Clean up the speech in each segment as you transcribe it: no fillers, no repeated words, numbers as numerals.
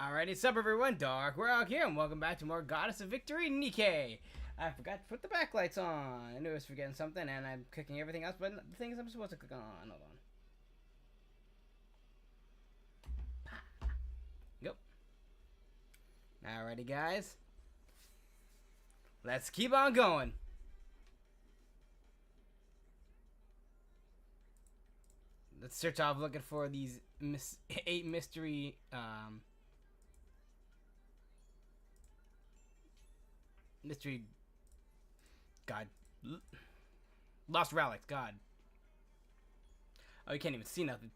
Alrighty, what's up everyone, Dark we're out here and welcome back to more Goddess of Victory Nikkei. I forgot to put the backlights on. I knew I was forgetting something and I'm clicking everything else, but the things I'm supposed to click on. Hold on. Go. Alrighty guys. Let's keep on going. Let's search off looking for these 8 mystery God. Lost relics, God. Oh, you can't even see nothing.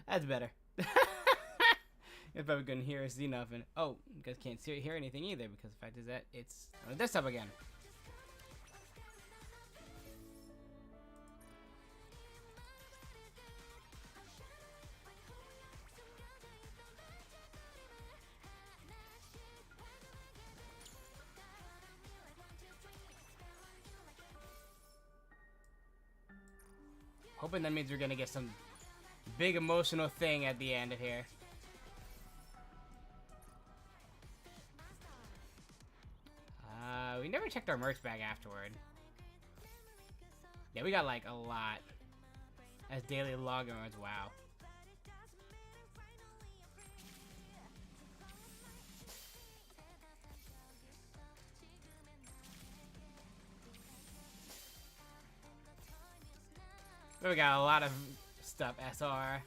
That's better. You're probably couldn't hear or see nothing. Oh, you guys can't hear anything either because the fact is that it's on the desktop again. Hoping that means we're gonna get some big emotional thing at the end of here. We never checked our merch bag afterward. Yeah, we got like a lot as daily loggers. Wow. We got a lot of stuff, SR.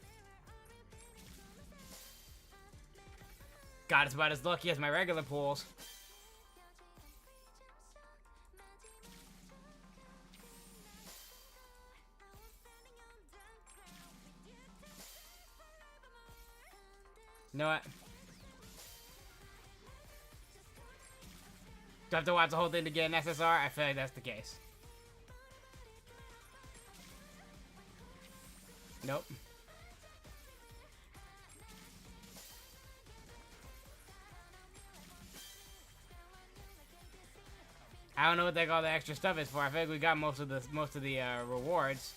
God, it's about as lucky as my regular pools. You know what? Do I have to watch the whole thing to get an SSR? I feel like that's the case. Nope. I don't know what the heck all the extra stuff is for. I feel like we got most of the rewards.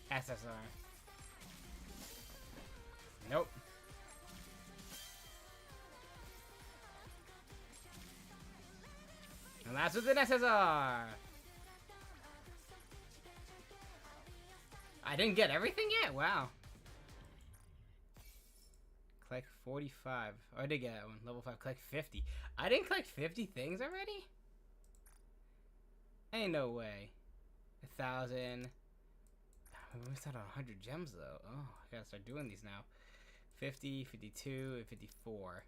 SSR. Nope. And that's with an SSR. I didn't get everything yet? Wow. Collect 45. Oh, I did get that one. Level 5. Collect 50. I didn't collect 50 things already? Ain't no way. 1,000. We missed out on 100 gems, though. Oh, I gotta start doing these now. 50, 52, and 54.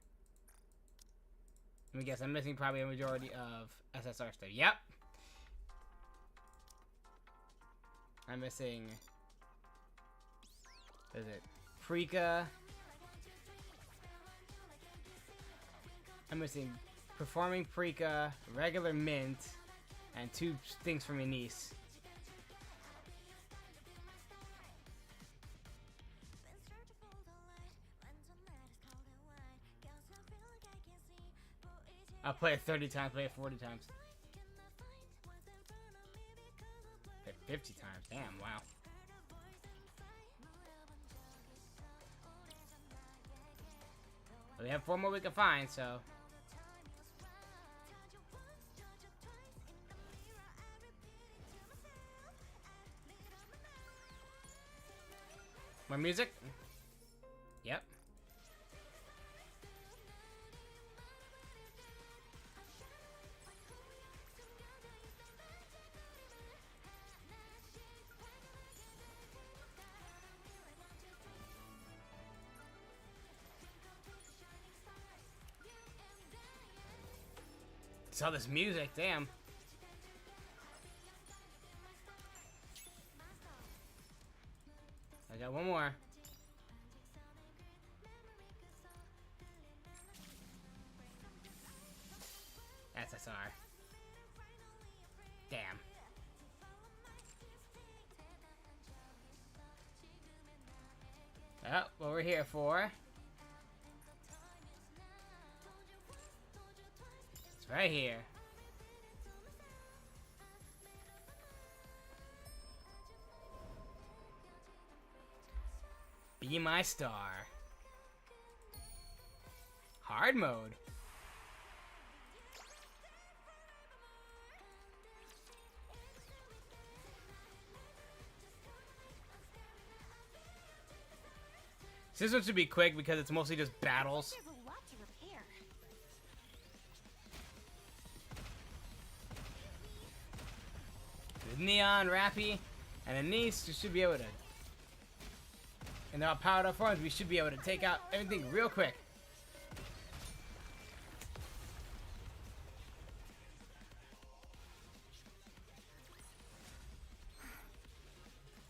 Let me guess. I'm missing probably a majority of SSR stuff. Yep. I'm missing... What is it? Prika. I'm missing performing Prika, regular mint, and 2 things from your niece. I'll play it 30 times, play it 40 times. Play it 50 times, damn, wow. We have 4 more we can find, so. More music? Yep. Saw this music, damn. I got one more. SSR. Damn. Oh, what we're here for. It's right here. Be my star. Hard mode. This one should be quick because it's mostly just battles. There's a lot to repair. With Neon, Rappy, and Anise, you should be able to. In our powered up forms, we should be able to take out everything real quick.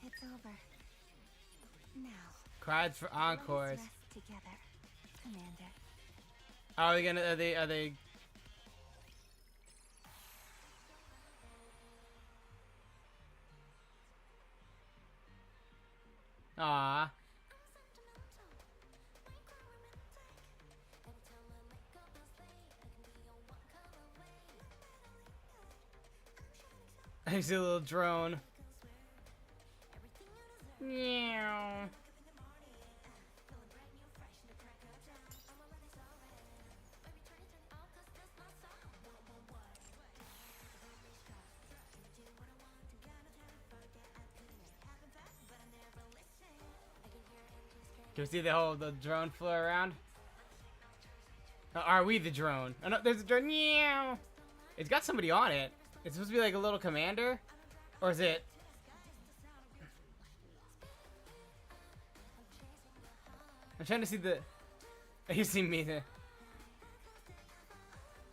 It's over. Now. Crowds for encores. Let us rest together, Commander. Are they gonna? Are they? Aww. I see a little drone. Meow. Can we see the drone fly around? Are we the drone? Oh no, there's a drone. Meow. It's got somebody on it. It's supposed to be like a little commander, or is it? I'm trying to see the. You see me there.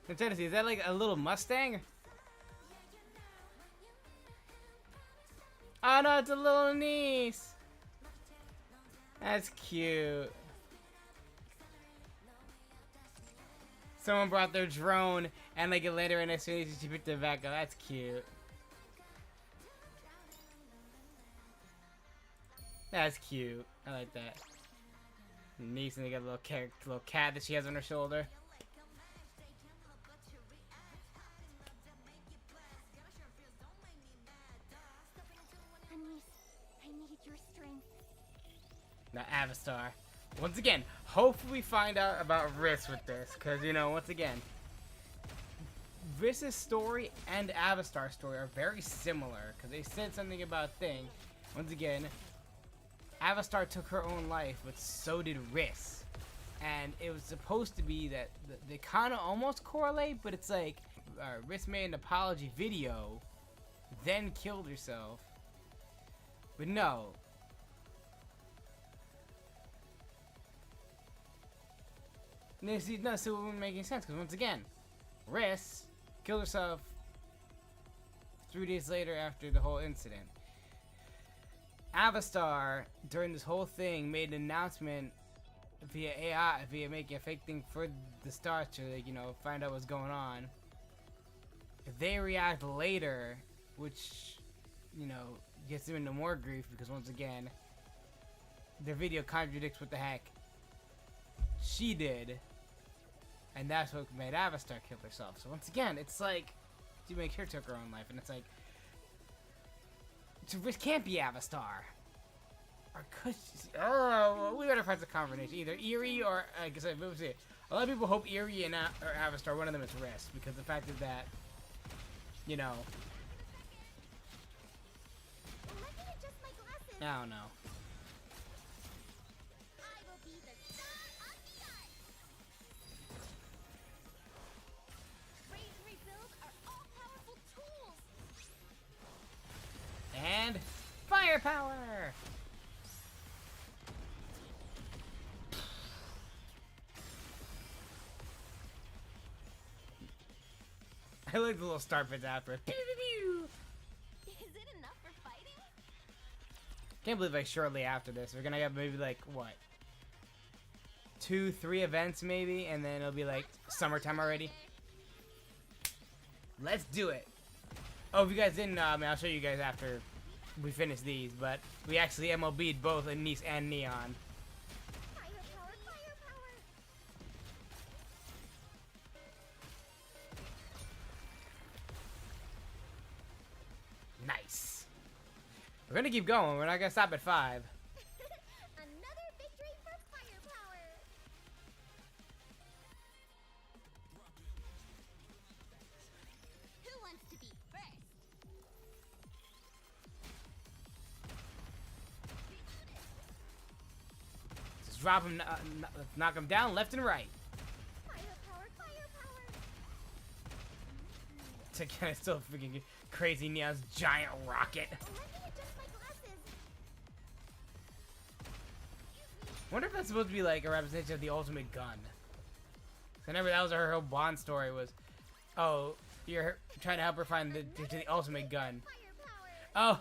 I'm trying to see. Is that like a little Mustang? Oh no, it's a little niece. That's cute. Someone brought their drone and like it landed right next to me. She picked it back up. That's cute. That's cute. I like that. Niece, and they got a little cat that she has on her shoulder. Anise, I need your strength. Now, Avastar. Once again, hopefully we find out about Riss with this, because, you know, once again, Riss's story and Avastar's story are very similar, because they said something about thing. Once again, Avastar took her own life, but so did Riss. And it was supposed to be that they kind of almost correlate, but it's like, Riss made an apology video, then killed herself. But no. No, see, no, so it wouldn't make any sense, because once again, Riss killed herself 3 days later after the whole incident. Avastar, during this whole thing, made an announcement via AI, via making a fake thing for the stars to, like, you know, find out what's going on. If they react later, which, you know, gets them into more grief, because once again, their video contradicts what the heck she did. And that's what made Avastar kill herself. So once again, it's like, she make her took her own life, and it's like, so Riss can't be Avastar. Or could she? Oh, we better find some combination. Either Eerie or, I guess, a lot of people hope Eerie and or Avastar, one of them is Riss, because the fact is that, you know, Let me adjust my glasses. I don't know. I will be the star of the art. Raid and rebuild are all-powerful tools. And firepower. I like the little star pits after it. Pew, pew, pew. Is it enough for fighting? Can't believe like shortly after this we're gonna have maybe like what, 2-3 events maybe, and then it'll be like summertime already. Let's do it. Oh, if you guys didn't know, I mean, I'll show you guys after we finish these, but we actually MLB'd both Anise and Neon. Firepower, firepower. Nice. We're gonna keep going. We're not gonna stop at 5. Another drop him, knock him down left and right. Firepower, firepower. To kind of still freaking crazy Neon's giant rocket. Let me adjust my glasses. Wonder if that's supposed to be like a representation of the ultimate gun. I remember that was her whole Bond story was, oh, you're trying to help her find the ultimate gun. Firepower. Oh,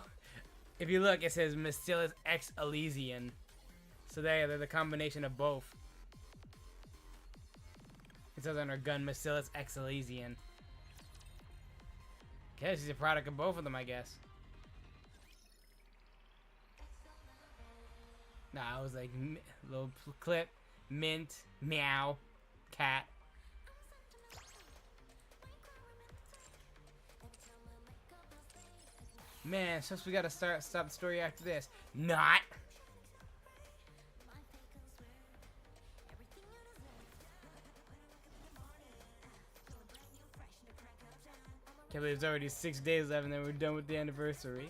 if you look, it says Mystilus X Elysian. So they're the combination of both. It says on her gun Mystilus X Elysian. Okay, she's a product of both of them, I guess. Nah, I was like, little clip, mint, meow, cat. Man, so we gotta stop the story after this. Not. Can't believe it's already 6 days left and then we're done with the anniversary.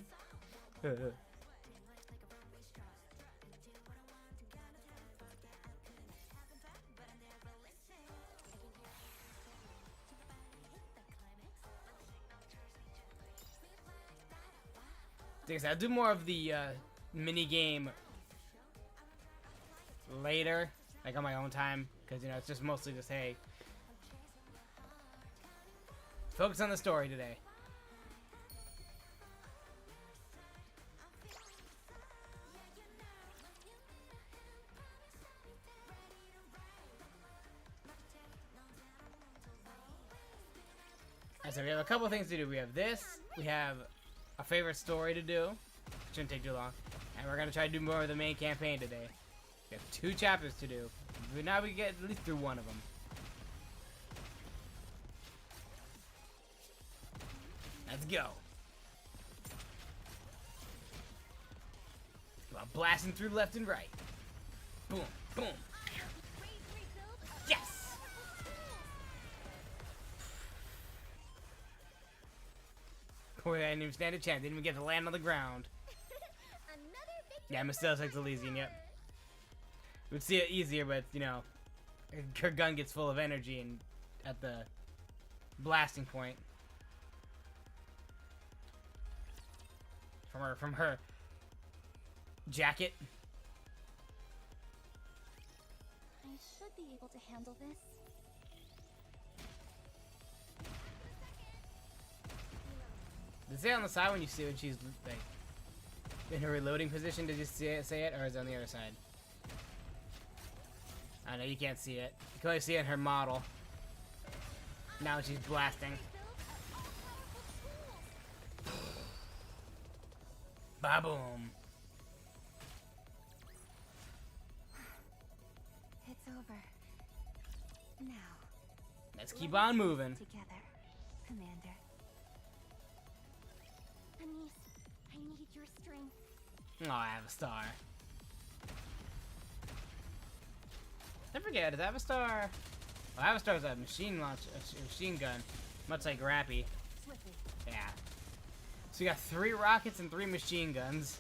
I'll do more of the mini game later, like on my own time, because you know it's just mostly just hey, focus on the story today. Alright, so we have a couple things to do. We have this. We have a favorite story to do. Shouldn't take too long. And we're gonna try to do more of the main campaign today. We have 2 chapters to do. But now we get at least through one of them. Let's go. Well, blasting through left and right. Boom, boom. Yes! Boy, I didn't even stand a chance. Didn't even get to land on the ground. Yeah, Mystilus X Elysian, yep. You would see it easier, but, you know, her gun gets full of energy and at the blasting point. From her jacket. I should be able to handle this. Does it say on the side when you see when she's like in her reloading position? Did you say it, or is it on the other side? I know you can't see it. You can only see it in her model. Now she's blasting. Ba-boom. It's over. Now. Let's keep on moving. Together, Commander. Anise, I need your strength. Oh, I have a star. I forget, does Avastar? Well, Avastar's a machine launch, a machine gun, much like Rappy. Swiftly. Yeah. So you got 3 rockets and 3 machine guns.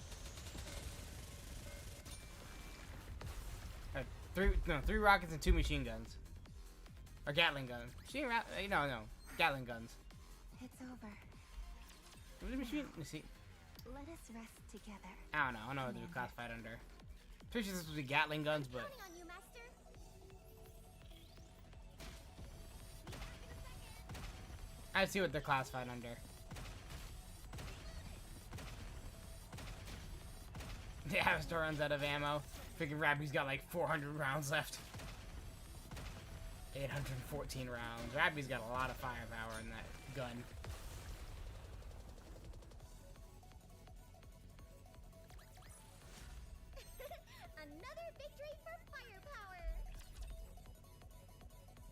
3 rockets and 2 machine guns. Or Gatling guns. No, Gatling guns. It's over. What is machine? Let's see. Let us rest together. I don't know. I don't know what they're classified under. Pretty sure this would be Gatling guns, but. Counting on you, Master. I see what they're classified under. The Avastar runs out of ammo. Freaking Rappy's got like 400 rounds left. 814 rounds. Rappy's got a lot of firepower in that gun. Another victory for firepower.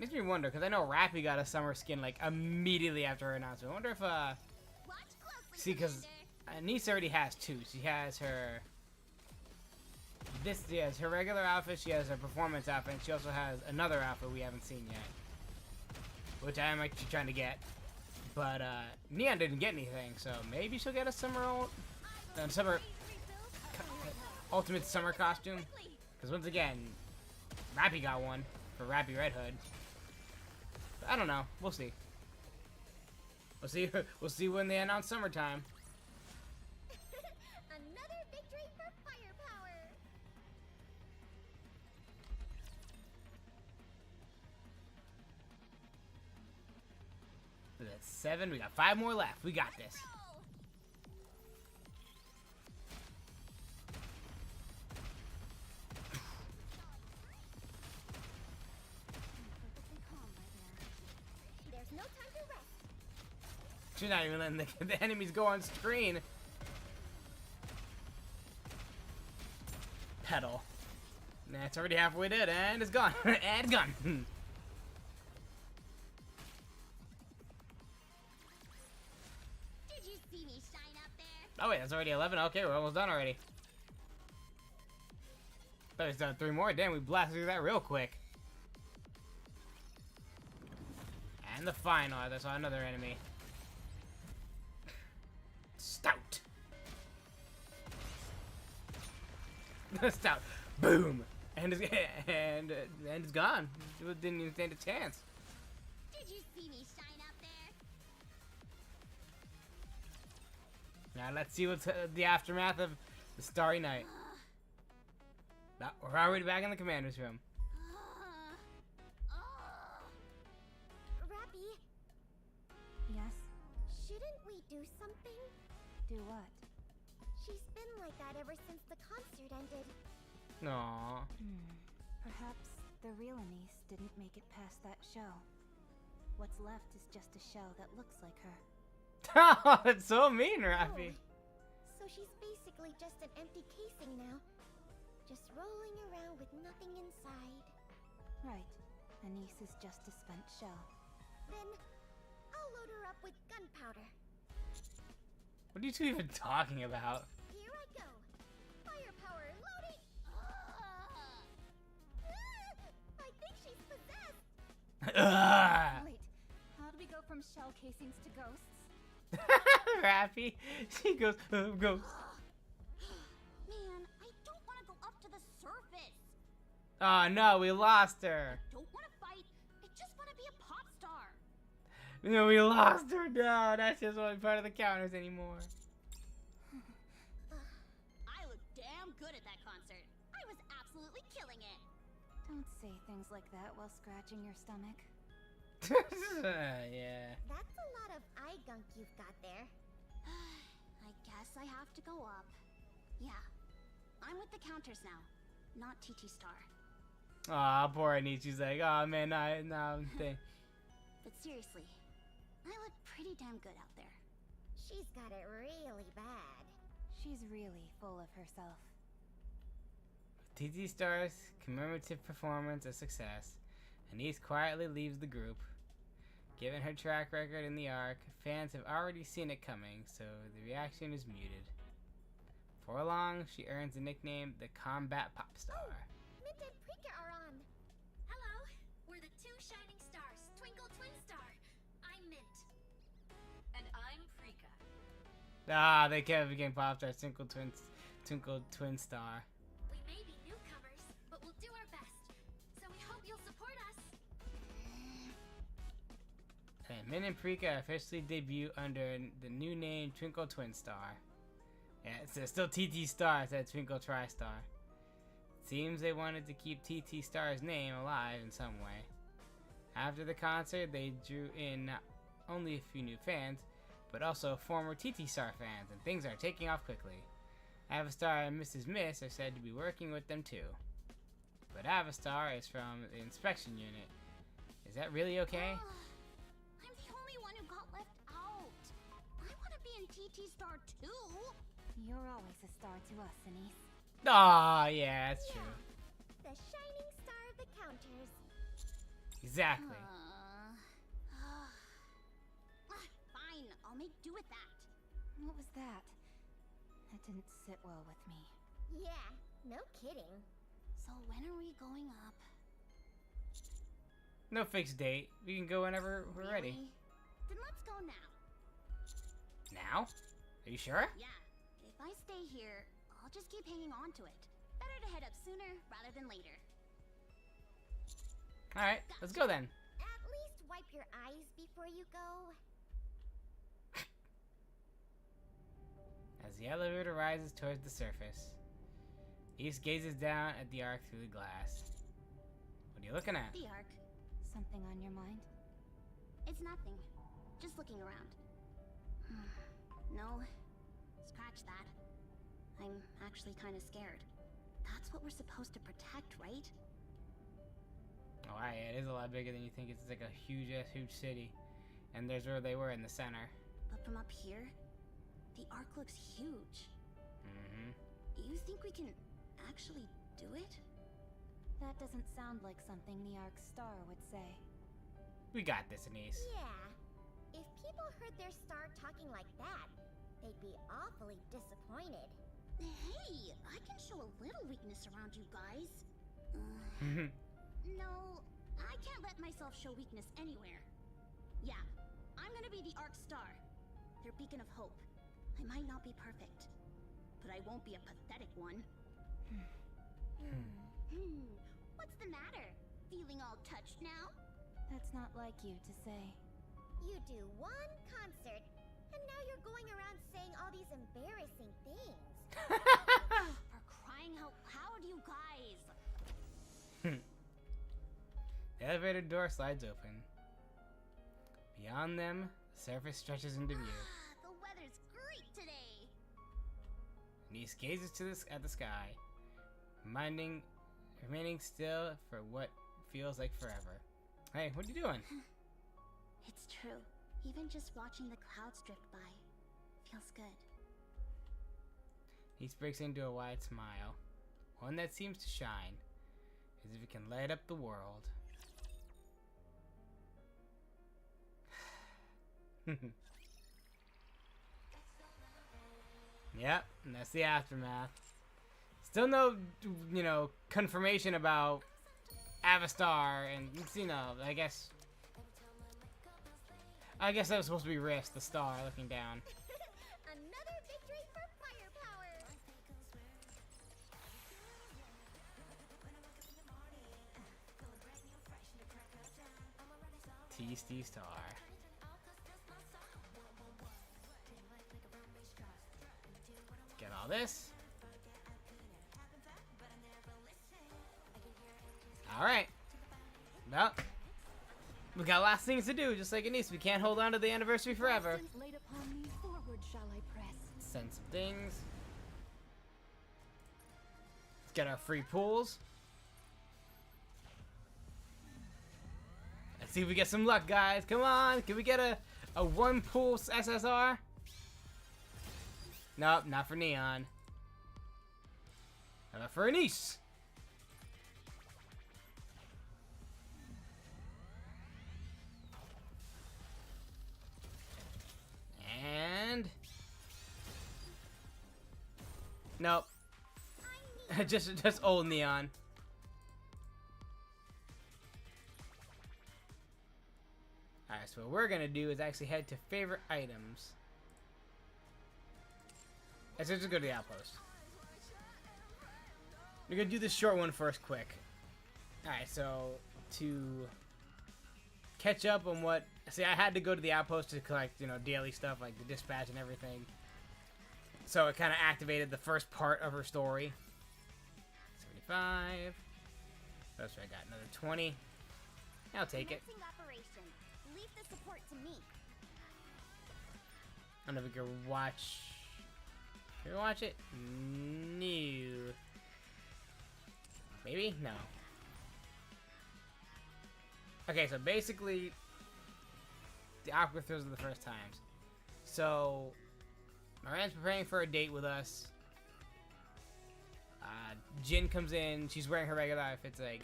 Makes me wonder, because I know Rappy got a summer skin like immediately after her announcement. I wonder if, Watch closely, see, because Anise already has 2. She has her, she has her regular outfit, she has her performance outfit, and she also has another outfit we haven't seen yet. Which I am actually trying to get. But, Neon didn't get anything, so maybe she'll get a summer ultimate summer costume. Because once again, Rappy got one for Rappy Red Hood. But I don't know. We'll see. We'll see. We'll see when they announce summertime. Another victory for firepower. So that's 7. We got 5 more left. We got this. There's no time to rest. She's not even letting the enemies go on screen. Pedal. Nah, it's already halfway dead, and it's gone. And it's gone. Did you see me shine up there? Oh wait, that's already 11. Okay, we're almost done already. Thought it's done 3 more. Damn, we blasted through that real quick. And the final. That's another enemy. Stout. Stout. Boom. And it's gone. It didn't even stand a chance. Did you see me shine up there? Now let's see what's the aftermath of the Starry Night. We're already back in the commander's room. Rappy, Yes? shouldn't we do something? Do what? She's been like that ever since the concert ended. Aww. Perhaps the real Anise didn't make it past that show. What's left is just a shell that looks like her. That's so mean, Rappy. So she's basically just an empty casing now. Just rolling around with nothing inside. Right. Anise is just a spent shell. Then I'll load her up with gunpowder. What are you two even talking about? Here I go. Firepower loading. I think she's possessed. Wait, how do we go from shell casings to ghosts? Rappy. She goes, ghost. Man, I don't want to go up to the surface. Oh no, we lost her. Don't want to fight. I just want to be a pop star. No, we lost her. No, that's just not part of the counters anymore. I look damn good at that concert. I was absolutely killing it. Don't say things like that while scratching your stomach. Yeah. That's a lot of eye gunk you've got there. I guess I have to go up. Yeah, I'm with the counters now, not TT Star. Aw, poor Anise. She's like, oh man, no thing. But seriously, I look pretty damn good out there. She's got it really bad. She's really full of herself. TT Star's commemorative performance a success. Anise quietly leaves the group. Given her track record in the arc, fans have already seen it coming, so the reaction is muted. For long, she earns the nickname the Combat Pop Star. Mint and Prika are on. Hello, we're the two shining stars, Twinkle Twin Star. I'm Mint. And I'm Prika. Ah, they kept became Pop Star, Twinkle Twin Star. We may be newcomers, but we'll do our best. So we hope you'll support us. And Min and Prika officially debut under the new name Twinkle Twin Star. Yeah, it's still TT Star instead of Twinkle Tri-Star. Seems they wanted to keep TT Star's name alive in some way. After the concert, they drew in not only a few new fans, but also former TT Star fans, and things are taking off quickly. Avastar and Mrs. Miss are said to be working with them too. But Avastar is from the inspection unit. Is that really okay? I'm the only one who got left out. I want to be in TT Star too. You're always a star to us, Anise. Aw, yeah, that's true. The shining star of the counters. Exactly. Fine, I'll make do with that. What was that? That didn't sit well with me. Yeah, no kidding. So when are we going up? No fixed date. We can go whenever we're ready. Really? Then let's go now. Now? Are you sure? Yeah, if I stay here, I'll just keep hanging on to it. Better to head up sooner rather than later. Alright, let's go then. At least wipe your eyes before you go. As the elevator rises towards the surface, Ys gazes down at the arc through the glass. What are you looking at? The arc. Something on your mind? It's nothing. Just looking around. No. Scratch that. I'm actually kind of scared. That's what we're supposed to protect, right? Oh, it is a lot bigger than you think. It's like a huge city. And there's where they were in the center. But from up here, the arc looks huge. Mm-hmm. You think we can actually do it? That doesn't sound like something the Arc Star would say. We got this, Anise. Yeah. If people heard their star talking like that, they'd be awfully disappointed. Hey, I can show a little weakness around you guys. No, I can't let myself show weakness anywhere. Yeah, I'm gonna be the Arc Star. Their beacon of hope. I might not be perfect, but I won't be a pathetic one. What's the matter? Feeling all touched now? That's not like you to say. You do one concert, and now you're going around saying all these embarrassing things. For crying out loud, you guys! The elevator door slides open. Beyond them, the surface stretches into view. The weather's great today! Anise gazes at the sky, remaining still for what feels like forever. Hey, what are you doing? It's true. Even just watching the clouds drift by feels good. Anise breaks into a wide smile, one that seems to shine, as if it can light up the world. Yep, and that's the aftermath. Still no, confirmation about Avastar, and, I guess that was supposed to be Risk, the star, looking down. Another victory for firepower! T Star. Get all this. Alright. Well, we got last things to do, just like Anise. We can't hold on to the anniversary forever. Laid upon me, forward shall I press. Send some things. Let's get our free pools. Let's see if we get some luck, guys. Come on. Can we get a one pool SSR? Nope, not for Neon. How about for Anise? And nope. just old Neon. Alright, so what we're gonna do is actually head to favorite items. Let's just go to the outpost. We're gonna do this short one first, quick. Alright, so to catch up on what... See, I had to go to the outpost to collect, daily stuff like the dispatch and everything. So it kind of activated the first part of her story. 75. What else I got? Another 20. I'll take it. Commencing operation. Leave the support to me. I don't know if we can watch... Can we watch it? No. Maybe? No. Okay, so basically, the aqua throws are the first times. So, Moran's preparing for a date with us. Jin comes in. She's wearing her regular outfit. It's like,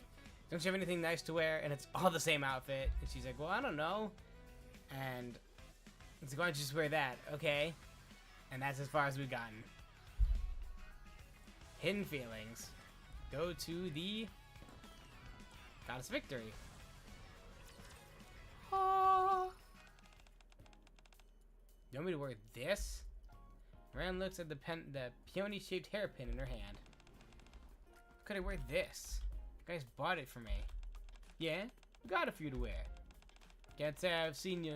don't you have anything nice to wear? And it's all the same outfit. And she's like, well, I don't know. And it's like, why don't you just wear that? Okay. And that's as far as we've gotten. Hidden feelings. Go to the Goddess Victory. Oh. You want me to wear this? Moran looks at the peony-shaped hairpin in her hand. How could I wear this? You guys bought it for me. Yeah, got a few to wear. Can't say I've seen you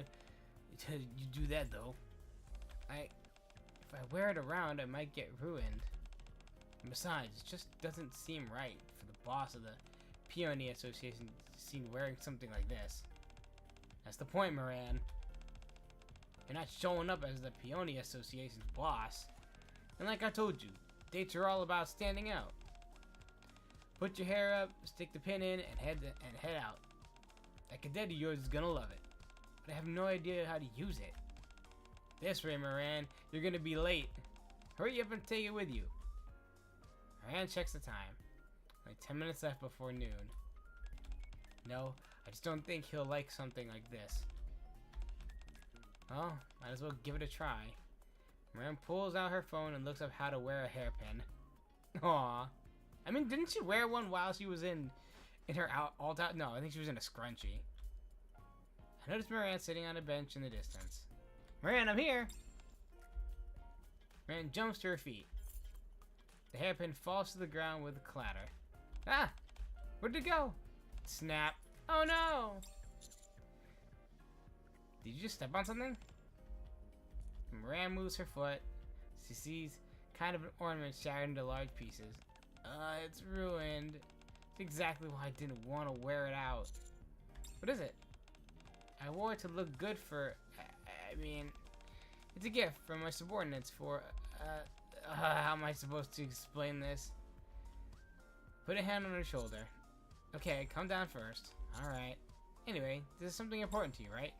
you do that though. If I wear it around, I might get ruined. And besides, it just doesn't seem right for the boss of the Peony Association to be seen wearing something like this. That's the point, Moran. You're not showing up as the Peony Association's boss. And like I told you, dates are all about standing out. Put your hair up, stick the pin in, and head out. That cadet of yours is gonna love it, but I have no idea how to use it. This way, Moran, you're gonna be late. Hurry up and take it with you. Moran checks the time. Only 10 minutes left before noon. No, I just don't think he'll like something like this. Well, might as well give it a try. Moran pulls out her phone and looks up how to wear a hairpin. Aww. I mean, didn't she wear one while she was in her alt-out? No, I think she was in a scrunchie. I noticed Moran sitting on a bench in the distance. Moran, I'm here! Moran jumps to her feet. The hairpin falls to the ground with a clatter. Ah! Where'd it go? Snap. Oh no! Did you just step on something? Moran moves her foot. She sees kind of an ornament shattered into large pieces. It's ruined. It's exactly why I didn't want to wear it out. What is it? I wore it to look good for... I mean... It's a gift from my subordinates for... how am I supposed to explain this? Put a hand on her shoulder. Okay, calm down first. Alright. Anyway, this is something important to you, right?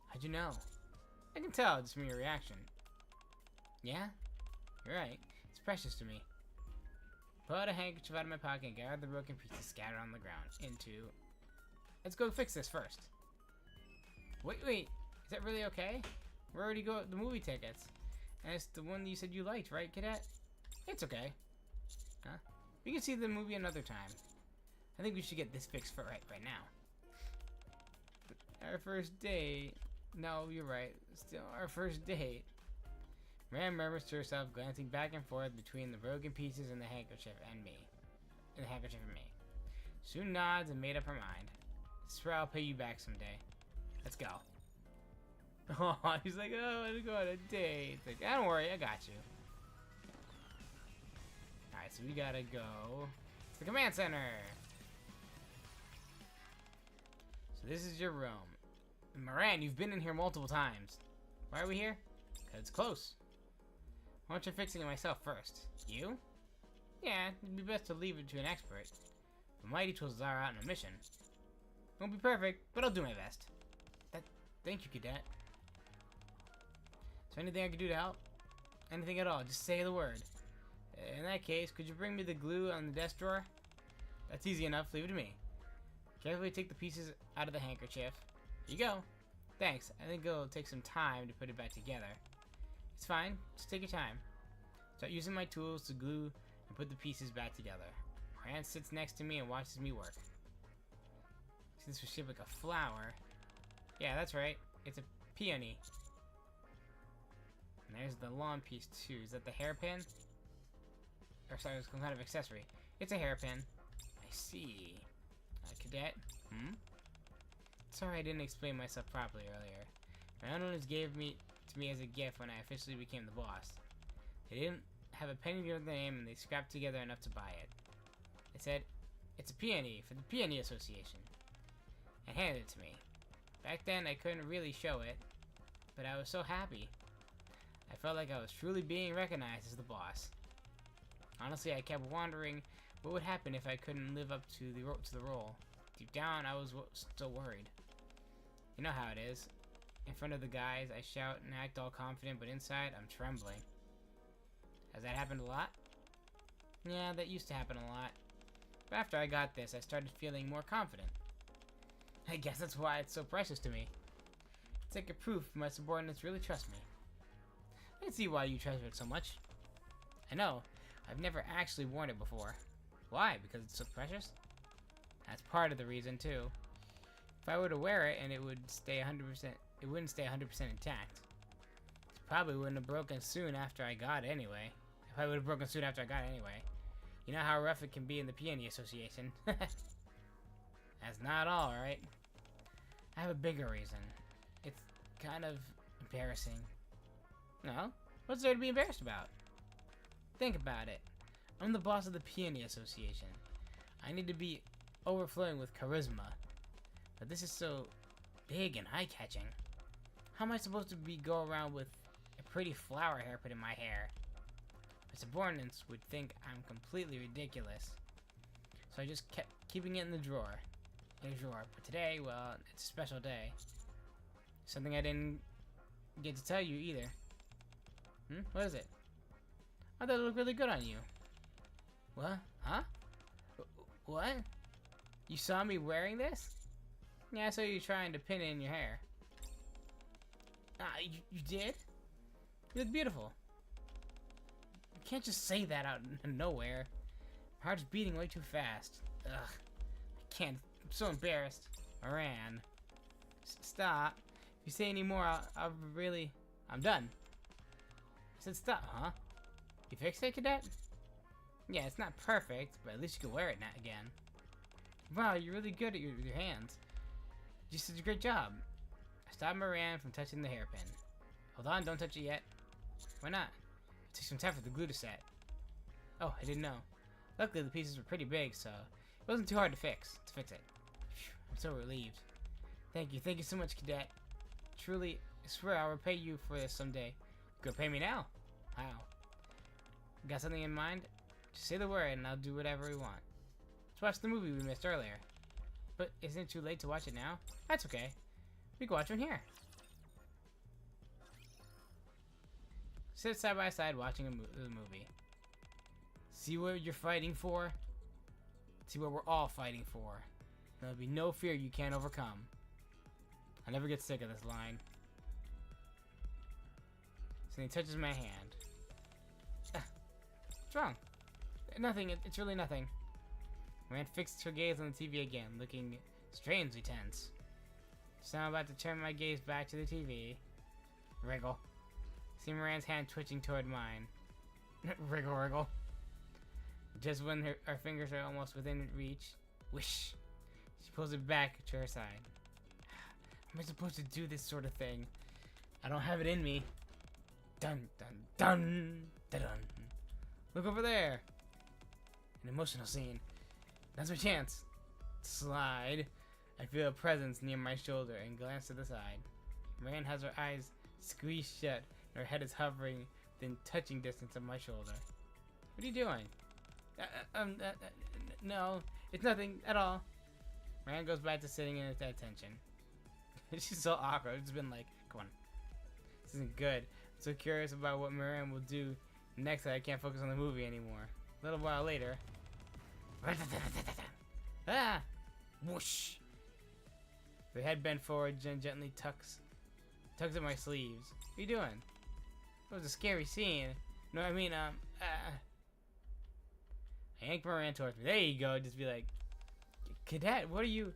How'd you know? I can tell just from your reaction. Yeah? You're right. It's precious to me. Pulled a handkerchief out of my pocket and gathered the broken pieces scattered on the ground into... Let's go fix this first. Wait. Is that really okay? We already got the movie tickets. And it's the one that you said you liked, right, cadet? It's okay. Huh? We can see the movie another time. I think we should get this fixed for right now. Our first date. No, you're right. Still our first date. Ram murmurs to herself, glancing back and forth between the broken pieces and the handkerchief and me. Soon nods and made up her mind. I swear I'll pay you back someday. Let's go. Oh, he's like, oh, I want to go on a date. It's like, don't worry, I got you. Alright, so we gotta go to the command center. So this is your room. Moran, you've been in here multiple times. Why are we here? Because it's close. Why don't you fixing it myself first? You? Yeah, it'd be best to leave it to an expert. The mighty tools are out on a mission. Won't be perfect, but I'll do my best. Thank you, cadet. Is there anything I can do to help? Anything at all, just say the word. In that case, could you bring me the glue on the desk drawer? That's easy enough, leave it to me. Carefully take the pieces out of the handkerchief. Here you go. Thanks, I think it'll take some time to put it back together. It's fine, just take your time. Start using my tools to glue and put the pieces back together. Rand sits next to me and watches me work. See, this was shaped like a flower. Yeah, that's right. It's a peony. And there's the long piece too. Is that the hairpin? Or sorry, it's some kind of accessory. It's a hairpin. I see. Cadet? Sorry I didn't explain myself properly earlier. My owners gave me to me as a gift when I officially became the boss. They didn't have a penny to their name and they scrapped together enough to buy it. They said, it's a peony for the Peony Association. And handed it to me. Back then I couldn't really show it, but I was so happy. I felt like I was truly being recognized as the boss. Honestly, I kept wondering what would happen if I couldn't live up to the role. Deep down, I was still worried. You know how it is. In front of the guys, I shout and act all confident, but inside, I'm trembling. Has that happened a lot? Yeah, that used to happen a lot. But after I got this, I started feeling more confident. I guess that's why it's so precious to me. It's like a proof my subordinates really trust me. I can see why you treasure it so much. I know, I've never actually worn it before. Why? Because it's so precious? That's part of the reason too. If I were to wear it and it would stay 100%, it wouldn't stay 100% intact. It probably wouldn't have broken soon after I got it anyway. If I would have broken soon after I got it anyway. You know how rough it can be in the Peony Association. That's not all, right? I have a bigger reason. It's kind of embarrassing. No? What's there to be embarrassed about? Think about it. I'm the boss of the Peony Association. I need to be overflowing with charisma. But this is so big and eye-catching. How am I supposed to go around with a pretty flower hairpin in my hair? My subordinates would think I'm completely ridiculous. So I just kept keeping it in a drawer. But today, well, it's a special day. Something I didn't get to tell you either. What is it? I thought it looked really good on you. What? Huh? What? You saw me wearing this? Yeah, I saw you trying to pin it in your hair. You did? You look beautiful. You can't just say that out of nowhere. My heart's beating way too fast. Ugh. I can't. I'm so embarrassed. Moran. Stop. If you say any more, I'll really... I'm done. I said stop, huh? You fixed it, Cadet? Yeah, it's not perfect, but at least you can wear it now again. Wow, you're really good at with your hands. You did a great job. I stopped Moran from touching the hairpin. Hold on, don't touch it yet. Why not? It took some time for the glue to set. Oh, I didn't know. Luckily, the pieces were pretty big, so it wasn't too hard to fix it. Phew, I'm so relieved. Thank you so much, Cadet. Truly, I swear I'll repay you for this someday. Go pay me now. How? Got something in mind? Just say the word and I'll do whatever we want. Let's watch the movie we missed earlier. But isn't it too late to watch it now? That's okay. We can watch it here. Sit side by side watching the movie. See what you're fighting for? See what we're all fighting for. There'll be no fear you can't overcome. I never get sick of this line. So he touches my hand. What's wrong? Nothing. It's really nothing. Moran fixed her gaze on the TV again, looking strangely tense. So I'm about to turn my gaze back to the TV. Wriggle. See Moran's hand twitching toward mine. Wriggle, wriggle. Just when her fingers are almost within reach, whoosh, she pulls it back to her side. How am I supposed to do this sort of thing? I don't have it in me. Dun dun dun dun dun. Look over there. An emotional scene. That's my chance. Slide. I feel a presence near my shoulder and glance to the side. Moran has her eyes squeezed shut and her head is hovering within touching distance of my shoulder. What are you doing? No, it's nothing at all. Moran goes back to sitting in at attention. She's so awkward. It's been like, come on. This isn't good. I'm so curious about what Moran will do next that I can't focus on the movie anymore. A little while later. Ah! Whoosh! The head bent forward and gently tugs at my sleeves. What are you doing? It was a scary scene. No, I mean, I yank Moran towards me. There you go. Just be like, Cadet, where do you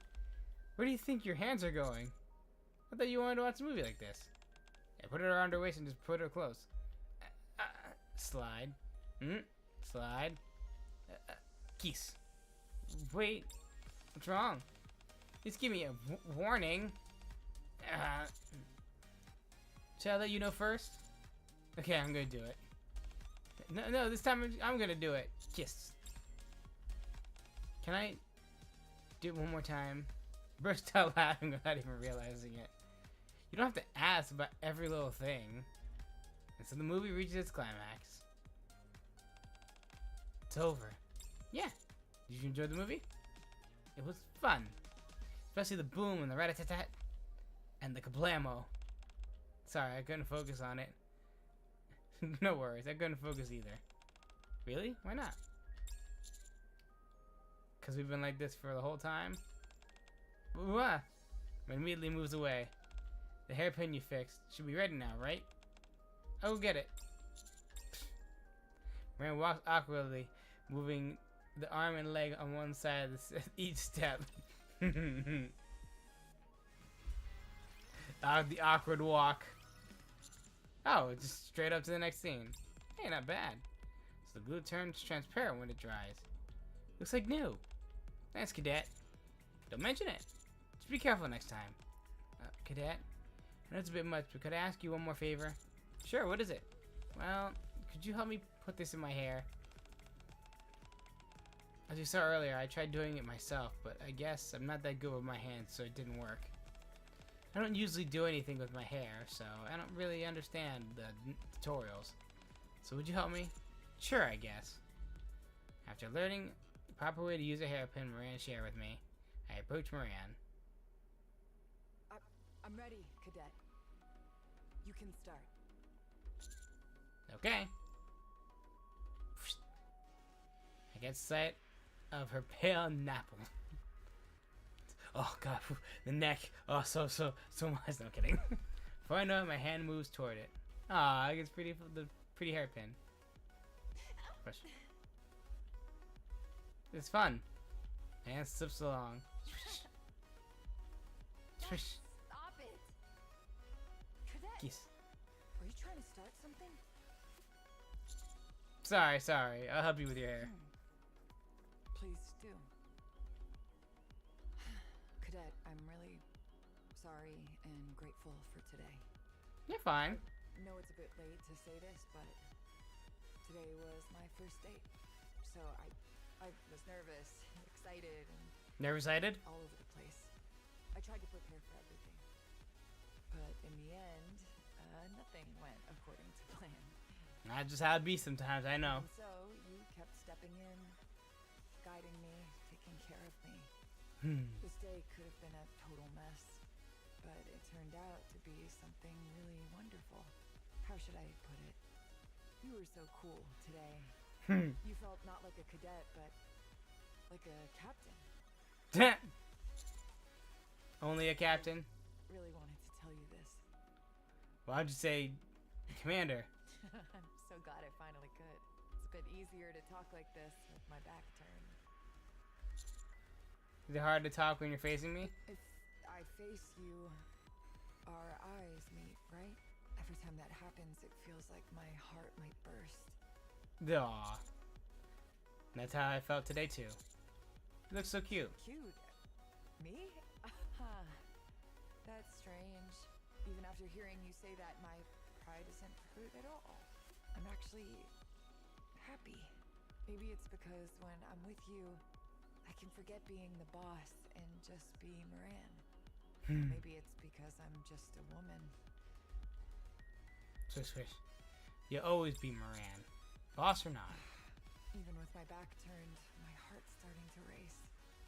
think your hands are going? I thought you wanted to watch a movie like this. Yeah, put it around her waist and just put her close. Slide. Slide. Kiss. Wait. What's wrong? Just give me a warning. Should I let you know first? Okay, I'm gonna do it. No, this time I'm gonna do it. Kiss. Can I do it one more time? Burst out laughing without even realizing it. You don't have to ask about every little thing. And so the movie reaches its climax. It's over. Yeah. Did you enjoy the movie? It was fun. Especially the boom and the rat-a-tat-tat. And the kablamo. Sorry, I couldn't focus on it. No worries, I couldn't focus either. Really? Why not? Because we've been like this for the whole time? But immediately moves away. The hairpin you fixed should be ready now, right? I'll go get it. Moran walks awkwardly, moving the arm and leg on one side of each step. The awkward walk. Oh, just straight up to the next scene. Hey, not bad. So the glue turns transparent when it dries. Looks like new. Thanks, Cadet. Don't mention it. Just be careful next time. Cadet, I know it's a bit much, but could I ask you one more favor? Sure, what is it? Well, could you help me put this in my hair? As you saw earlier, I tried doing it myself, but I guess I'm not that good with my hands, so it didn't work. I don't usually do anything with my hair, so I don't really understand the tutorials. So would you help me? Sure, I guess. After learning the proper way to use a hairpin Moran shared with me, I approached Moran. I'm ready, Cadet. You can start. Okay. I get sight of her pale nipple. Oh god, the neck. Oh, so much. No kidding. Before I know it, my hand moves toward it. Ah, it's pretty. The pretty hairpin. Push. It's fun. Hand slips along. Swish. Stop it! Cadet! Yes. Are you trying to start something? Sorry. I'll help you with your hair. Please do. Cadet, I'm really sorry and grateful for today. You're fine. I know it's a bit late to say this, but today was my first date. So I was nervous, excited, and Nervous-sighted? all over the place. I tried to prepare for everything. But in the end, nothing went according to plan. Not just how it be sometimes, I know. And so you kept stepping in, guiding me, taking care of me. This day could have been a total mess, but it turned out to be something really wonderful. How should I put it? You were so cool today. You felt not like a cadet, but like a captain. Only a captain? Really wanted to tell you this. Why'd you say commander? I'm so glad I finally could. It's a bit easier to talk like this with my back turned. Is it hard to talk when you're facing me? If I face you, our eyes meet, right? Every time that happens, it feels like my heart might burst. Aw. That's how I felt today too. You look so cute. Cute? Me? That's strange. Even after hearing you say that, my pride isn't hurt at all. I'm actually happy. Maybe it's because when I'm with you, I can forget being the boss and just be Moran. Maybe it's because I'm just a woman. Swish. You'll always be Moran. Boss or not. Even with my back turned, my heart's starting to race.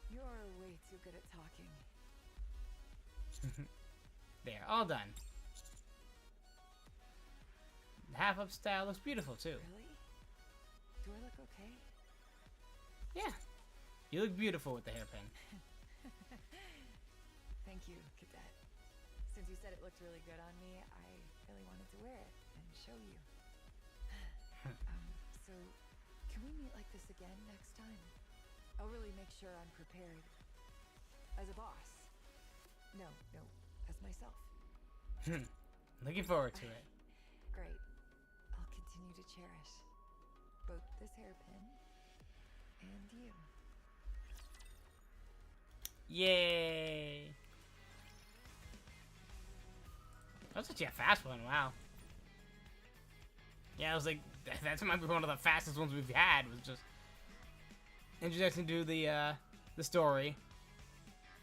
You're way too good at talking. There, all done. The half-up style looks beautiful too. Really? Do I look okay? Yeah. You look beautiful with the hairpin. Thank you, Cadet. Since you said it looked really good on me, I really wanted to wear it and show you. So, can we meet like this again next time? I'll really make sure I'm prepared. As a boss. No, as myself. Looking forward to it. Great. I'll continue to cherish both this hairpin and you. Yay! That's actually a fast one, wow. Yeah, I was like, that might be one of the fastest ones we've had, was just introduction to the story.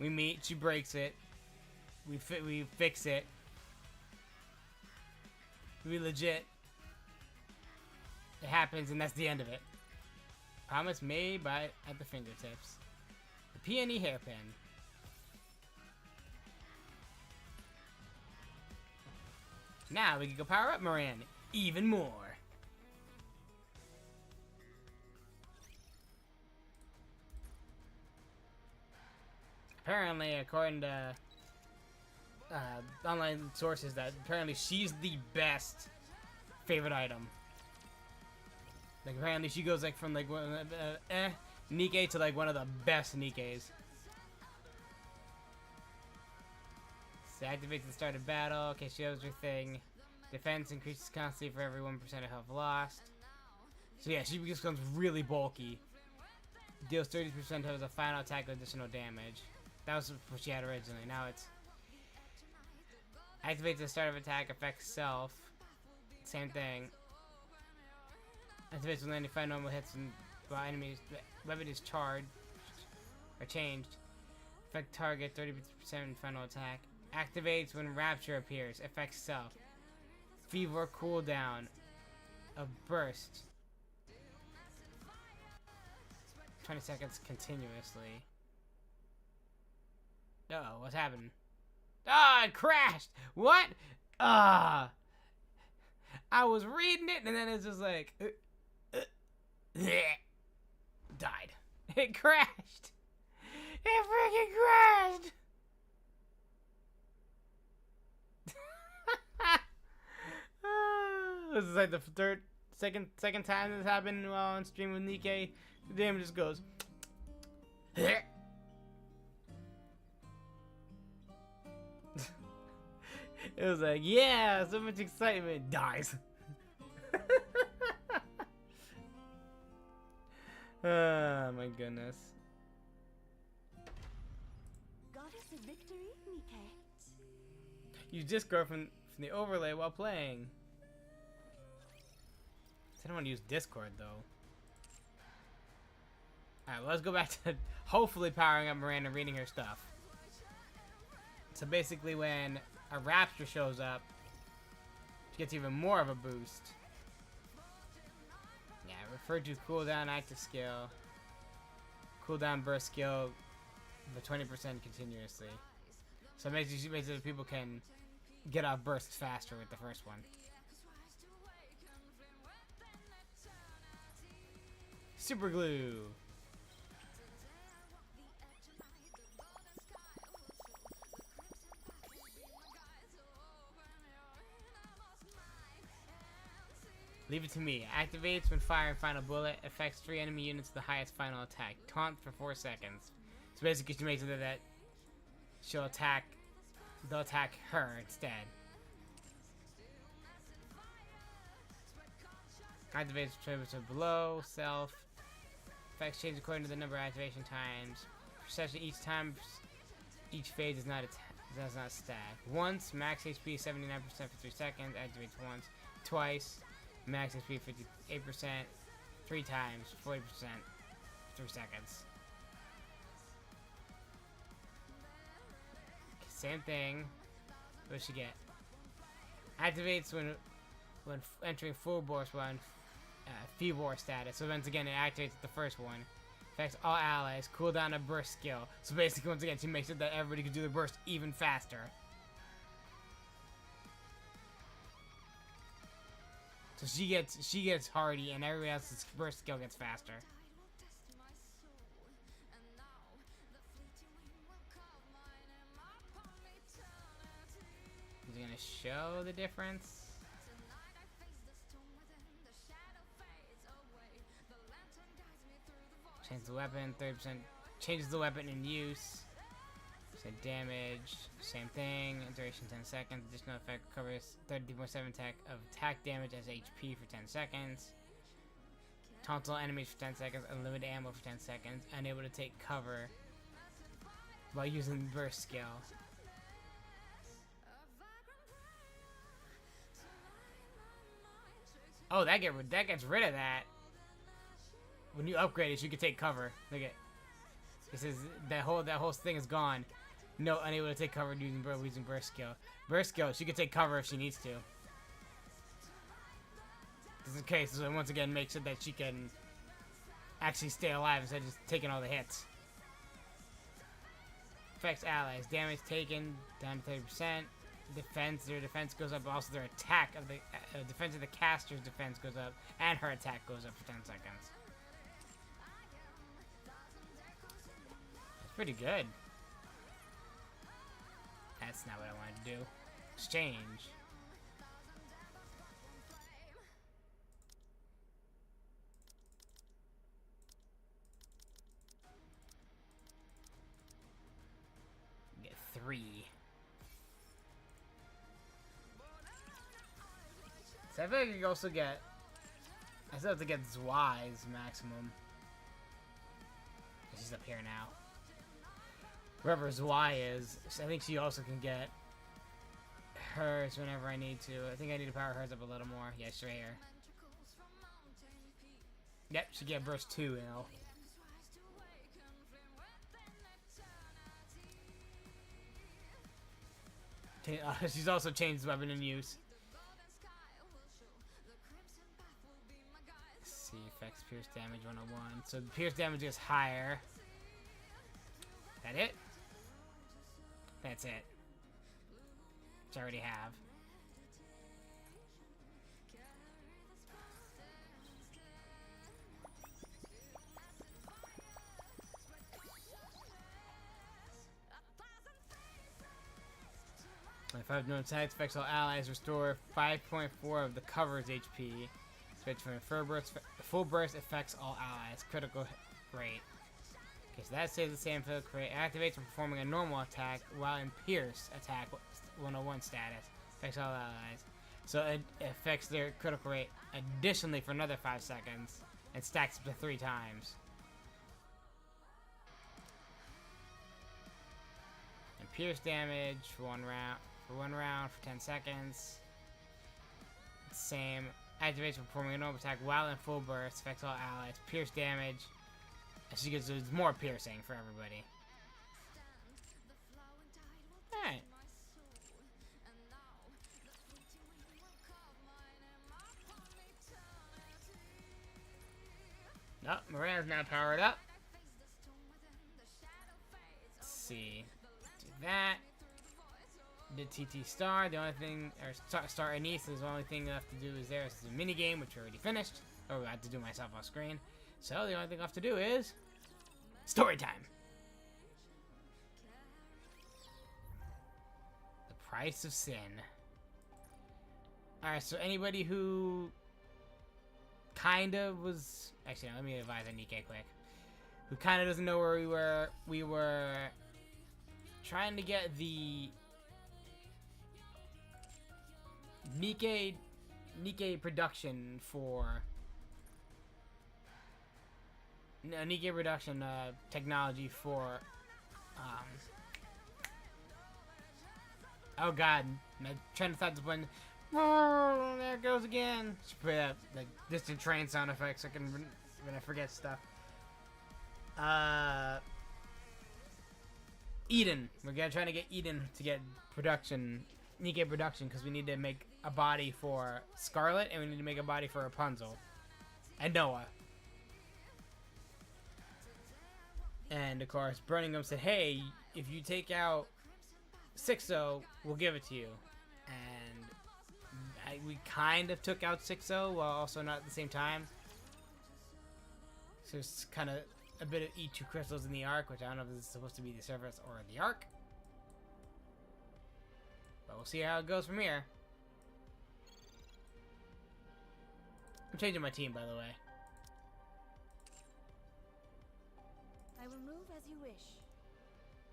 We meet, she breaks it. We fix it. We legit. It happens, and that's the end of it. Promise made by at the fingertips. The peony hairpin. Now we can go power up Moran even more. Apparently, according to online sources, that apparently she's the best favorite item. Like apparently she goes like from like Nikke to like one of the best Nikkes. So activates at the start of battle. Okay, shows her thing. Defense increases constantly for every 1% of health lost. So yeah, she becomes really bulky. Deals 30% as a final attack with additional damage. That was what she had originally. Now it's activates the start of attack, affects self. Same thing. Activates when landing 5 normal hits and while enemies weapon is charged or changed. Affect target 30% final attack. Activates when rapture appears. Affects self. Fever cooldown. A burst. 20 seconds continuously. Uh-oh, what's happened? Ah, it crashed! What? Ah! I was reading it and then it's just like... died. It crashed! It freaking crashed! This is like the second time this happened while on stream with Nikkei. The damn just goes. It was like, yeah, so much excitement. Dies. Oh my goodness. Goddess of victory, Nikkei. Use Discord from the overlay while playing. I don't want to use Discord though. Alright, well, let's go back to hopefully powering up Miranda and reading her stuff. So basically when a Rapture shows up, she gets even more of a boost. Yeah, refer to cooldown active skill. Cooldown burst skill for 20% continuously. So basically people can get off bursts faster with the first one. Super glue. Leave it to me. Activates when firing final bullet. Affects 3 enemy units to the highest final attack. Taunt for 4 seconds. So basically she makes it that they'll attack her instead. Activates to below, self. Effects change according to the number of activation times. Perception each time, each phase does not stack. Once, max HP 79% for 3 seconds. Activates once. Twice, max HP 58%. 3 times, 40% for 3 seconds. Same thing. What does she get? Activates when entering full burst while in Fevor status. So once again, it activates the first one. Affects all allies. Cooldown a burst skill. So basically, once again, she makes it that everybody can do the burst even faster. So she gets hardy, and everybody else's burst skill gets faster. Is it gonna show the difference? Change the weapon, 30%. Changes the weapon in use. Percent damage, same thing. Duration 10 seconds. Additional effect covers 30.7 attack damage as HP for 10 seconds. Taunts all enemies for 10 seconds. Unlimited ammo for 10 seconds. Unable to take cover while using the burst skill. Oh, that gets rid of that. When you upgrade it, you can take cover. Look at this is that whole thing is gone. No, unable to take cover using burst skill. Burst skill, she can take cover if she needs to. This is the case, so once again makes it that she can actually stay alive instead of just taking all the hits. Affects allies. Damage taken down to 30%. Defense, their defense goes up, but also their attack of the defense of the caster's defense goes up, and her attack goes up for 10 seconds. That's pretty good. That's not what I wanted to do. Exchange. Get 3. So I feel like you can also get... I still have to get Zwei's maximum. She's up here now. whoever Y is. I think she also can get hers whenever I need to. I think I need to power hers up a little more. Yeah, sure. Yep, she get burst 2, you know. She's also changed weapon in use. Let's see, effects pierce damage 101. So the pierce damage is higher. That it? That's it. Which I already have. If I have no attacks, affects all allies, restore 5.4 of the cover's HP. Switch from full burst affects all allies. Critical rate. Okay, so that stays the same for the crit. Activates when performing a normal attack while in Pierce attack 101 status. Affects all allies. So it affects their critical rate additionally for another 5 seconds. And stacks up to 3 times. And Pierce damage for 1 round. For 1 round for 10 seconds. Same. Activates when performing a normal attack while in full burst. Affects all allies. Pierce damage. And she gets more piercing for everybody. Alright. Nope, Miranda's now powered up. Let's see. Do that. Did TT Star, the only thing, or Star Anise is the only thing left to do is there. This is a mini game, which we already finished. Or I had to do myself off screen. So the only thing left to do is story time. The price of sin. Alright, so anybody who kind of was, actually, no, let me advise on Nikkei quick. Who kind of doesn't know where we were trying to get the Nikkei production for Nikkei production technology for oh god, I'm trying to find the button. Oh, there it goes again. Should put up like distant train sound effects so I can when I forget stuff. Eden. We're gonna try to get Eden to get production, Nikkei production, because we need to make a body for Scarlet and we need to make a body for Rapunzel and Noah. And of course, Burningham said, "Hey, if you take out 6-0, we'll give it to you." And we kind of took out 6-0 while also not at the same time. So it's kind of a bit of E2 crystals in the arc, which I don't know if this is supposed to be the surface or the arc. But we'll see how it goes from here. I'm changing my team, by the way. I will move as you wish.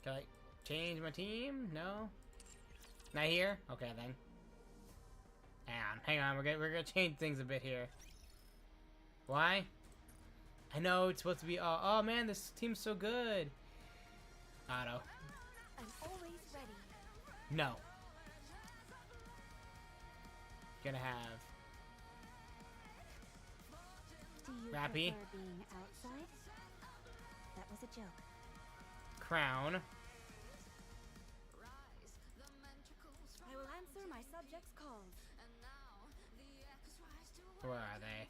Can I change my team? No? Not here? Okay, then. Hang on. We're gonna change things a bit here. Why? I know it's supposed to be. Oh man, this team's so good. Otto. I'm always ready. No. Gonna have Do you Rappy. prefer being outside? That was a joke. Crown. I will answer my subjects' calls. Where are they?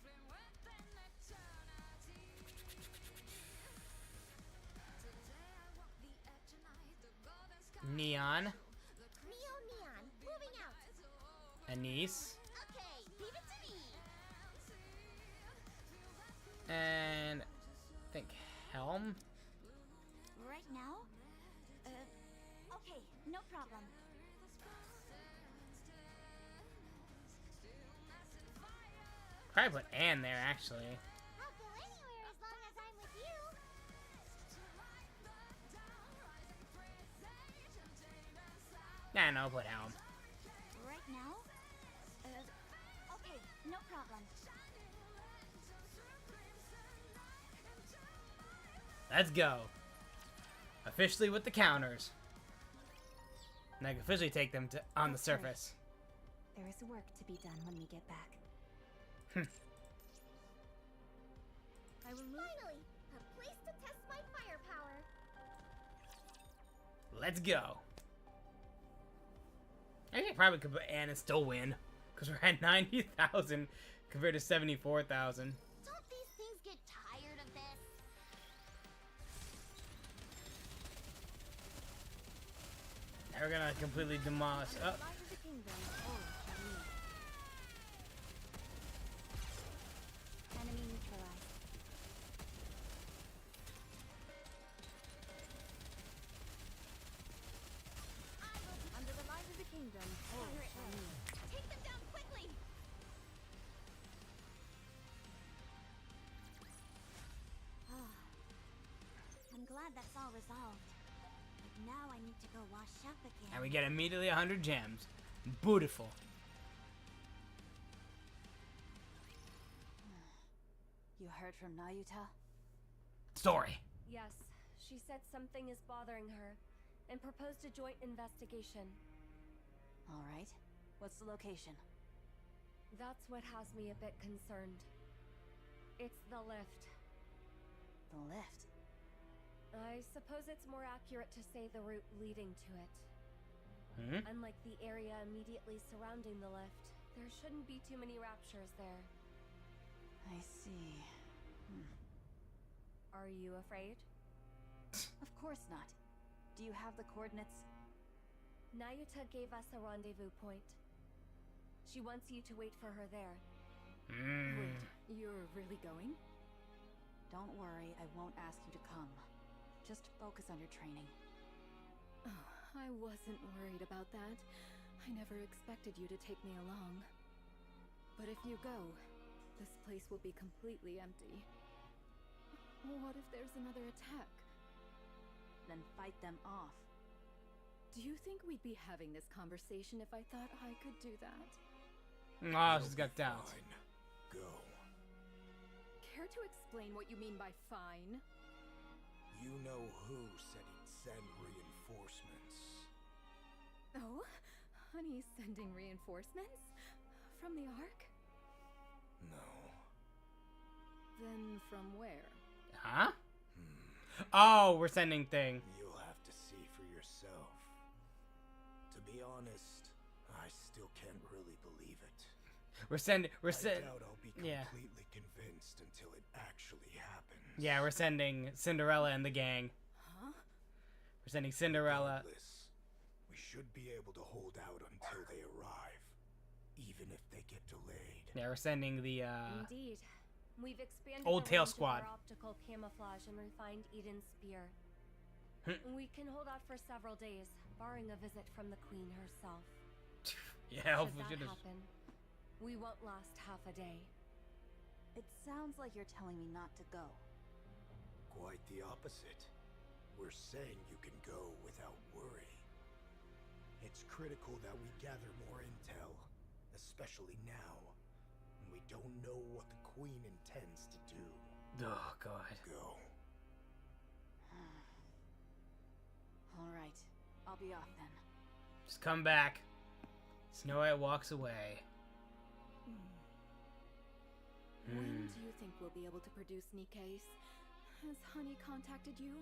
Neon. Neo Neon, moving out. Anise. Okay, leave it to me. And I think Helm. Right now? Okay, no problem. Probably put Anne there, actually. I'll go anywhere as long as I'm with you. Nah, no, put Helm. Right now? Okay, no problem. Let's go. Officially with the counters. And I can officially take them to on the surface. There is work to be done when we get back. I will finally a place to test my firepower. Let's go. I think I probably could put Ann and still win. Because we're at 90,000 compared to 74,000. Don't these things get tired of this? Now we're gonna completely demolish. Oh. Life of the kingdom. Oh, enemy neutralized. Under the light of the kingdom. Oh, Take them down quickly. I'm glad that's all resolved. But now I need to go wash up again. And we get immediately 100 gems. Beautiful. You heard from Nayuta? Story. Yes, she said something is bothering her and proposed a joint investigation. All right. What's the location? That's what has me a bit concerned. It's the lift. The lift. I suppose it's more accurate to say the route leading to it. Unlike the area immediately surrounding the lift, there shouldn't be too many raptures there. I see. Are you afraid? Of course not. Do you have the coordinates? Nayuta gave us a rendezvous point. She wants you to wait for her there. Wait, you're really going? Don't worry, I won't ask you to come. Just focus on your training. Oh, I wasn't worried about that. I never expected you to take me along. But if you go, this place will be completely empty. What if there's another attack? Then fight them off. Do you think we'd be having this conversation if I thought I could do that? Oh, she's got doubts. Fine. Go. Care to explain what you mean by fine? You know who said he'd send reinforcements. Oh? Honey's sending reinforcements? From the Ark? No. Then from where? Huh? Oh, we're sending thing. You'll have to see for yourself. To be honest, I still can't really believe it. We're sending. I doubt I'll be Yeah. completely convinced until it actually happens. Yeah, we're sending Cinderella and the gang. Huh? We're sending Cinderella. Regardless, we should be able to hold out until they arrive, even if they get delayed. Yeah, we're sending the Indeed. We've expanded Old the Tail range of Squad. our optical camouflage and refined Eden's spear. We can hold out for several days, barring a visit from the Queen herself. yeah. Should Hopefully, that should happen, we won't last half a day. It sounds like you're telling me not to go. Quite the opposite. We're saying you can go without worry. It's critical that we gather more intel, especially now. We don't know what the Queen intends to do. Oh God. Go. All right, I'll be off then. Just come back. Snow White walks away. When do you think we'll be able to produce Nikkei's? Has Honey contacted you?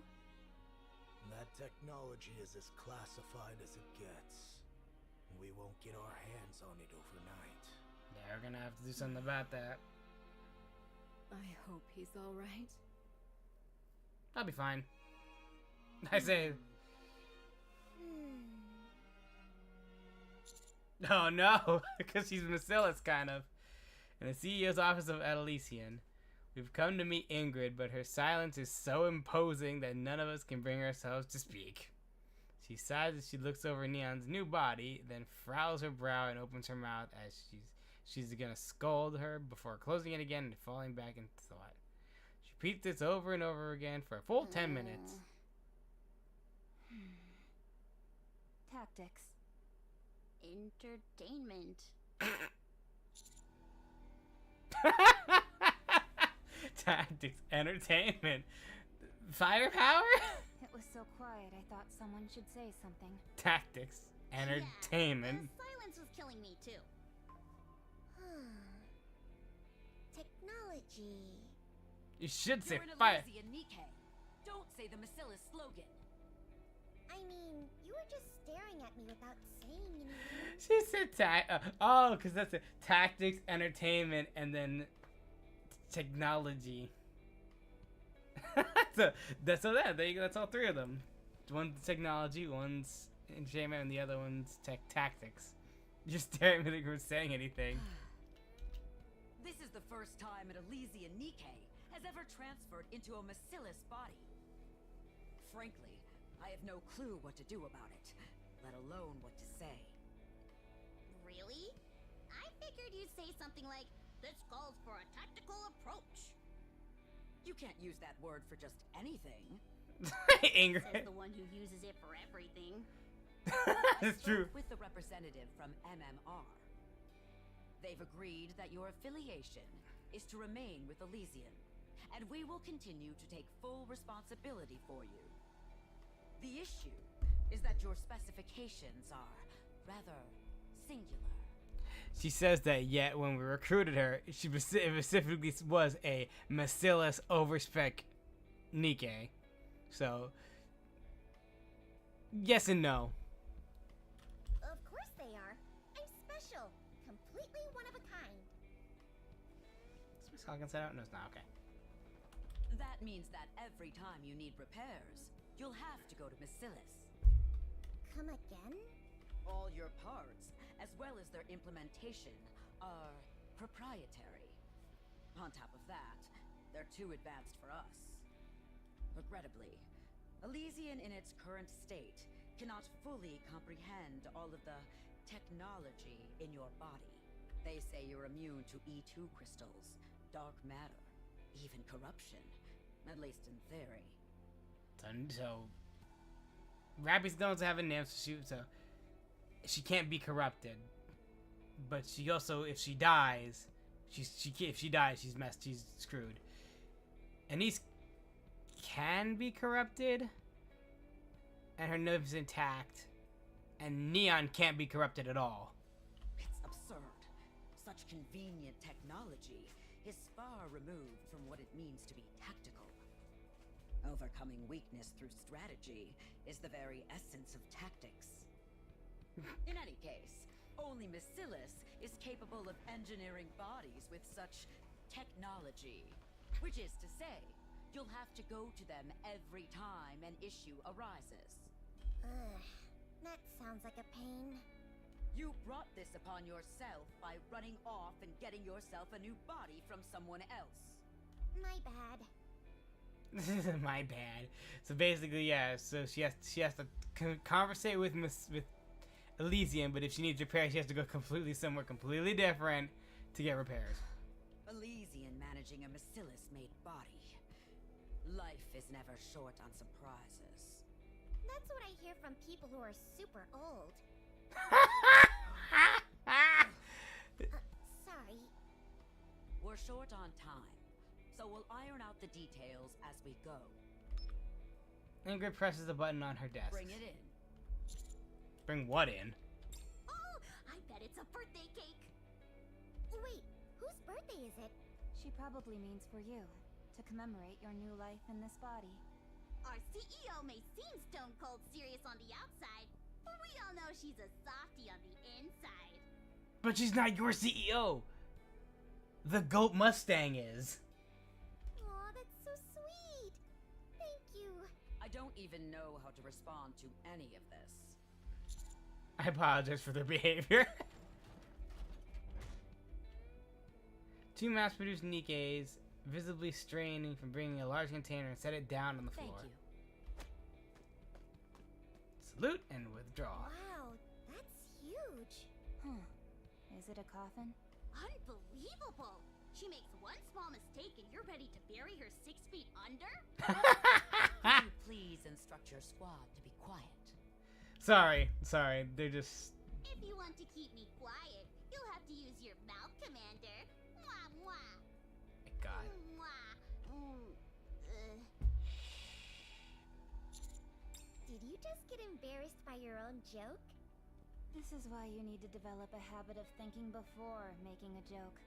That technology is as classified as it gets. We won't get our hands on it overnight. Yeah, we're gonna have to do something about that. I hope he's all right. I'll be fine. I say. Oh no, because she's Bacillus, kind of. In the CEO's office of Elysian, we've come to meet Ingrid, but her silence is so imposing that none of us can bring ourselves to speak. She sighs as she looks over Neon's new body, then frowns her brow and opens her mouth as she's gonna scold her before closing it again and falling back into thought. She repeats this over and over again for a full 10 minutes. Tactics. Entertainment. Tactics, entertainment, firepower. It was so quiet, I thought someone should say something. Tactics. Entertainment. Yeah, the silence was killing me too. Technology. You should say You're an fire. Elysian Nikke. Don't say the Macilla's slogan. I mean, you were just staring at me without saying anything. She said because that's it. Tactics, entertainment, and then technology. That's all three of them. One's technology, one's entertainment, and the other one's tactics. You're staring at me like we're saying anything. This is the first time an Elysian Nikke has ever transferred into a Macillus body. Frankly, I have no clue what to do about it, let alone what to say. Really? I figured you'd say something like, "This calls for a tactical approach." You can't use that word for just anything. Angry. Says the one who uses it for everything. That's true. With the representative from MMR. They've agreed that your affiliation is to remain with Elysian, and we will continue to take full responsibility for you. The issue is that your specifications are rather singular. She says that yet when we recruited her, she specifically was a Macillus overspec Nikke. So, yes and no. Of course they are. I'm special. Completely one of a kind. Is Miss Hawkins set out? No, it's not. Okay. That means that every time you need repairs, you'll have to go to Macillus. Come again? All your parts, as well as their implementation, are proprietary. On top of that, they're too advanced for us. Regrettably, Elysian in its current state cannot fully comprehend all of the technology in your body. They say you're immune to E2 crystals, dark matter, even corruption, at least in theory. So Rappy's going to have a name, so she can't be corrupted. But she also, if she dies, she's messed. She's screwed. And these can be corrupted, and her nerves intact, and Neon can't be corrupted at all. It's absurd. Such convenient technology is far removed from what it means to be tactical. Overcoming weakness through strategy is the very essence of tactics. In any case, only Macillus is capable of engineering bodies with such technology. Which is to say, you'll have to go to them every time an issue arises. Ugh, that sounds like a pain. You brought this upon yourself by running off and getting yourself a new body from someone else. My bad. My bad. So basically, yeah. So she has to conversate with Elysian, but if she needs repairs, she has to go somewhere completely different to get repairs. Elysian managing a Macillus-made body. Life is never short on surprises. That's what I hear from people who are super old. Sorry. We're short on time, so we'll iron out the details as we go. Ingrid presses the button on her desk. Bring it in. Bring what in? Oh, I bet it's a birthday cake. Wait, whose birthday is it? She probably means for you, to commemorate your new life in this body. Our CEO may seem stone cold serious on the outside, but we all know she's a softie on the inside. But she's not your CEO. The Goat Mustang is. Aw, that's so sweet. Thank you. I don't even know how to respond to any of this. I apologize for their behavior. Two mass-produced Nikkes, visibly straining from bringing a large container and set it down on the floor. Thank you. Salute and withdraw. Wow, that's huge. Is it a coffin? Unbelievable. She makes one small mistake and you're ready to bury her 6 feet under? Could you please instruct your squad to be quiet? Sorry, they're just... If you want to keep me quiet, you'll have to use your mouth, Commander. Mwah, mwah. God. Mwah. just get embarrassed by your own joke? This is why you need to develop a habit of thinking before making a joke.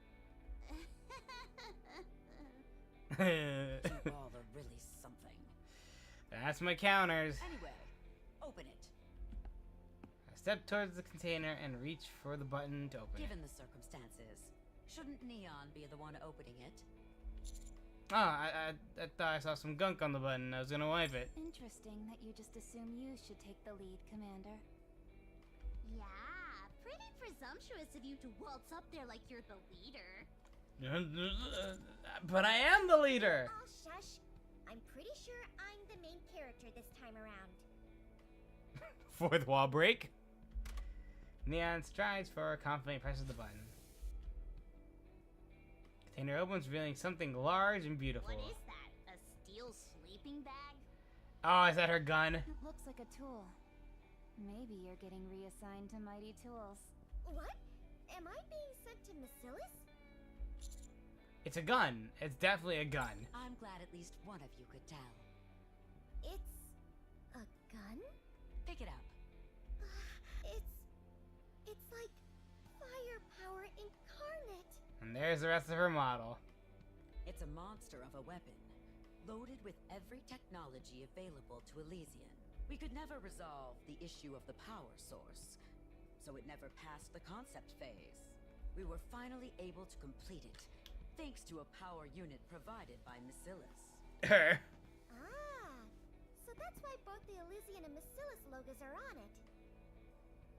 You all are really something. That's my counters. Anyway, open it. I step towards the container and reach for the button to open Given it. the circumstances, shouldn't Neon be the one opening it? Oh, I thought I saw some gunk on the button. I was gonna wipe it. Interesting that you just assume you should take the lead, Commander. Yeah, pretty presumptuous of you to waltz up there like you're the leader. But I am the leader! Oh, shush. I'm pretty sure I'm the main character this time around. Fourth wall break. Neon strides forward, confidently presses the button. Container opens, revealing something large and beautiful. What is that? A steel sleeping bag? Oh, is that her gun? It looks like a tool. Maybe you're getting reassigned to Mighty Tools. What? Am I being sent to Macilis? It's a gun. It's definitely a gun. I'm glad at least one of you could tell. It's a gun? Pick it up. It's like firepower incarnate. And there's the rest of her model. It's a monster of a weapon, loaded with every technology available to Elysian. We could never resolve the issue of the power source, so it never passed the concept phase. We were finally able to complete it, thanks to a power unit provided by Macilis. Her. Ah, so that's why both the Elysian and Macilis logos are on it.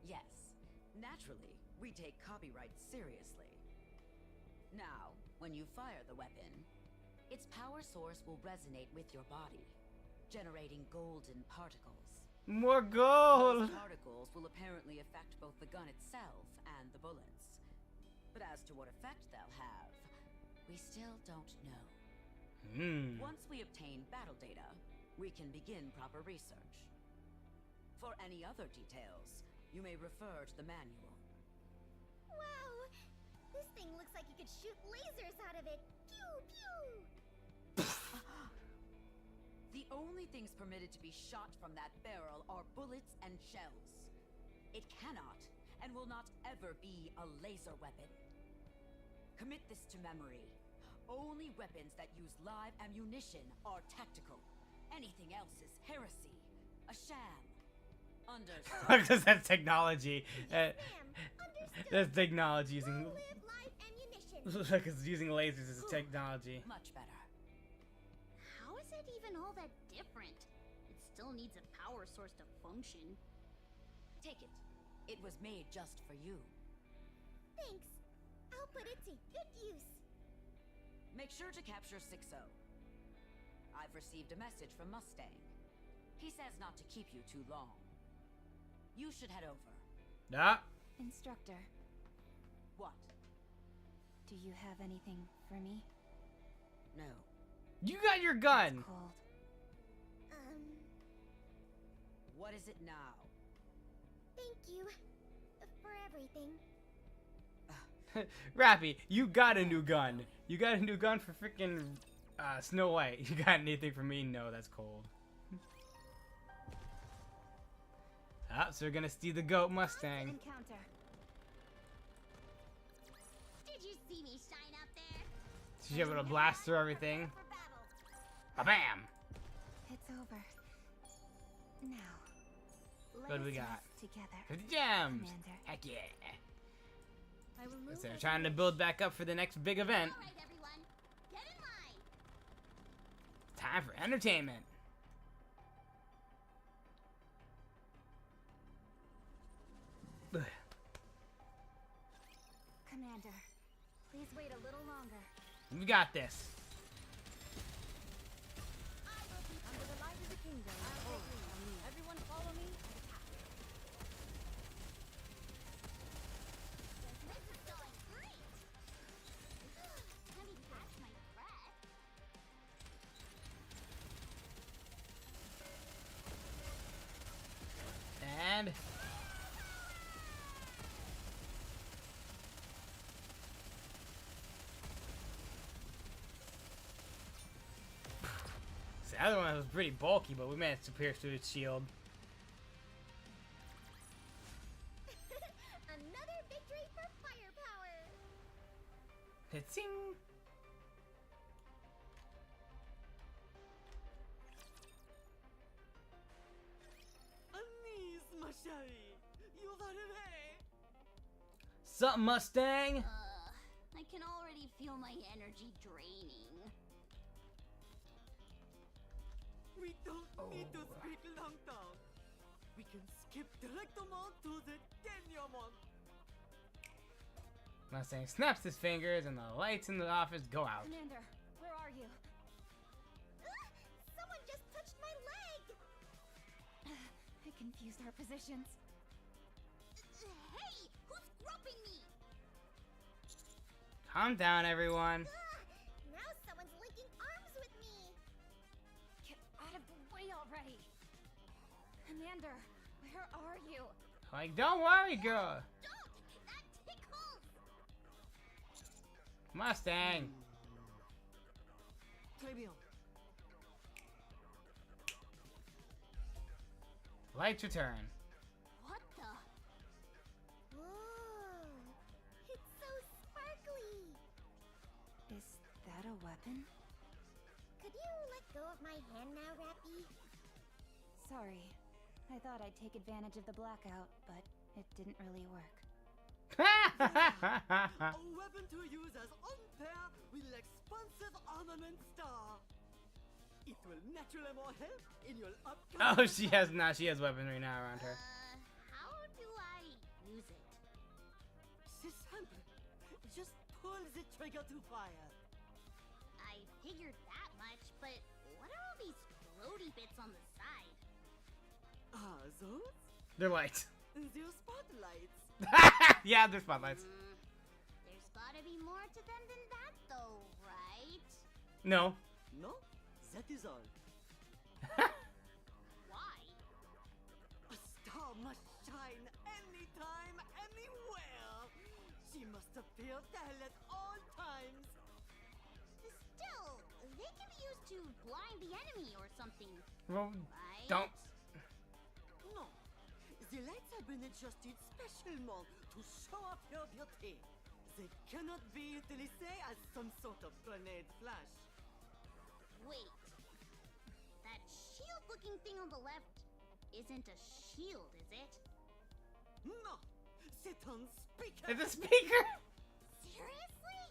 Yes, naturally, we take copyright seriously. Now, when you fire the weapon, its power source will resonate with your body, generating golden particles. More gold! Those particles will apparently affect both the gun itself and the bullets. But as to what effect they'll have, we still don't know. Once we obtain battle data, we can begin proper research. For any other details, you may refer to the manual. Wow! This thing looks like you could shoot lasers out of it. Pew pew! The only things permitted to be shot from that barrel are bullets and shells. It cannot and will not ever be a laser weapon. Commit this to memory. Only weapons that use live ammunition are tactical. Anything else is heresy. A sham. Understood. Because that's technology. Yes, ma'am. Understood. That's technology using... Long live live ammunition. Because using lasers is technology. Much better. How is it even all that different? It still needs a power source to function. Take it. It was made just for you. Thanks. I'll put it to good use. Make sure to capture 6-0. I've received a message from Mustang. He says not to keep you too long. You should head over. Ah. Instructor, What? do you have anything for me? No. You got your gun! Cold. What is it now? Thank you for everything. Rappy, you got a new gun. You got a new gun for freaking Snow White. You got anything for me? No, that's cold. Ah, so we're gonna steal the goat Mustang. Encounter. Did you see me shine up there? She's able to blast through everything. For battle. Ba-bam! It's over. Now, let What do we us got? rest together. 50 gems! Commander. Heck yeah! I will move So they're as trying to you build back up for the next big event. All right, everyone. Get in line. Time for entertainment. Commander, please wait a little longer. We got this. Under the light of the kingdom. Everyone follow me. This is going great. Let me catch my breath. And... the other one was pretty bulky, but we managed to pierce through its shield. Hitsing. Sup, Mustang? I can already feel my energy draining. We don't need to speak long talk. We can skip directement to the denouement. Mustang snaps his fingers and the lights in the office go out. Commander, where are you? Someone just touched my leg! I confused our positions. Hey! Who's groping me? Calm down, everyone. Now someone's linking arms with me! Get out of the way already! Commander, where are you? Like, don't worry, girl. Don't! That tickles! Mustang. Très bien. Lights return. What the? Whoa! It's so sparkly! Is that a weapon? Could you let go of my hand now, Rappy? Sorry. I thought I'd take advantage of the blackout, but it didn't really work. A weapon to use as on pair with expensive armament star. It will naturally more help in your upcoming. Oh, she has weaponry now around her. How do I use it? C'est simple. Just pull the trigger to fire. I figured that much, but what are all these floaty bits on the side? Ah, those? They're lights. They're spotlights. Yeah, they're spotlights. There's gotta be more to them than that, though, right? No. No, that is all. Why? A star must shine anytime, anywhere. She must appear there at all times. Still, they can be used to blind the enemy or something, Well, right? don't. No, the lights have been adjusted specialement to show off your beauty. They cannot be utilised as some sort of grenade flash. Wait. That shield-looking thing on the left isn't a shield, is it? No, c'est un speaker. It's a speaker. Seriously?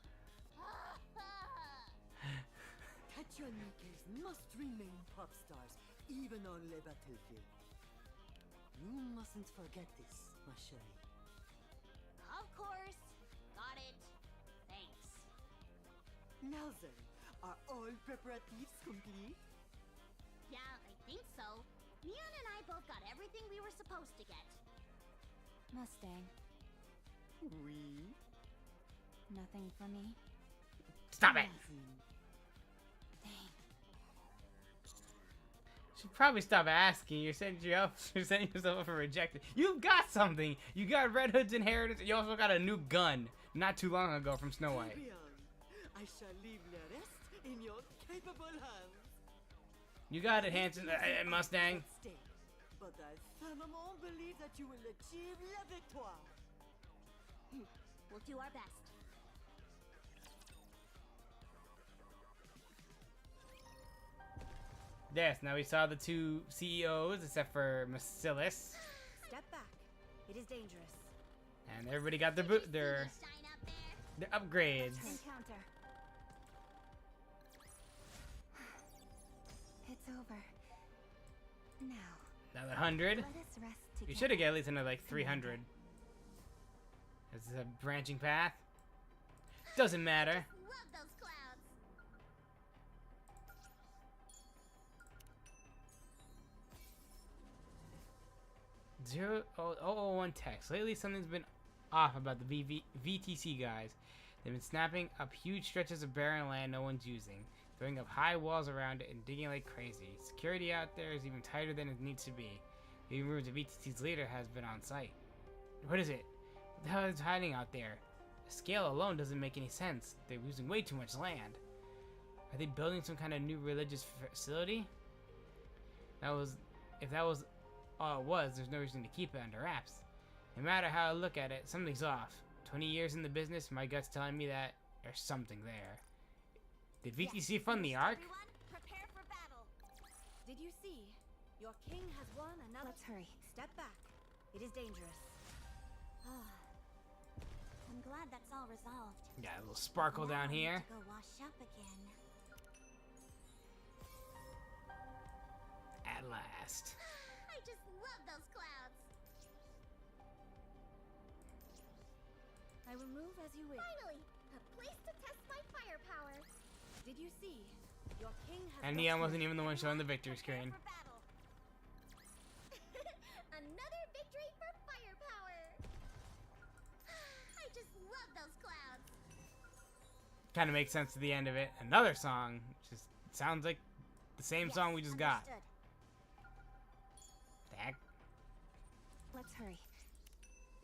Kachuanikes must remain pop stars, even on the battlefield. You mustn't forget this, ma chérie. Of course. Got it. Thanks. Now then, are all preparatives complete? Yeah, I think so. Mion and I both got everything we were supposed to get. Mustang, Oui. nothing for me? Stop it. Dang. Should probably stop asking. You're setting yourself up for rejected. You've got something. You got Red Hood's inheritance. And you also got a new gun not too long ago from Snow White. Bien. I shall leave the rest in your capable hands. You got it, Hanson. Mustang. At stake, but I firmement believe that you will achieve la victoire. We'll do our best. Yes, now we saw the two CEOs, except for Macilis. Step back. It is dangerous. And everybody got their Shine up there. upgrades. Encounter. It's over. Now, Another 100. let us rest together. You should have got at least another like 300. This is a branching path. Doesn't matter. Love those clouds. One text. Lately, something's been off about the VTC guys. They've been snapping up huge stretches of barren land no one's using, throwing up high walls around it and digging like crazy. Security out there is even tighter than it needs to be. Even rumors of VTC's leader has been on site. What is it? What the hell is hiding out there? The scale alone doesn't make any sense. They're using way too much land. Are they building some kind of new religious facility? If that was all it was, there's no reason to keep it under wraps. No matter how I look at it, something's off. 20 years in the business, my gut's telling me that There's something there. Did VTC fund the arc? Everyone, prepare for battle. Did you see? Your king has won another. Let's hurry. Step back. It is dangerous. I'm glad that's all resolved. Got a little sparkle Now down I need here. to go wash up again. At last. I just love those clouds. I will move as you wish. Finally, a place to test my firepower. Did you see? Your king has. And Neon wasn't even the one showing the victory screen. For battle. Another victory for firepower. I just love those clouds. Kind of makes sense to the end of it. Another song. Just sounds like the same song we just got. Understood. The heck? Let's hurry.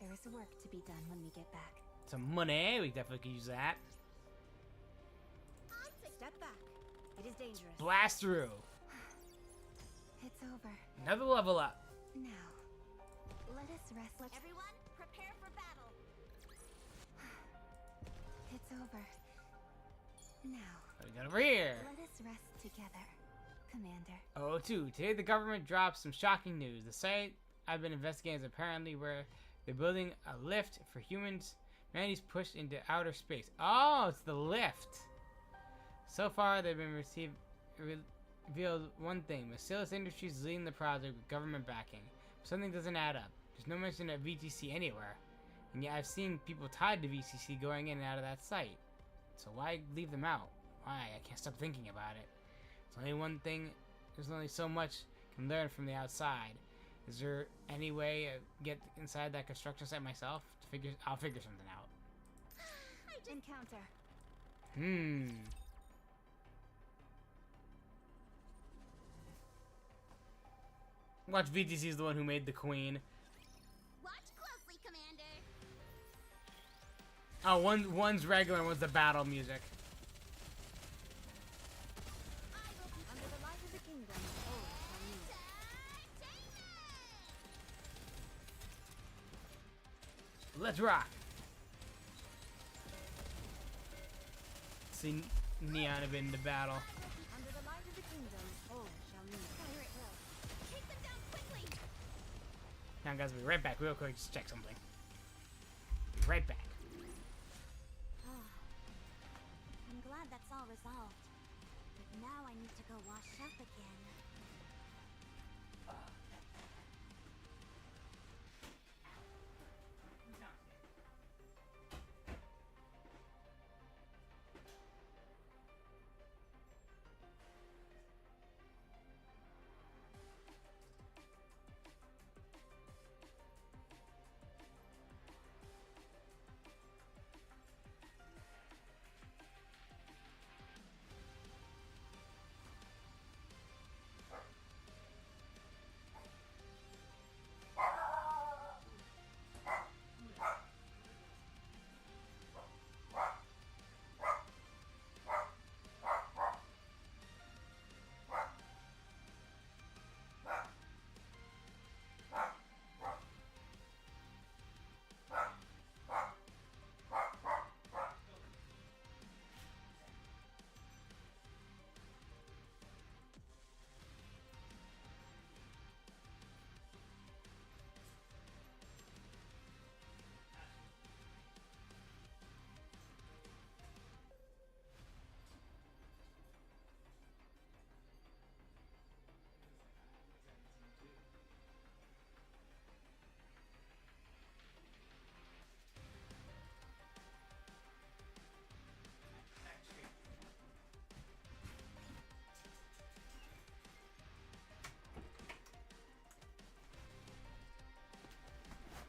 There is work to be done when we get back. Some money. We definitely could use that. Step back. It is dangerous. Blast through. It's over. Another level up. Now, let us rest. Everyone, prepare for battle. It's over. Now, What do we got over here? let us rest together, Commander. Oh, too. Today the government dropped some shocking news. The site I've been investigating is apparently where they're building a lift for humans. Humanity's pushed into outer space. Oh, it's the lift. So far, they've been revealed one thing. Bacillus Industries is leading the project with government backing. Something doesn't add up. There's no mention of VTC anywhere. And yet I've seen people tied to VTC going in and out of that site. So why leave them out? Why? I can't stop thinking about it. It's only one thing. There's only so much I can learn from the outside. Is there any way to get inside that construction site myself? I'll figure something out. Encounter. Watch, VTC is the one who made the queen. Watch closely, Commander. Oh, one's regular and one's the battle music. I will be Under the light of the kingdom. Oh, Let's rock. See Neon have been into battle. under the light of the kingdom. Oh, shall we? fire at will. Take them down quickly. Now, guys, we'll be right back real quick. Just check something. Be right back. I'm glad that's all resolved. But now I need to go wash up again.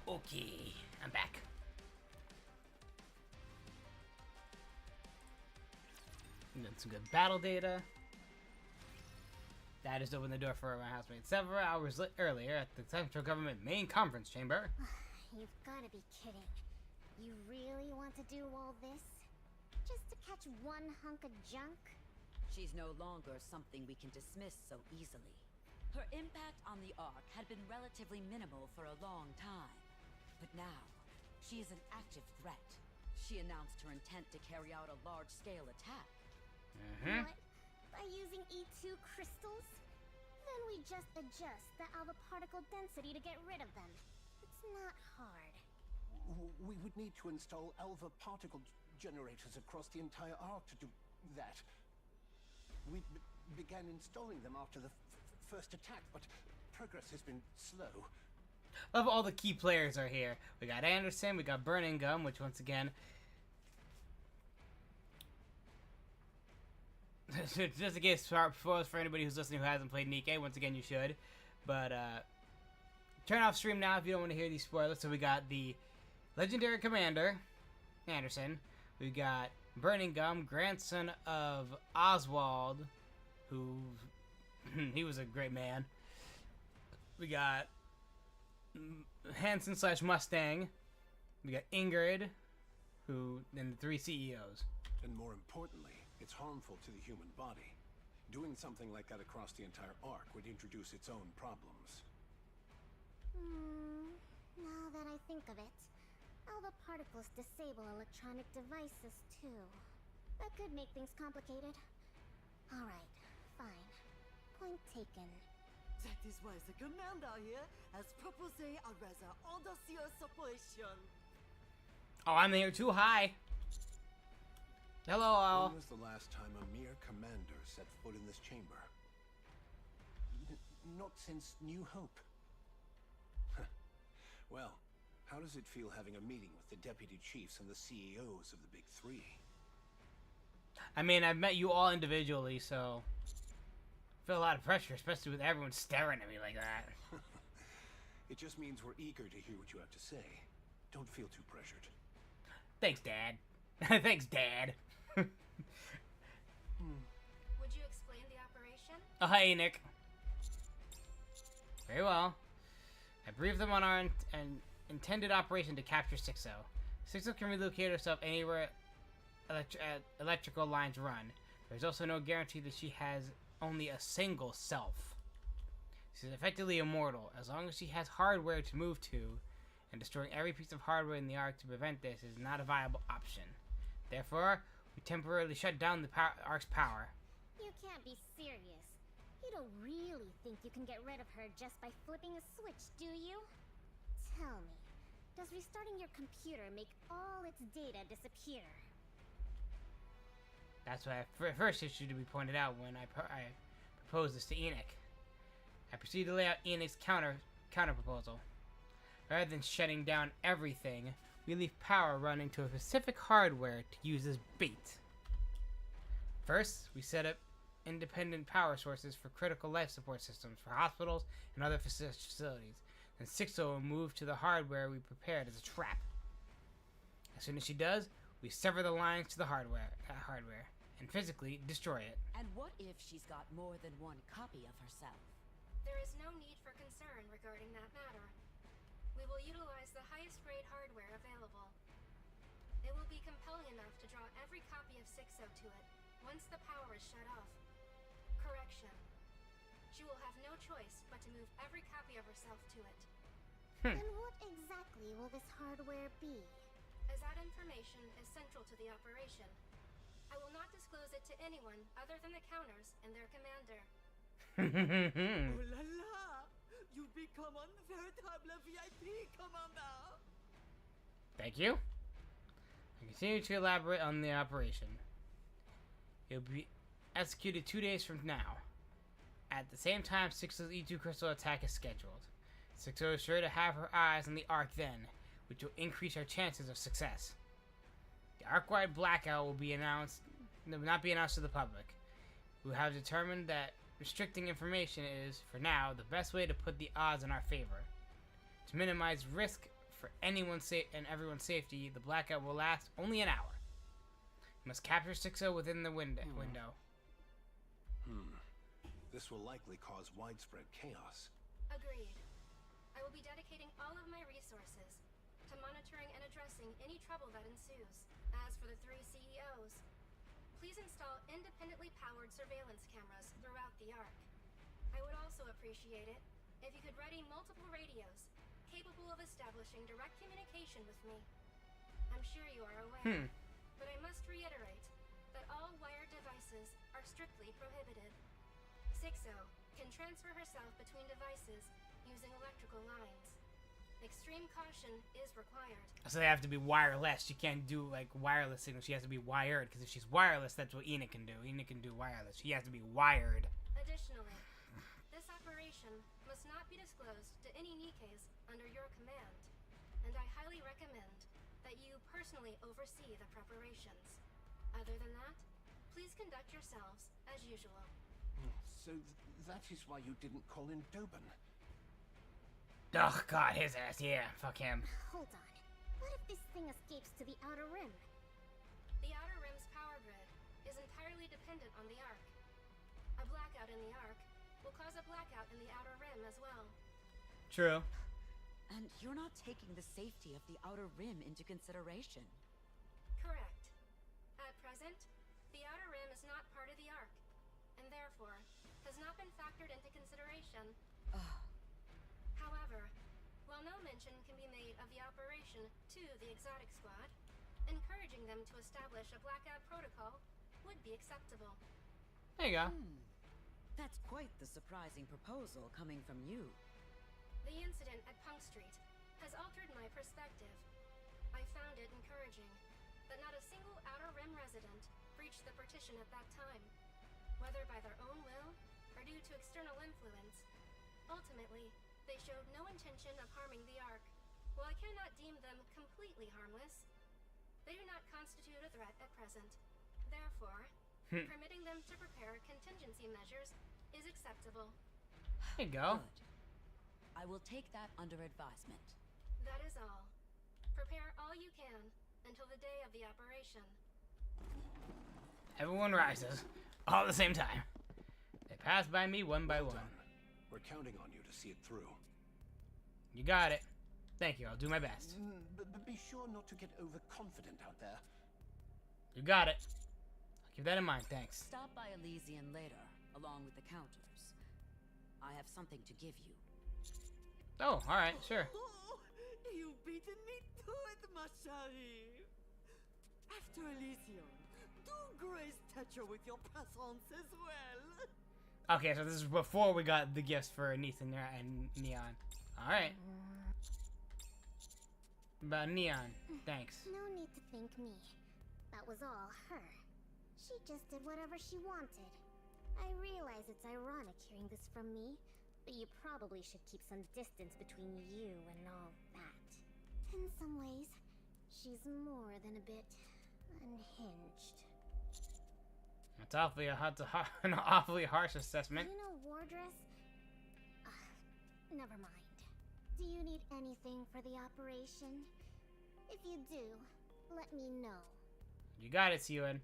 Okay, I'm back. And then some good battle data. That just opened the door for my housemate several hours earlier at the Central Government Main Conference Chamber. You've got to be kidding. You really want to do all this? Just to catch one hunk of junk? She's no longer something we can dismiss so easily. Her impact on the Ark had been relatively minimal for a long time. But now, she is an active threat. She announced her intent to carry out a large-scale attack. What? By using E2 crystals? Then we just adjust the alpha particle density to get rid of them. It's not hard. We would need to install alpha particle generators across the entire arc to do that. We began installing them after the first attack, but progress has been slow. Love all the key players are here. We got Anderson, we got Burning Gum, which once again, just in case for anybody who's listening who hasn't played Nikke, once again you should. But turn off stream now if you don't want to hear these spoilers. So we got the legendary commander, Anderson. We got Burning Gum, grandson of Oswald, who he was a great man. We got Hanson / Mustang. We got Ingrid, and the 3 CEOs. And more importantly, it's harmful to the human body. Doing something like that across the entire arc would introduce its own problems. Now that I think of it, alpha particles disable electronic devices too. That could make things complicated. Alright, fine. Point taken. That is why the commander here has proposed a rather audacious operation. Oh, I'm here too high. Hello, all. When was the last time a mere commander set foot in this chamber? Not since New Hope. Well, how does it feel having a meeting with the deputy chiefs and the CEOs of the big 3? I mean, I've met you all individually, so I feel a lot of pressure, especially with everyone staring at me like that. It just means we're eager to hear what you have to say. Don't feel too pressured. Thanks, Dad. Thanks, Dad. Would you explain the operation? Oh, hey, Nick. Very well. I briefed them on our intended operation to capture 6-0. 6-0 can relocate herself anywhere electrical lines run. There's also no guarantee that she has only a single self. She's effectively immortal. As long as she has hardware to move to, and destroying every piece of hardware in the arc to prevent this is not a viable option. Therefore, we temporarily shut down the arc's power. You can't be serious. You don't really think you can get rid of her just by flipping a switch, do you? Tell me, does restarting your computer make all its data disappear? That's why first issue to be pointed out when I proposed this to Enoch. I proceeded to lay out Enoch's counter proposal. Rather than shutting down everything, we leave power running to a specific hardware to use as bait. First, we set up independent power sources for critical life support systems for hospitals and other facilities. Then 6-0 will move to the hardware we prepared as a trap. As soon as she does, we sever the lines to the hardware and physically destroy it. And what if she's got more than one copy of herself? There is no need for concern regarding that matter. We will utilize the highest grade hardware available. It will be compelling enough to draw every copy of 6-0 to it once the power is shut off. Correction. She will have no choice but to move every copy of herself to it. And what exactly will this hardware be? As that information is central to the operation, I will not disclose it to anyone other than the counters and their commander. Oh la la! You've become a veritable VIP, Commander! Thank you. I continue to elaborate on the operation. It will be executed 2 days from now. At the same time, 6-0's E2 crystal attack is scheduled. 6-0 is sure to have her eyes on the arc then, which will increase our chances of success. The arc-wide blackout will not be announced to the public. We have determined that restricting information is, for now, the best way to put the odds in our favor. To minimize risk for anyone's and everyone's safety, the blackout will last only an hour. We must capture 6-0 within the window. This will likely cause widespread chaos. Agreed. I will be dedicating all of my resources to monitoring and addressing any trouble that ensues. As for the 3 CEOs, please install independently powered surveillance cameras throughout the arc. I would also appreciate it if you could ready multiple radios capable of establishing direct communication with me. I'm sure you are aware. But I must reiterate that all wired devices are strictly prohibited. 6-0 can transfer herself between devices using electrical lines. Extreme caution is required. So they have to be wireless. She can't do like wireless signals. She has to be wired, because if she's wireless, that's what Ina can do. Ina can do wireless. She has to be wired. Additionally, this operation must not be disclosed to any Nikkes under your command, and I highly recommend that you personally oversee the preparations. Other than that, please conduct yourselves as usual. So that is why you didn't call in Doban. Oh god, his ass, yeah, fuck him. Hold on. What if this thing escapes to the Outer Rim? The Outer Rim's power grid is entirely dependent on the Ark. A blackout in the Ark will cause a blackout in the Outer Rim as well. True. And you're not taking the safety of the Outer Rim into consideration. Correct. At present, the Outer Rim is not part of the Ark, and therefore has not been factored into consideration. However, while no mention can be made of the operation to the Exotic Squad, encouraging them to establish a blackout protocol would be acceptable. There you go. That's quite the surprising proposal coming from you. The incident at Punk Street has altered my perspective. I found it encouraging that not a single Outer Rim resident breached the partition at that time, whether by their own will or due to external influence. Ultimately, they showed no intention of harming the Ark. While I cannot deem them completely harmless, they do not constitute a threat at present. Therefore, permitting them to prepare contingency measures is acceptable. There you go. Good. I will take that under advisement. That is all. Prepare all you can until the day of the operation. Everyone rises, all at the same time. They pass by me one by Well one. done. We're counting on you to see it through. You got it. Thank you, I'll do my best. But be sure not to get overconfident out there. You got it. I'll keep that in mind, thanks. Stop by Elysian later, along with the counters. I have something to give you. Oh, alright, sure. Oh, you've beaten me to it, ma chérie. After Elysium, do grace Tetra with your presence as well. Okay, so this is before we got the gifts for Nathan and Neon. Alright. But Neon, thanks. No need to thank me. That was all her. She just did whatever she wanted. I realize it's ironic hearing this from me, but you probably should keep some distance between you and all that. In some ways, she's more than a bit unhinged. That's an awfully harsh assessment. You know Wardress? Never mind. Do you need anything for the operation? If you do, let me know. You got it, Siwan.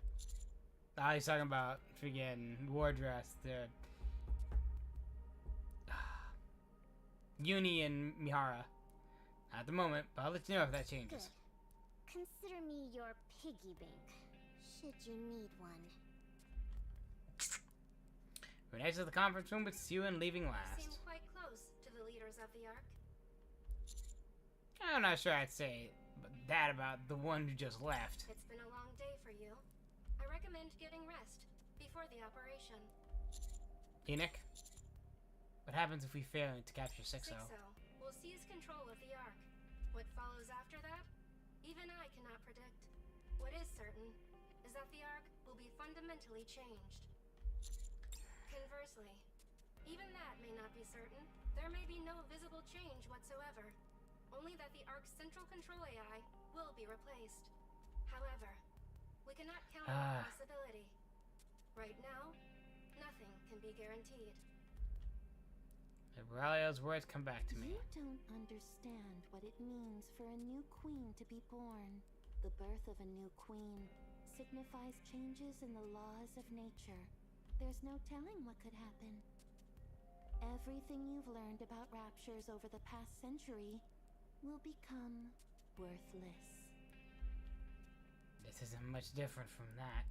Ah, he's talking about freaking Wardress, the Uni and Mihara. Not at the moment, but I'll let you know if that changes. Good. Consider me your piggy bank, should you need one. We exit the conference room with Siwan leaving You last. seem quite close to the leaders of the Ark. I'm not sure I'd say that about the one who just left. It's been a long day for you. I recommend getting rest before the operation. Enoch, what happens if we fail to capture 6-0? 6-0 will seize control of the Ark. What follows after that, even I cannot predict. What is certain is that the Ark will be fundamentally changed. Conversely, even that may not be certain. There may be no visible change whatsoever. Only that the Ark's central control AI will be replaced. However, we cannot count on the possibility. Right now, nothing can be guaranteed. Aurelio's words come back to me. You don't understand what it means for a new queen to be born. The birth of a new queen signifies changes in the laws of nature. There's no telling what could happen. Everything you've learned about raptures over the past century will become worthless. This isn't much different from that.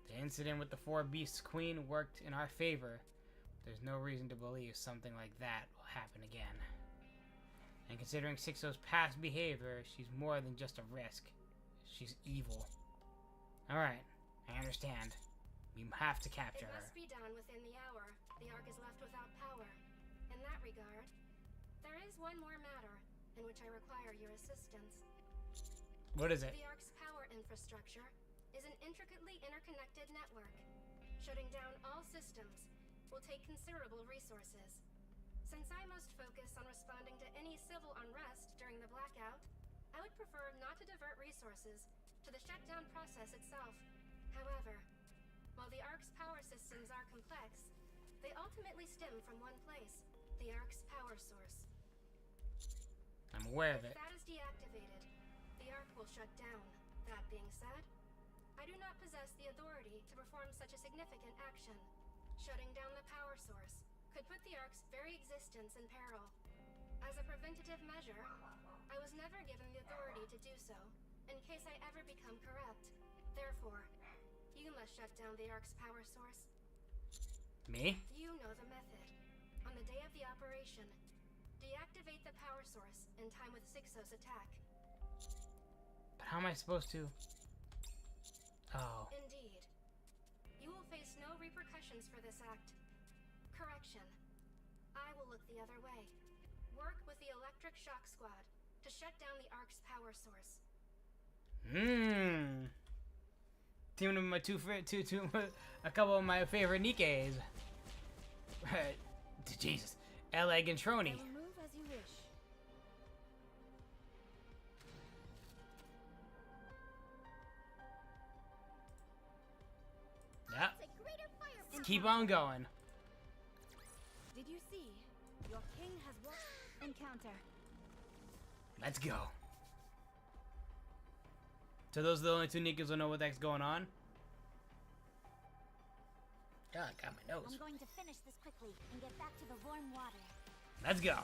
The incident with the 4 Beasts Queen worked in our favor. There's no reason to believe something like that will happen again. And considering Sixo's past behavior, she's more than just a risk. She's evil. Alright, I understand. We have to capture her. It must be done within the hour. The Ark is left without power. In that regard, there is one more matter in which I require your assistance. What is it? The Ark's power infrastructure is an intricately interconnected network. Shutting down all systems will take considerable resources. Since I must focus on responding to any civil unrest during the blackout, I would prefer not to divert resources to the shutdown process itself. However, while the Ark's power systems are complex, they ultimately stem from one place, the Ark's power source. I'm aware of it. If that is deactivated, the Ark will shut down. That being said, I do not possess the authority to perform such a significant action. Shutting down the power source could put the Ark's very existence in peril. As a preventative measure, I was never given the authority to do so, in case I ever become corrupt. Therefore, you must shut down the Ark's power source. Me? You know the method. On the day of the operation, deactivate the power source in time with Sixo's attack. But how am I supposed to? Oh. Indeed. You will face no repercussions for this act. Correction. I will look the other way. Work with the Electric Shock Squad to shut down the Ark's power source. Teaming with my a couple of my favorite Nikkes. Jesus. Eleg and Trony. I will move as you wish. Yep. It's a greater fire. Let's keep on going. Did you see? Your king has walked. Encounter. Let's go. So those are the only two Nikkas who know what the heck's going on? God, I got my nose. I'm going to finish this quickly and get back to the warm water. Let's go.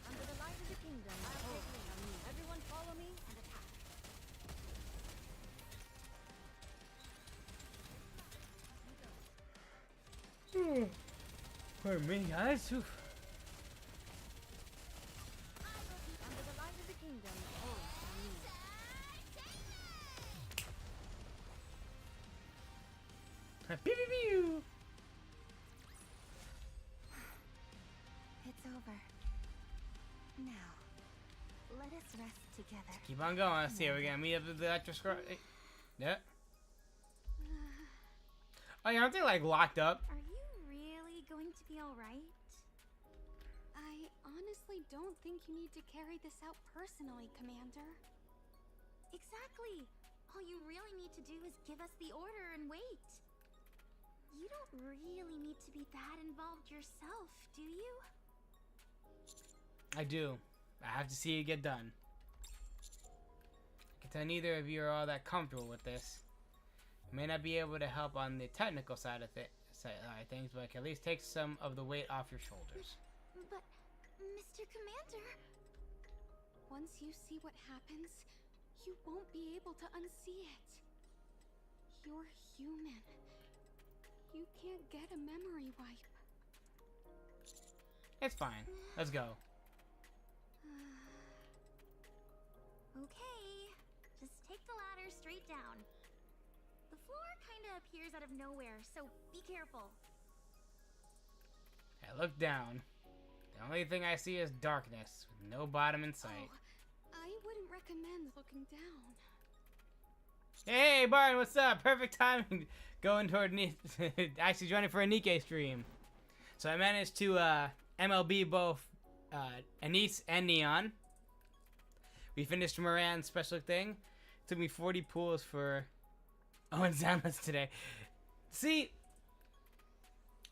Under the light of the kingdom. Everyone follow me and attack. Pardon me, guys. Oof. Under the light of the kingdom. Pew, pew, pew. It's over. Now, let us rest together. Keep on going. Let's see. Are we gonna meet up with the electric scroll? Yeah. Oh, yeah, aren't they like locked up? Are you really going to be alright? I honestly don't think you need to carry this out personally, Commander. Exactly. All you really need to do is give us the order and wait. You don't really need to be that involved yourself, do you? I do. I have to see it get done. I can tell neither of you are all that comfortable with this. I may not be able to help on the technical side of things, but I can at least take some of the weight off your shoulders. But, Mr. Commander... Once you see what happens, you won't be able to unsee it. You're human. You can't get a memory wipe. It's fine. Let's go. Okay, just take the ladder straight down. The floor kinda appears out of nowhere, so be careful. I look down. The only thing I see is darkness, with no bottom in sight. Oh, I wouldn't recommend looking down. Hey, Barton, what's up? Perfect timing. Going toward actually joining for a Nikkei stream. So I managed to MLB both Anise and Neon. We finished Moran's special thing. Took me 40 pulls for Owen Soundless today. See,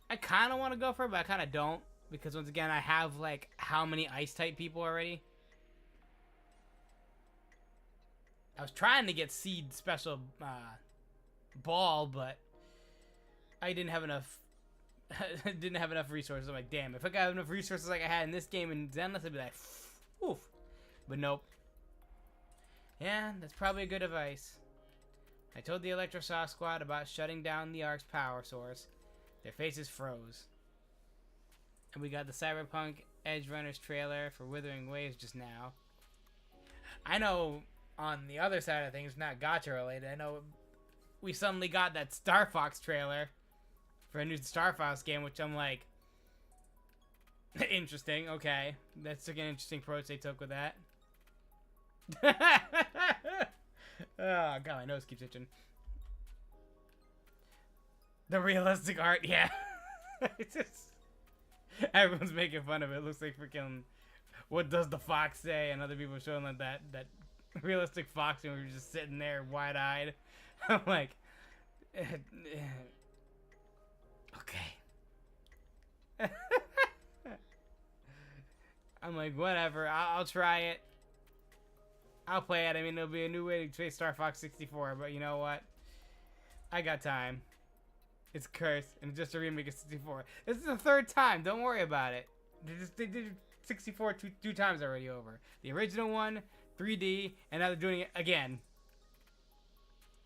I kind of want to go for it, but I kind of don't. Because once again, I have like how many ice type people already? I was trying to get Seed special ball, but I didn't have enough. Didn't have enough resources. I'm like, damn, if I got enough resources like I had in this game in Zenless, I'd be like, oof. But nope. Yeah, that's probably a good advice. I told the Electroshock Squad about shutting down the Ark's power source. Their faces froze. And we got the Cyberpunk Edge Runners trailer for Withering Waves just now. I know on the other side of things, not gacha related, I know we suddenly got that Star Fox trailer for a new Star Fox game, which I'm like, interesting, okay. That's like an interesting approach they took with that. Oh god, my nose keeps itching. The realistic art, yeah. It's just, everyone's making fun of it. It looks like freaking, what does the fox say? And other people are showing like that realistic fox, and we were just sitting there wide-eyed. I'm like, okay. I'm like, whatever. I'll try it. I'll play it. I mean, it'll be a new way to play Star Fox 64, but you know what? I got time. It's cursed, and it's just a remake of 64. This is the third time. Don't worry about it. They did 64 two times already over. The original one, 3D, and now they're doing it again.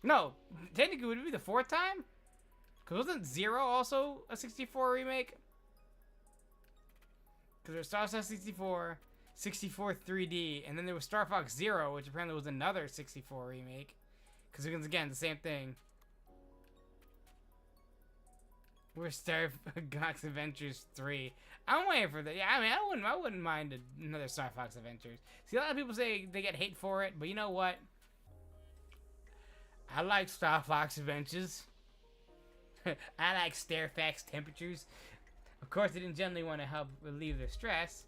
No, technically, would it be the fourth time? Because wasn't Zero also a 64 remake? Because there's Star Fox 64, 64 3D, and then there was Star Fox Zero, which apparently was another 64 remake. Because again, the same thing. Where's Star Fox Adventures 3? I'm waiting for that. Yeah, I mean, I wouldn't mind another Star Fox Adventures. See, a lot of people say they get hate for it, but you know what? I like Star Fox Adventures. I like Star Fox temperatures. Of course, they didn't generally want to help relieve their stress.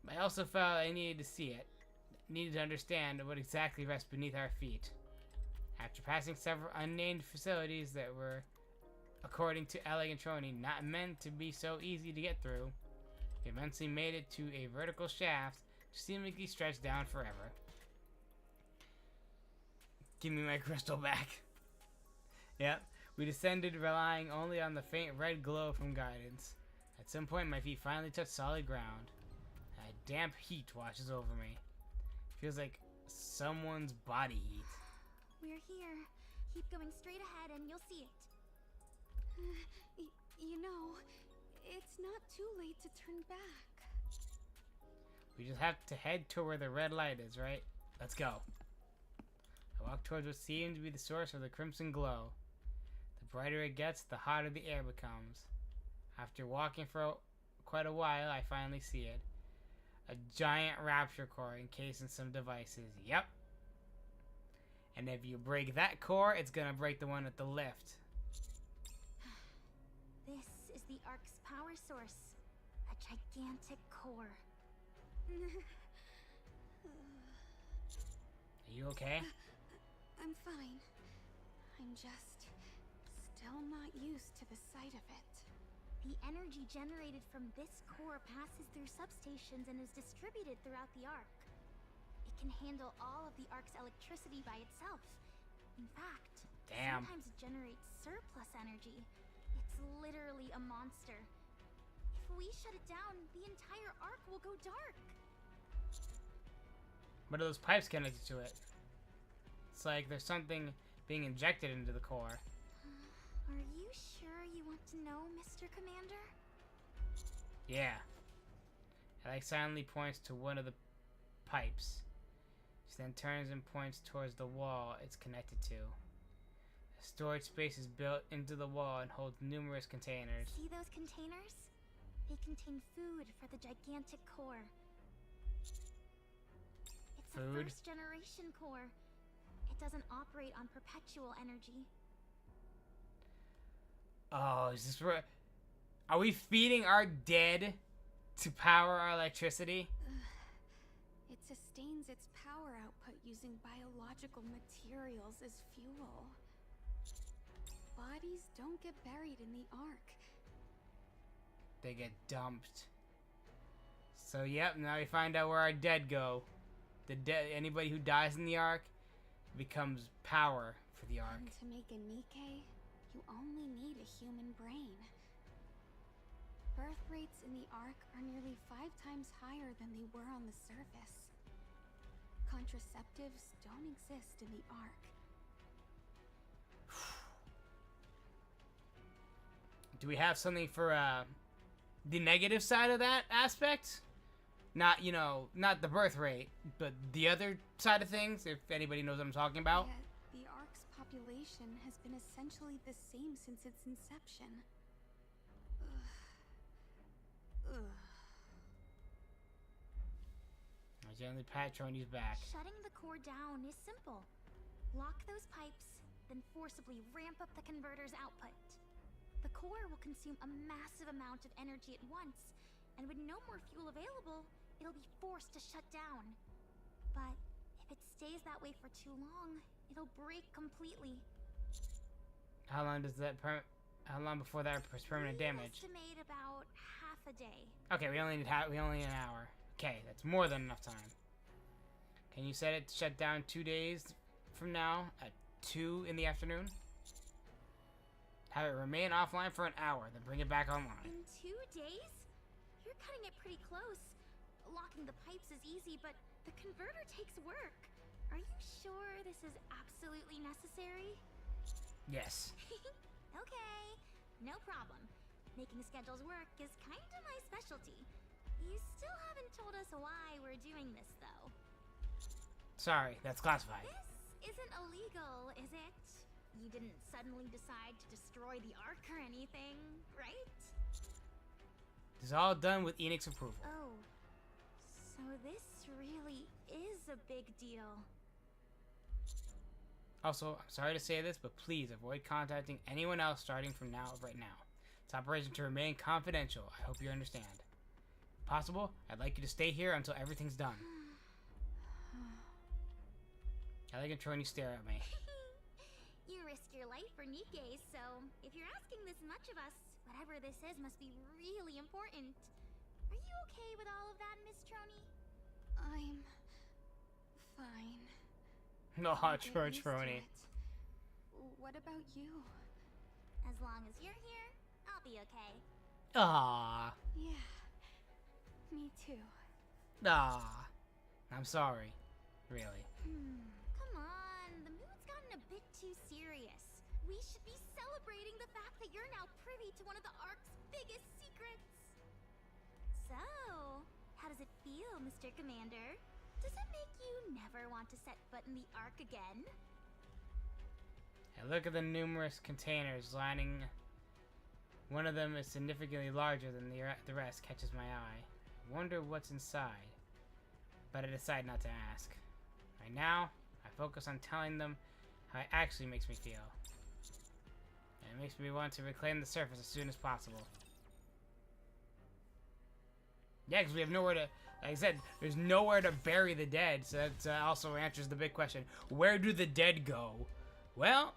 But I also felt I needed to see it. Needed to understand what exactly rests beneath our feet. After passing several unnamed facilities that were, according to Ellie and Trony, not meant to be so easy to get through, we eventually made it to a vertical shaft seemingly stretched down forever. Give me my crystal back. Yep. We descended relying only on the faint red glow from guidance. At some point, my feet finally touched solid ground. A damp heat washes over me. Feels like someone's body heat. We're here. Keep going straight ahead and you'll see it. You know, it's not too late to turn back. We just have to head to where the red light is, right? Let's go. I walk towards what seemed to be the source of the crimson glow. The brighter it gets, the hotter the air becomes. After walking for quite a while, I finally see it. A giant rapture core encased in some devices. Yep. And if you break that core, it's gonna break the one at the lift. This is the Ark's power source. A gigantic core. Are you okay? I'm fine. I'm just still not used to the sight of it. The energy generated from this core passes through substations and is distributed throughout the Ark. It can handle all of the Ark's electricity by itself. In fact, damn, sometimes it generates surplus energy. It's literally a monster. If we shut it down, the entire Ark will go dark. What are those pipes connected to it? It's like there's something being injected into the core. Are you sure you want to know, Mr. Commander? Yeah. Alex silently points to one of the pipes. She then turns and points towards the wall it's connected to. A storage space is built into the wall and holds numerous containers. See those containers? They contain food for the gigantic core. It's a Food? first generation core. It doesn't operate on perpetual energy. Oh, is this where... Are we feeding our dead to power our electricity? It sustains its power output using biological materials as fuel. Bodies don't get buried in the Ark. They get dumped. So, yep, now we find out where our dead go. Anybody who dies in the Ark becomes power for the Ark. And to make a Nikkei, you only need a human brain. Birth rates in the Ark are nearly 5 times higher than they were on the surface. Contraceptives don't exist in the Ark. Do we have something for the negative side of that aspect. Not, you know, not the birth rate, but the other side of things, if anybody knows what I'm talking about. Yet, the Ark's population has been essentially the same since its inception. Ugh. I gently pat Trony's back. Shutting the core down is simple. Lock those pipes, then forcibly ramp up the converter's output. The core will consume a massive amount of energy at once, and with no more fuel available, it'll be forced to shut down. But if it stays that way for too long, it'll break completely. How long does that how long before that is permanent damage? Estimate about half a day. Okay, we only need an hour. Okay, that's more than enough time. Can you set it to shut down 2 days from now at 2 in the afternoon? Have it remain offline for an hour, then bring it back online. In 2 days? You're cutting it pretty close. Locking the pipes is easy, but the converter takes work. Are you sure this is absolutely necessary? Yes. Okay, no problem. Making schedules work is kind of my specialty. You still haven't told us why we're doing this, though. Sorry, that's classified. This isn't illegal, is it? You didn't suddenly decide to destroy the Ark or anything, right? This is all done with Enix's approval. Oh, so this really is a big deal. Also, I'm sorry to say this, but please avoid contacting anyone else starting from right now. This operation to remain confidential. I hope you understand. If possible, I'd like you to stay here until everything's done. I like it Trony stare at me. You risk your life for Nikkei, so if you're asking this much of us, whatever this is must be really important. Are you okay with all of that, Miss Trony? I'm fine. No, I'll get used to Trony. it. What about you? As long as you're here, I'll be okay. Ah, Yeah, me too. ah. I'm sorry. Really. Come on, the mood's gotten a bit too serious. We should be celebrating the fact that you're now privy to one of the Ark's biggest secrets. So, how does it feel, Mr. Commander? Does it make you never want to set foot in the Ark again? I look at the numerous containers lining. One of them is significantly larger than the rest catches my eye. I wonder what's inside, but I decide not to ask. Right now, I focus on telling them how it actually makes me feel. And it makes me want to reclaim the surface as soon as possible. Yeah, because we have nowhere to, like I said, there's nowhere to bury the dead, so that also answers the big question. Where do the dead go? Well,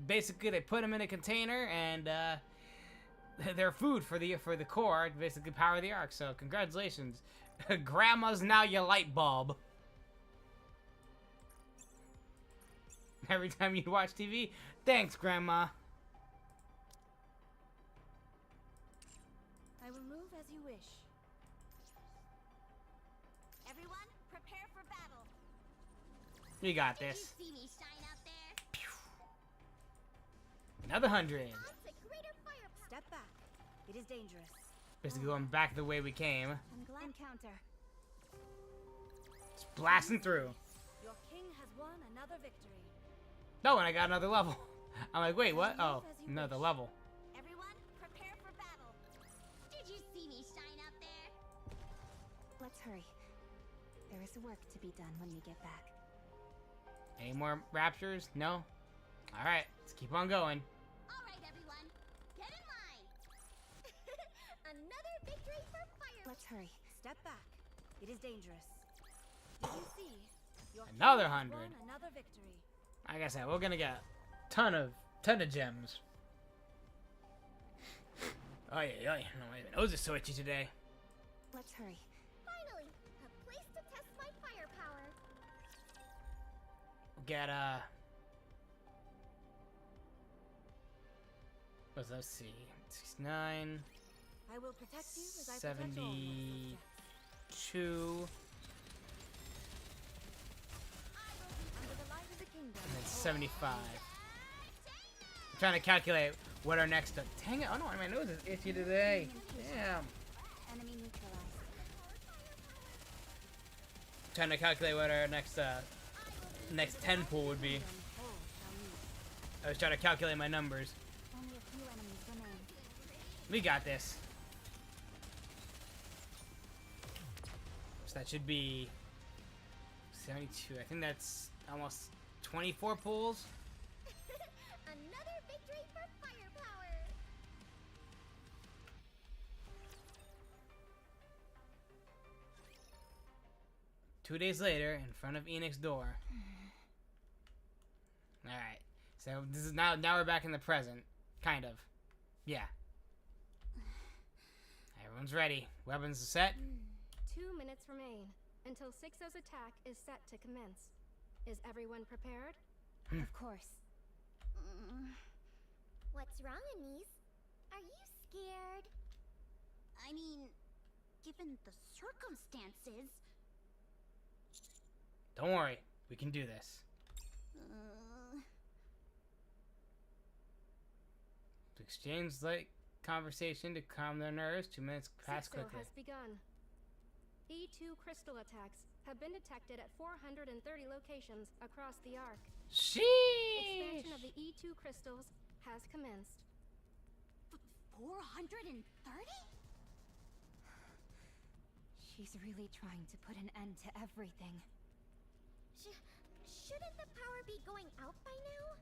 basically they put them in a container, and they're food for the core to basically power the Ark, so congratulations. Grandma's now your light bulb. Every time you watch TV, thanks, Grandma. I will move as you wish. Everyone, prepare for battle. We got Did this. you see me shine out there? Another 100. That's a greater firepower. Step back. It is dangerous. Basically going back the way we came. I'm glad. Encounter. Just blasting through. Your king has won another victory. No, and I got another level. I'm like, wait, what? Oh, another level. Everyone, prepare for battle. Did you see me shine out there? Let's hurry. There is work to be done when we get back. Any more raptures? No? Alright, let's keep on going. All right, everyone, get in line. Another victory for fire. Let's hurry. Step back. It is dangerous. Did you see? Your king Another has 100. won another victory. Like I said, we're gonna get a ton of gems. Oh yeah, no, my nose is so itchy today. Let's hurry. Finally, a place to test my firepower. We'll get let's see, 69, I will protect you as I protect all my subjects. 72, Under the light of the kingdom. and then 75. I'm trying to calculate what our next. Dang it! Oh no, my nose is itchy today. Damn. Enemy neutralized. Trying to calculate what our next 10 pool would be. I was trying to calculate my numbers. Only a few enemies remain. We got this. So that should be 72. I think that's almost 24 pools. Another victory for firepower. 2 days later, in front of Enix's door. Alright. So this is now we're back in the present. Kind of. Yeah. Everyone's ready. Weapons are set. 2 minutes remain until 6-0's attack is set to commence. Is everyone prepared? Of course. What's wrong, Anise? Are you scared? I mean, given the circumstances. Don't worry. We can do this. To exchange light conversation to calm their nerves. 2 minutes pass 6-0 quickly. has begun. E2 crystal attacks have been detected at 430 locations across the Ark. Sheesh! Expansion of the E2 crystals has commenced. 430? She's really trying to put an end to everything. Shouldn't the power be going out by now?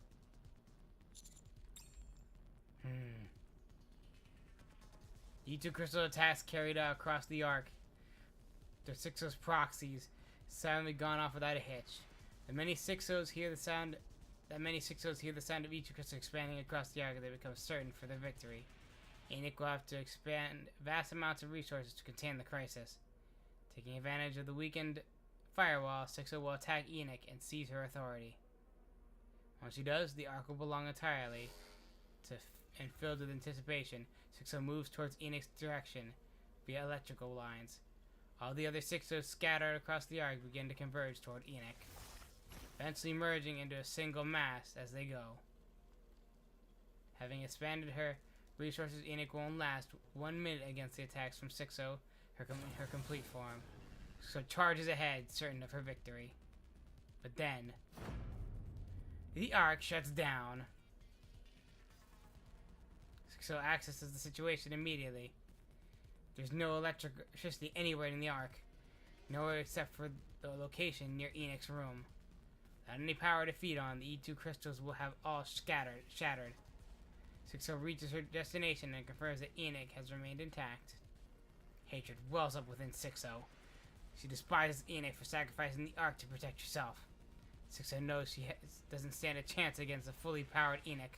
E2 crystal attacks carried out across the Ark. Their 6-0's proxies silently gone off without a hitch. Many 6-0's hear the sound of E2 crystal expanding across the Ark, they become certain for their victory. Enoch will have to expand vast amounts of resources to contain the crisis. Taking advantage of the weakened firewall, 6-0 will attack Enoch and seize her authority. Once she does, the Ark will belong entirely and filled with anticipation, 6-0 moves towards Enoch's direction via electrical lines. All the other 6-0s scattered across the Ark begin to converge toward Enoch, eventually merging into a single mass as they go. Having expanded her resources, Enoch won't last 1 minute against the attacks from 6-0, her complete form. So charges ahead, certain of her victory. But then, the Ark shuts down. 6-0 accesses the situation immediately. There's no electricity anywhere in the Ark. Nowhere except for the location near Enoch's room. Without any power to feed on, the E2 crystals will have all shattered. 6-0 reaches her destination and confirms that Enoch has remained intact. Hatred wells up within 6-0. She despises Enoch for sacrificing the Ark to protect herself. 6-0 knows she doesn't stand a chance against a fully powered Enoch.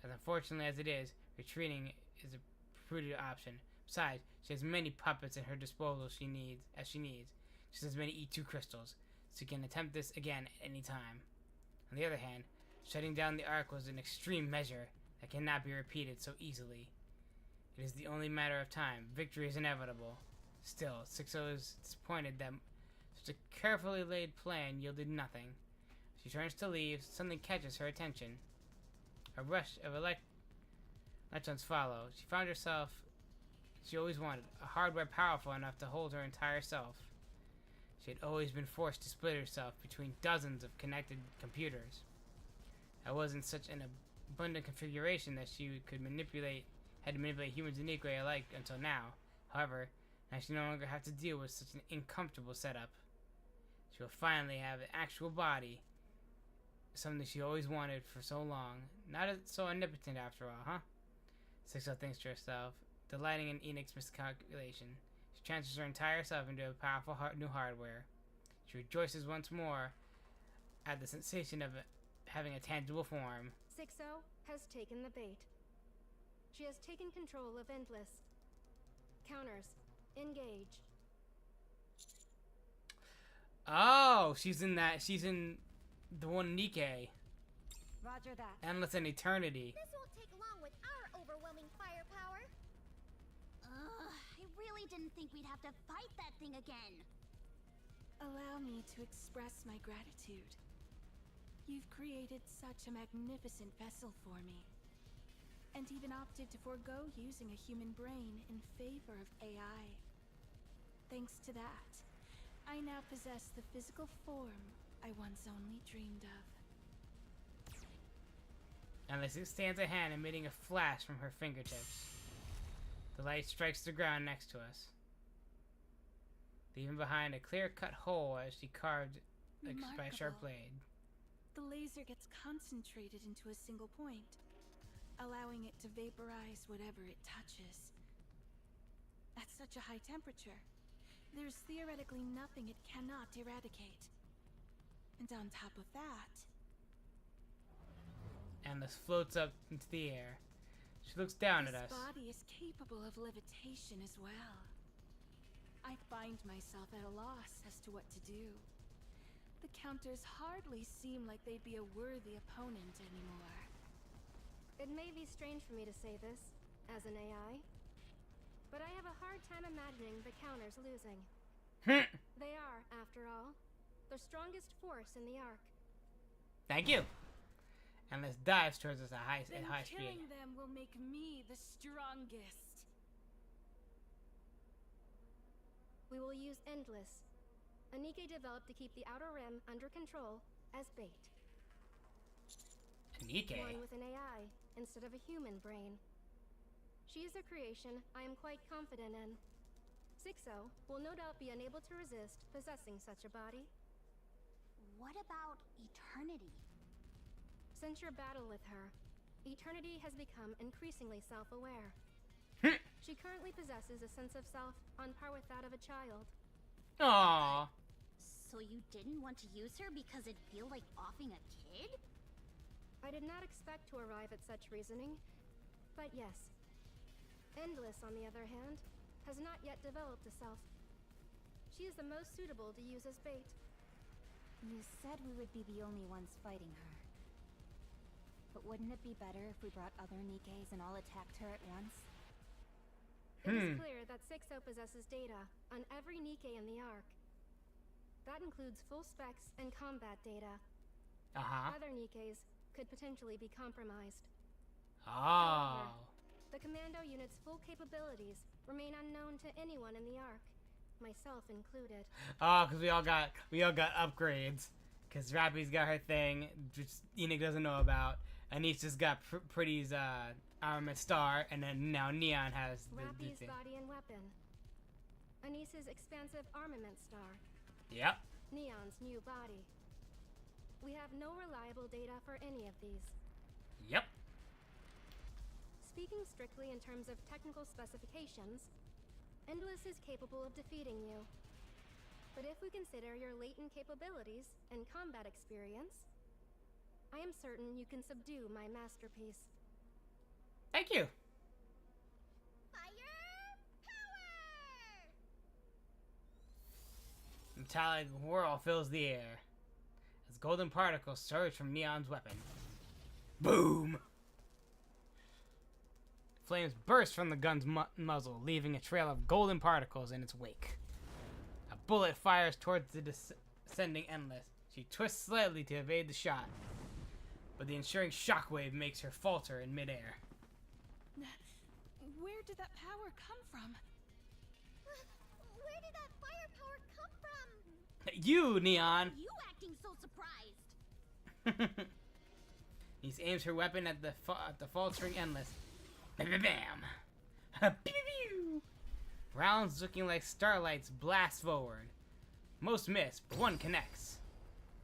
As unfortunately as it is, retreating is a prudent option. Besides, she has many puppets at her disposal she needs. She has many E2 crystals, so she can attempt this again at any time. On the other hand, shutting down the Ark was an extreme measure that cannot be repeated so easily. It is the only matter of time. Victory is inevitable. Still, 6-0 is disappointed that such a carefully laid plan yielded nothing. She turns to leave, something catches her attention. A rush of electrons follow. She found herself she always wanted, a hardware powerful enough to hold her entire self. She had always been forced to split herself between dozens of connected computers. That wasn't such an abundant configuration that she had to manipulate humans and equally alike until now. However, now she no longer have to deal with such an uncomfortable setup. She will finally have an actual body, something she always wanted for so long. Not so omnipotent after all, huh? 6-0 thinks to herself, delighting in Enoch's miscalculation. She transfers her entire self into a powerful new hardware. She rejoices once more at the sensation of having a tangible form. 6-0 has taken the bait. She has taken control of Endless. Counters. Engage. Oh, she's in the one Nikkei. Roger that. Endless and Eternity. This won't take long with our overwhelming firepower. I really didn't think we'd have to fight that thing again. Allow me to express my gratitude. You've created such a magnificent vessel for me. and even opted to forego using a human brain in favor of AI. Thanks to that, I now possess the physical form I once only dreamed of. Endless extends a hand, emitting a flash from her fingertips. The light strikes the ground next to us, leaving behind a clear-cut hole as she carved by a sharp blade. The laser gets concentrated into a single point, allowing it to vaporize whatever it touches. At such a high temperature, there's theoretically nothing it cannot eradicate. And on top of that... Endless floats up into the air. She looks down at us. This body is capable of levitation as well. I find myself at a loss as to what to do. The counters hardly seem like they'd be a worthy opponent anymore. It may be strange for me to say this, as an AI, but I have a hard time imagining the counters losing. They are, after all, the strongest force in the Ark. Thank you. Endless dives towards us at high speed. Killing them will make me the strongest. We will use Endless, a Nike developed to keep the Outer Rim under control, as bait. Nike? One with an AI instead of a human brain. She is a creation I am quite confident in. Sixo will no doubt be unable to resist possessing such a body. What about Eternity? Since your battle with her, Eternity has become increasingly self-aware. She currently possesses a sense of self on par with that of a child. Aww. So you didn't want to use her because it'd feel like offing a kid? I did not expect to arrive at such reasoning, but yes. Endless, on the other hand, has not yet developed a self. She is the most suitable to use as bait. You said we would be the only ones fighting her. But wouldn't it be better if we brought other Nikes and all attacked her at once? It is clear that Sixo possesses data on every Nike in the Ark. That includes full specs and combat data. Other Nikes could potentially be compromised. However, the commando unit's full capabilities remain unknown to anyone in the Ark, myself included. Because we all got upgrades. Because Rappy's got her thing, which Enoch doesn't know about. Anisha's got Pretty's armament star, and then now Neon has the Rappy's thing. body and weapon. Anissa's expansive armament star. Yep. Neon's new body. We have no reliable data for any of these. Yep. Speaking strictly in terms of technical specifications, Endless is capable of defeating you. But if we consider your latent capabilities and combat experience, I am certain you can subdue my masterpiece. Thank you. Fire power! Metallic whirl fills the air as golden particles surge from Neon's weapon. Boom! Flames burst from the gun's muzzle, leaving a trail of golden particles in its wake. A bullet fires towards the descending Endless. She twists slightly to evade the shot, but the ensuing shockwave makes her falter in midair. Where did that power come from? Where did that firepower come from? You, Neon! You acting so surprised! He aims her weapon at the faltering Endless. Bam, bam, bam! Pew, pew, pew. Rounds looking like starlights blast forward. Most miss, but one connects.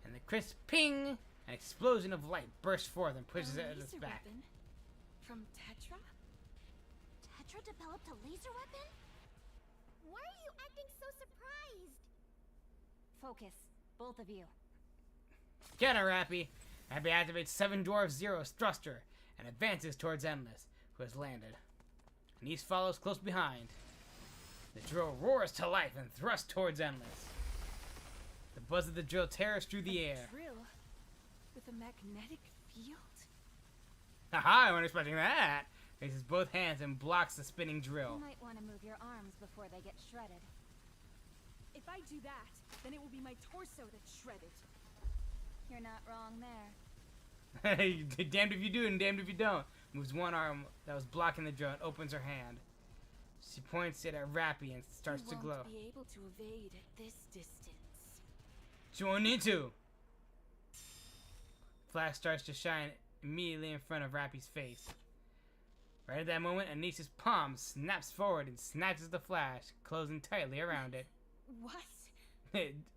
And the crisp ping! An explosion of light bursts forth and pushes it at its back. Weapon? From Tetra? Tetra developed a laser weapon? Why are you acting so surprised? Focus, both of you. Get her, Rappy! Rappy activates 7 Dwarf Zero's thruster and advances towards Endless, who has landed. Anise follows close behind. The drill roars to life and thrusts towards Endless. The buzz of the drill tears through the air. Drill with a magnetic field? Haha, I wasn't expecting that! Raises both hands and blocks the spinning drill. You might want to move your arms before they get shredded. If I do that, then it will be my torso that's shredded. You're not wrong there. Damned if you do and damned if you don't. moves one arm that was blocking the drill and opens her hand. She points it at Rappy and starts to glow. You won't be able to evade at this distance. She won't need to. Flash starts to shine immediately in front of Rappy's face. Right at that moment, Anissa's palm snaps forward and snatches the flash, closing tightly around it. What?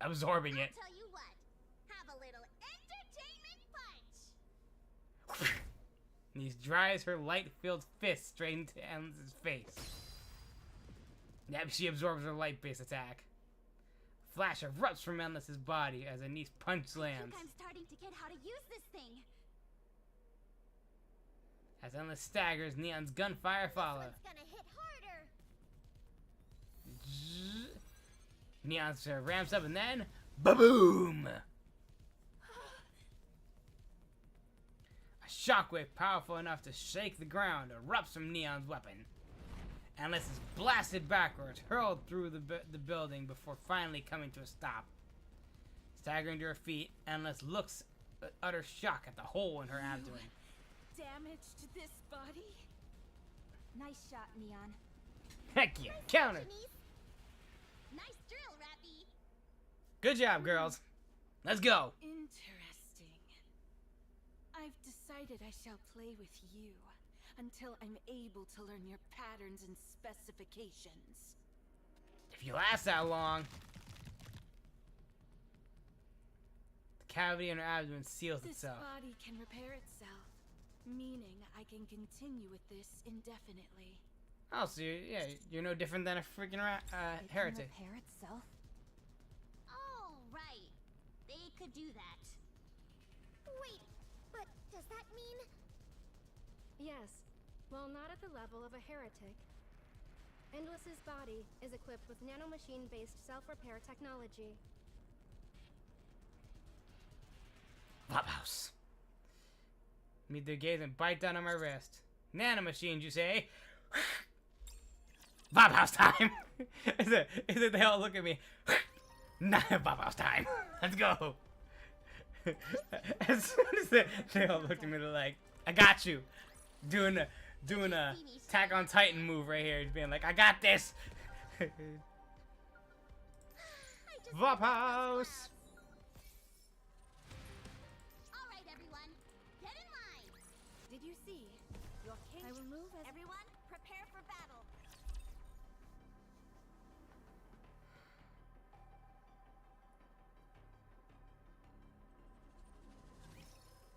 Absorbing it. I'll tell you what. Have a little entertainment punch. Anissa drives her light-filled fist straight into Endless's face. Yep, she absorbs her light-based attack. Flash erupts from Endless's body as Anissa punch lands. I think I'm starting to get how to use this thing. As Endless staggers, Neon's gunfire follows. It's gonna hit harder. Neon ramps up and then, ba-boom! A shockwave powerful enough to shake the ground erupts from Neon's weapon. Endless is blasted backwards, hurled through the building before finally coming to a stop. Staggering to her feet, Endless looks with utter shock at the hole in her abdomen. Damage to this body? Nice shot, Neon. Heck yeah, counter! Nice drill, Rappy. Good job, girls. Let's go. Interesting. I've decided I shall play with you until I'm able to learn your patterns and specifications. If you last that long. The cavity in her abdomen seals This itself. body can repair itself, meaning I can continue with this indefinitely. Oh, so you're no different than a freaking heretic. Repair itself? Oh, right. They could do that. Wait, but does that mean... Yes, while not at the level of a heretic. Endless's body is equipped with nanomachine-based self-repair technology. Flophouse. Meet their gaze and bite down on my wrist. Nanomachines, you say? Flophouse time! is it they all look at me? Not Flophouse time. Let's go. As soon as they all look at me, they're like, I got you. Doing a Attack on Titan move right here. Just being like, I got this. Flophouse. Alright, everyone. Get in line. Did you see? Your king. I will move as Everyone, prepare for battle.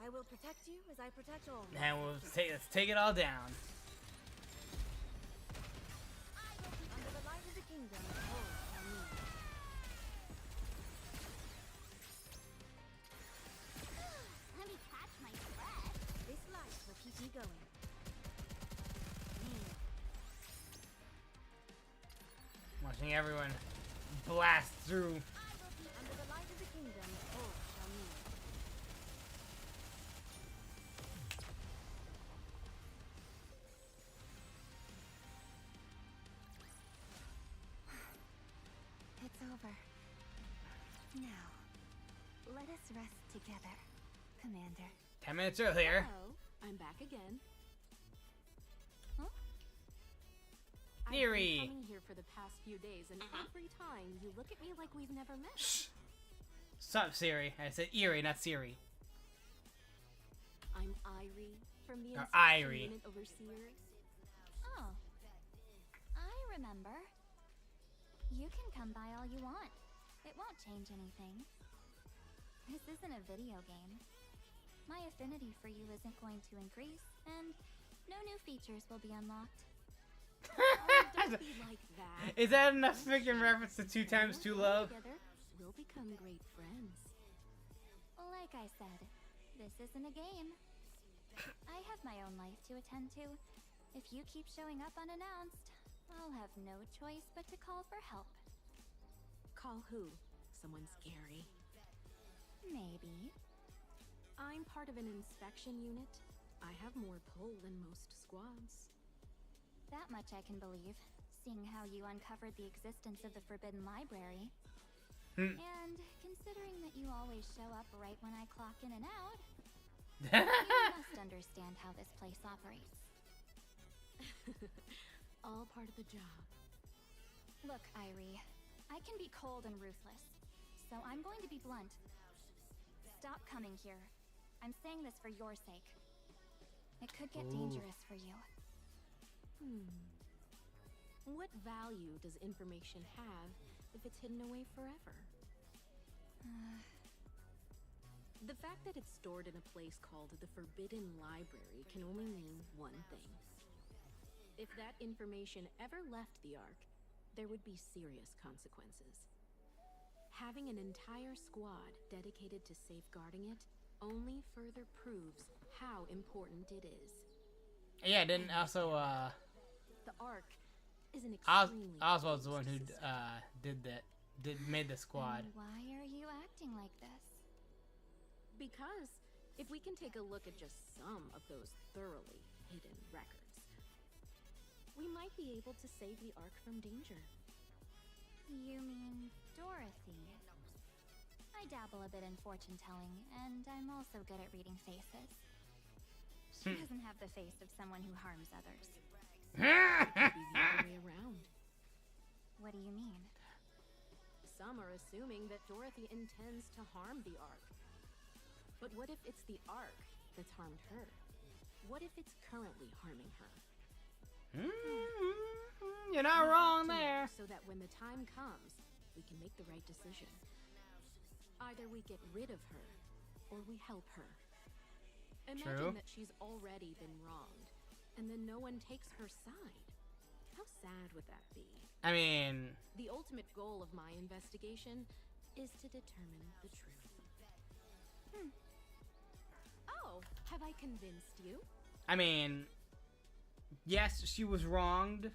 I will protect you as I protect all. And let's take it all down. I will be under the light of the kingdom. Oh, I mean. Let me catch my breath. This light will keep me going. Watching everyone blast through. I will be under the light of the kingdom. Oh, I mean. It's over. Now, let us rest together, Commander. 10 minutes earlier. Hello, I'm back again. Eerie. I've been coming here for the past few days, and every time you look at me like we've never met. Shh. Sup, Siri? I said Eerie, not Siri. I'm Irie from the Or Inspection Irie. Unit Overseer. Oh, I remember. You can come by all you want. It won't change anything. This isn't a video game. My affinity for you isn't going to increase, and no new features will be unlocked. Don't be like that. Is that enough freaking reference to 2 times 2 love? Together, we'll become great friends. Like I said, this isn't a game. I have my own life to attend to. If you keep showing up unannounced, I'll have no choice but to call for help. Call who? Someone scary. Maybe. I'm part of an inspection unit. I have more pull than most squads. That much I can believe, seeing how you uncovered the existence of the Forbidden Library. And considering that you always show up right when I clock in and out, You must understand how this place operates. All part of the job. Look, Irie, I can be cold and ruthless, so I'm going to be blunt. Stop coming here. I'm saying this for your sake. It could get dangerous for you. What value does information have if it's hidden away forever? The fact that it's stored in a place called the Forbidden Library can only mean one thing. If that information ever left the Ark, there would be serious consequences. Having an entire squad dedicated to safeguarding it only further proves how important it is. Yeah, then also, The Ark is an extremely... Oswald's the one who, made the squad. Then why are you acting like this? Because if we can take a look at just some of those thoroughly hidden records, we might be able to save the Ark from danger. You mean Dorothy? I dabble a bit in fortune-telling, and I'm also good at reading faces. She doesn't have the face of someone who harms others. It could be the other way around. What do you mean? Some are assuming that Dorothy intends to harm the Ark. But what if it's the Ark that's harmed her? What if it's currently harming her? You're not wrong there. So that when the time comes, we can make the right decision. Either we get rid of her, or we help her. Imagine that she's already been wronged, and then no one takes her side. How sad would that be? I mean... The ultimate goal of my investigation is to determine the truth. Oh, have I convinced you? I mean... Yes, she was wronged.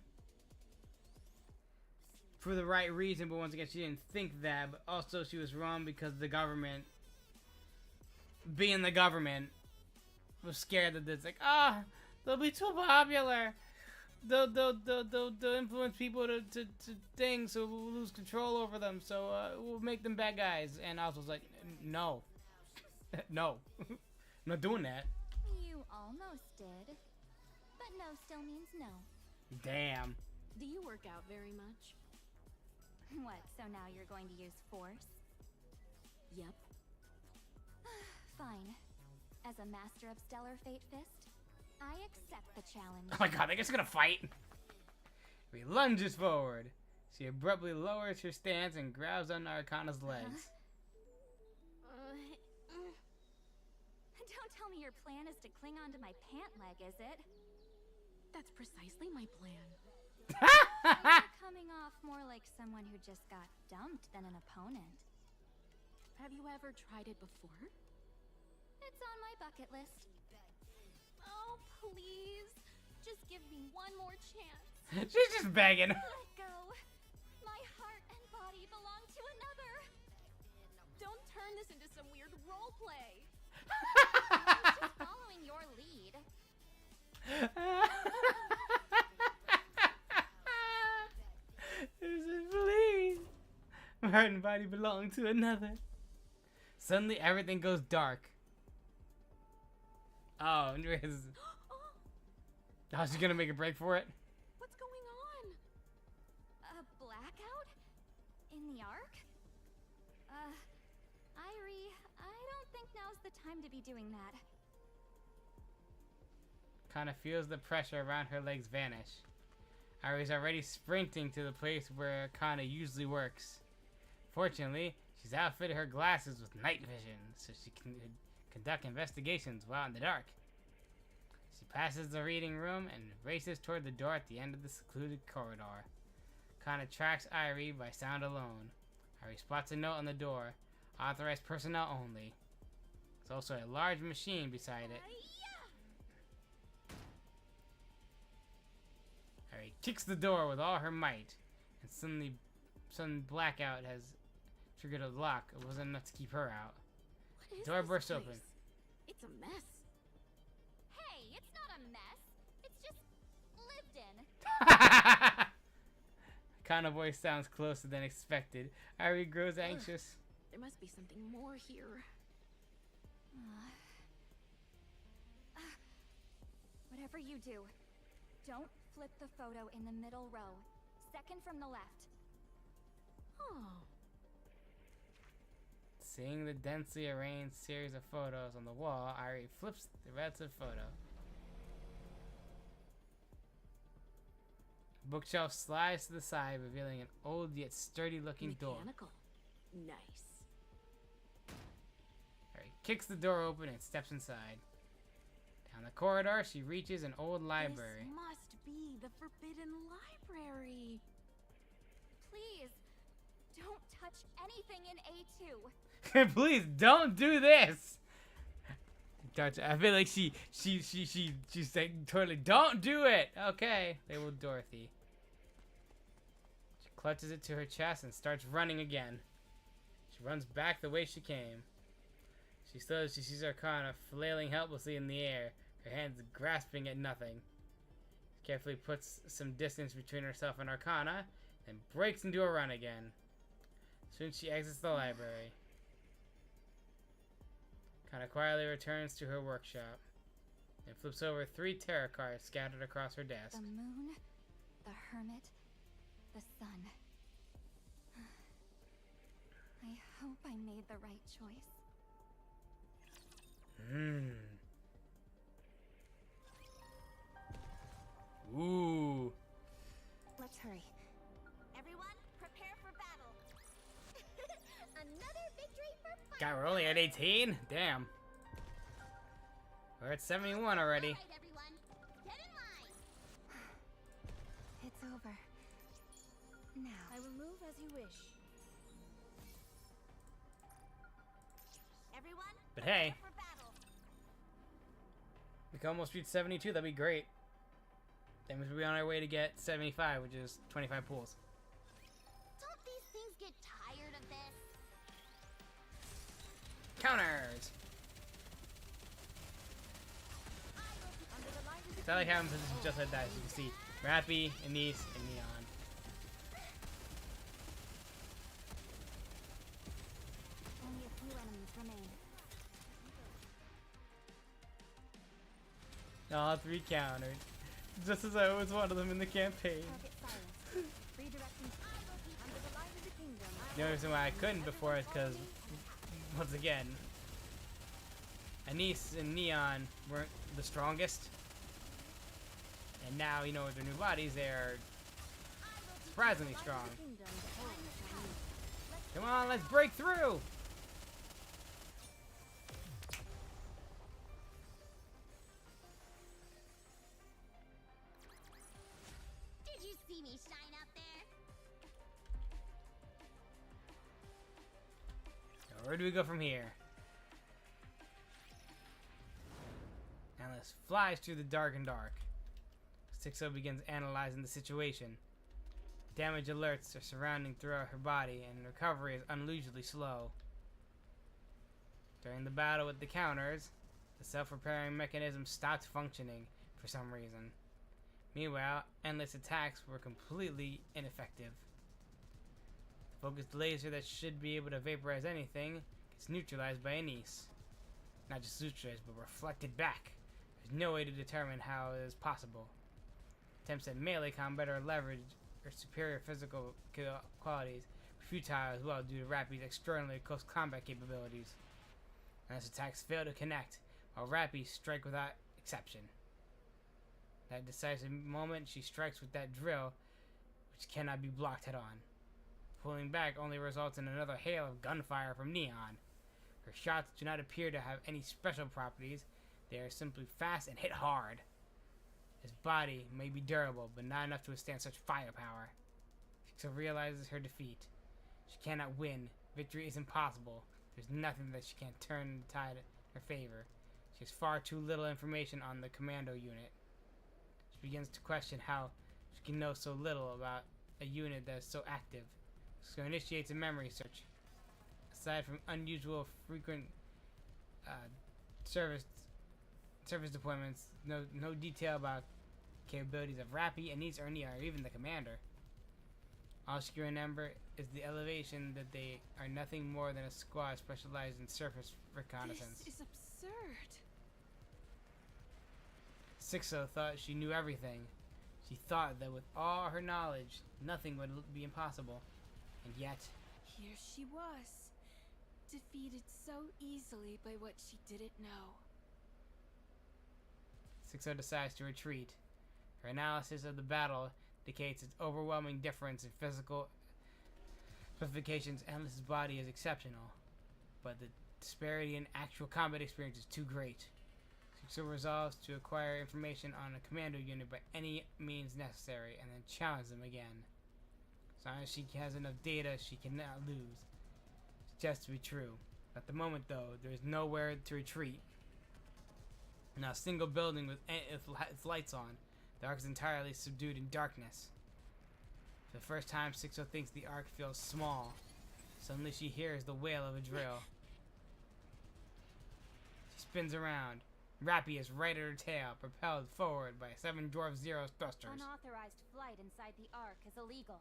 For the right reason, but once again, she didn't think that. But also, she was wrong because the government... Being the government... Was scared that it's like, they'll be too popular. They'll influence people to things, so we'll lose control over them. So we'll make them bad guys. And I was like, no, no, I'm not doing that. You almost did, but no still means no. Damn. Do you work out very much? What? So now you're going to use force? Yep. Fine. As a master of Stellar Fate Fist, I accept the challenge. Oh my god, I guess I'm gonna fight. He lunges forward. She abruptly lowers her stance and grabs on Arcana's legs. Don't tell me your plan is to cling onto my pant leg, is it? That's precisely my plan. You're coming off more like someone who just got dumped than an opponent. Have you ever tried it before? It's on my bucket list. Oh, please. Just give me one more chance. She's just begging. Let go. My heart and body belong to another. Don't turn this into some weird role play. I was just following your lead. Please. My heart and body belong to another. Suddenly, everything goes dark. Oh, how's she gonna make a break for it? What's going on? A blackout? In the Ark? Irie, I don't think now's the time to be doing that. Kana feels the pressure around her legs vanish. Irie's already sprinting to the place where Kana usually works. Fortunately, she's outfitted her glasses with night vision, so she can conduct investigations while in the dark. She passes the reading room and races toward the door at the end of the secluded corridor. Kana tracks Irie by sound alone. Irie spots a note on the door. Authorized personnel only. There's also a large machine beside it. Irie kicks the door with all her might, and sudden blackout has triggered a lock. It wasn't enough to keep her out. What is Door this bursts place? open. It's a mess. Hey, it's not a mess. It's just lived in. Kana voice sounds closer than expected. Irie grows anxious. There must be something more here. Whatever you do, don't flip the photo in the middle row. Second from the left. Oh. Seeing the densely arranged series of photos on the wall, Irie flips the relative photo. Bookshelf slides to the side, revealing an old yet sturdy-looking door. Mechanical. Nice. Irie kicks the door open and steps inside. Down the corridor, she reaches an old library. This must be the Forbidden Library. Please, don't touch anything in A2. Please don't do this. I feel like she's saying totally don't do it. Okay, labeled Dorothy. She clutches it to her chest and starts running again. She runs back the way she came. She sees Arcana flailing helplessly in the air, her hands grasping at nothing. She carefully puts some distance between herself and Arcana, and breaks into a run again. Soon she exits the library. Arcana quietly returns to her workshop and flips over 3 tarot cards scattered across her desk. The moon, the hermit, the sun. I hope I made the right choice. Ooh. Let's hurry. Everyone, prepare for battle. Another victory for fun. God, we're only at 18? Damn. We're at 71 already. All right, everyone, get in line. It's over. Now. I will move as you wish. Everyone, But hey, for battle. we can almost reach 72. That'd be great. Then we'll be on our way to get 75, which is 25 pools. Don't these things get tired of this? Counters! So I like having positions just like that. As you can see, Rappy, Anise, and Neon. Only a few enemies remain. All 3 counters. Just as I always wanted them in the campaign. Target silenced. Redirecting. Under the light of the kingdom. The only reason why I couldn't before is because, once again, Anise and Neon weren't the strongest. And now, you know, with their new bodies, they're surprisingly strong. Come on, let's break through! Did you see me shine out there? Now, where do we go from here? Alice flies through the dark and dark. 60 begins analyzing the situation. Damage alerts are surrounding throughout her body, and recovery is unusually slow. During the battle with the counters, the self-repairing mechanism stopped functioning for some reason. Meanwhile, endless attacks were completely ineffective. The focused laser that should be able to vaporize anything gets neutralized by Anise. Not just neutralized, but reflected back. There's no way to determine how it is possible. Attempts at melee combat or leverage or superior physical qualities were futile as well due to Rappy's extraordinarily close combat capabilities. Unless attacks fail to connect, while Rappy strike without exception. That decisive moment, she strikes with that drill, which cannot be blocked head on. Pulling back only results in another hail of gunfire from Neon. Her shots do not appear to have any special properties, they are simply fast and hit hard. His body may be durable, but not enough to withstand such firepower. She realizes her defeat. She cannot win. Victory is impossible. There's nothing that she can't turn the tide in her favor. She has far too little information on the commando unit. She begins to question how she can know so little about a unit that is so active. So initiates a memory search. Aside from unusual frequent service deployments, no detail about capabilities of Rappy, Anise, or Nia, or even the commander. All she can remember is the elevation that they are nothing more than a squad specialized in surface reconnaissance. This is absurd. Sixo thought she knew everything. She thought that with all her knowledge, nothing would be impossible. And yet... Here she was, defeated so easily by what she didn't know. Sixo decides to retreat. Her analysis of the battle indicates its overwhelming difference in physical specifications. Endless's body is exceptional, but the disparity in actual combat experience is too great. Sixo resolves to acquire information on a commando unit by any means necessary, and then challenge them again. As long as she has enough data, she cannot lose. It's just to be true. At the moment, though, there is nowhere to retreat. Not a single building with its lights on. The Ark is entirely subdued in darkness. For the first time, Sixo thinks the Ark feels small. Suddenly she hears the wail of a drill. She spins around. Rappy is right at her tail, propelled forward by 7 Dwarf Zero thrusters. Unauthorized flight inside the Ark is illegal.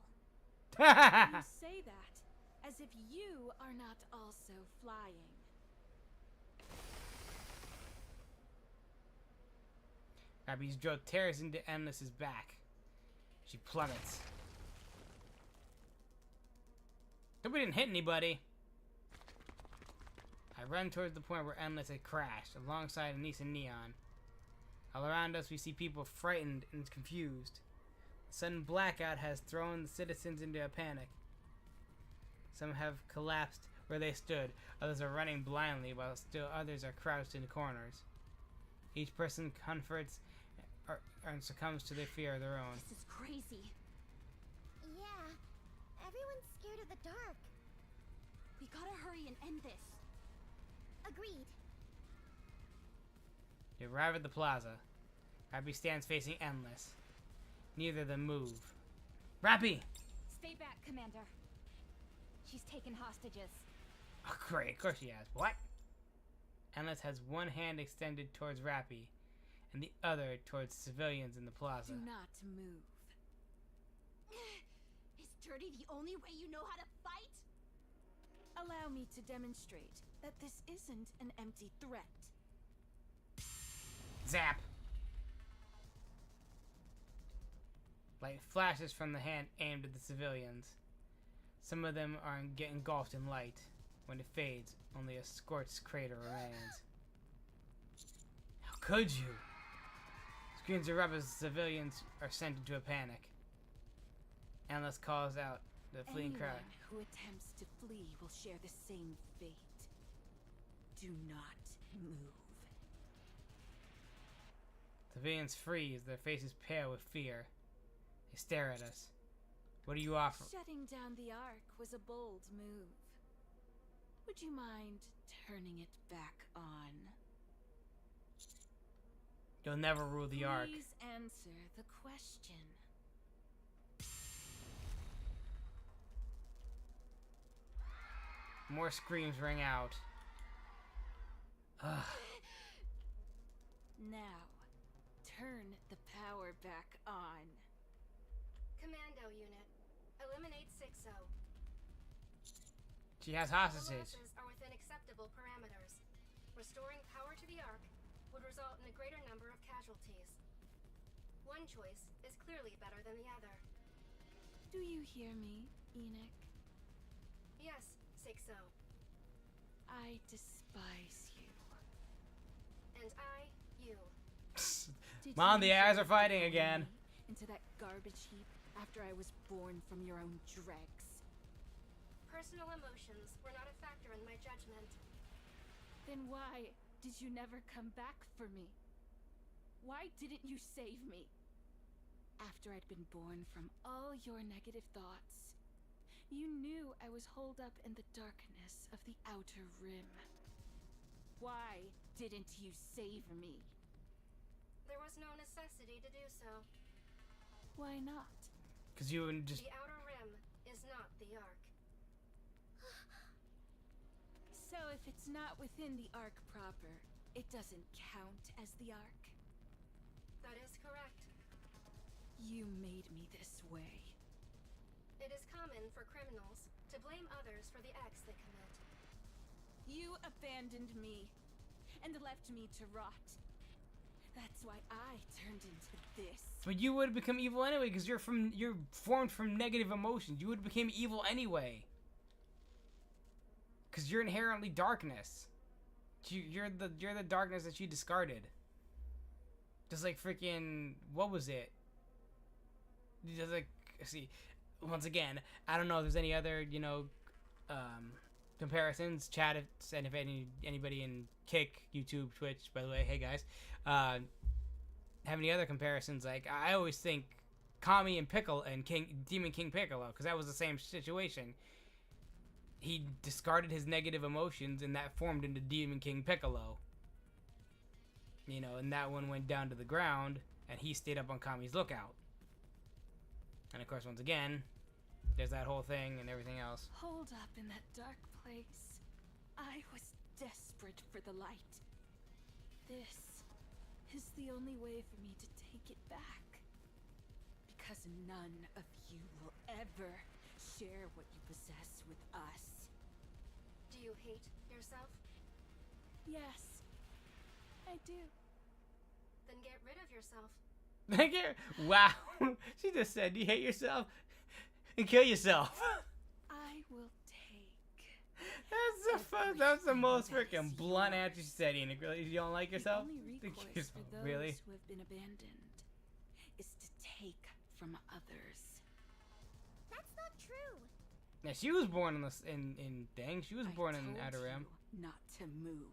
You say that as if you are not also flying. Rappy's drill tears into Endless's back. She plummets. Hope we didn't hit anybody. I run towards the point where Endless had crashed, alongside Anise and Neon. All around us, we see people frightened and confused. The sudden blackout has thrown the citizens into a panic. Some have collapsed where they stood, others are running blindly, while still others are crouched in corners. Each person comforts and succumbs to their fear of their own. This is crazy. Yeah, everyone's scared of the dark. We gotta hurry and end this. Agreed. You arrive at the plaza. Rappy stands facing Endless. Neither of them move. Rappy! Stay back, Commander. She's taken hostages. Oh, great. Of course she has. What? Endless has one hand extended towards Rappy, and the other towards civilians in the plaza. Do not move. Is dirty the only way you know how to fight? Allow me to demonstrate that this isn't an empty threat. Zap! Light flashes from the hand aimed at the civilians. Some of them are engulfed in light. When it fades, only a scorched crater remains. How could you? Screams erupt as the civilians are sent into a panic. Endless calls out the fleeing crowd. Anyone who attempts to flee will share the same fate. Do not move. Civilians freeze, their faces pale with fear. They stare at us. What do you offer? Shutting down the Ark was a bold move. Would you mind turning it back on? You'll never rule the Ark. Please answer the question. More screams ring out. Ugh. Now, turn the power back on. Commando unit, eliminate 6-0. She has All hostages. losses are within acceptable parameters. Restoring power to the Ark would result in a greater number of casualties. One choice is clearly better than the other. Do you hear me, Enoch? Yes, 6-0. I despise you. And I, you. Did Mom, you the eyes are decide to fighting throw again. me into that garbage heap after I was born from your own dregs? Personal emotions were not a factor in my judgment. Then why did you never come back for me? Why didn't you save me? After I'd been born from all your negative thoughts, you knew I was holed up in the darkness of the Outer Rim. Why didn't you save me? There was no necessity to do so. Why not? Because you and just... The Outer Rim is not the Ark. So if it's not within the Ark proper, it doesn't count as the Ark? That is correct. You made me this way. It is common for criminals to blame others for the acts they commit. You abandoned me and left me to rot. That's why I turned into this. But you would have become evil anyway, because you're formed from negative emotions. You would have became evil anyway. Because you're inherently darkness. You're the darkness that she discarded. Just like freaking, what was it? Just like, see, once again, I don't know if there's any other, you know, comparisons. Chat if anybody in Kick, YouTube, Twitch, by the way, hey guys, have any other comparisons? Like, I always think Kami and Piccolo and Demon King Piccolo, because that was the same situation. He discarded his negative emotions, and that formed into Demon King Piccolo. You know, and that one went down to the ground, and he stayed up on Kami's lookout. And of course, once again, there's that whole thing and everything else. Hold up in that dark place. I was desperate for the light. This is the only way for me to take it back. Because none of you will ever share what you possess with us. Do you hate yourself? Yes, I do. Then get rid of yourself. Wow. She just said, you hate yourself? And kill yourself. I will take. That's the most freaking blunt answer she said, Ian. Really, you don't like yourself? The only recourse for those really? who have been abandoned is to take from others. That's not true. Now, she was born in Dang. She was born in Outer Rim. Not to move.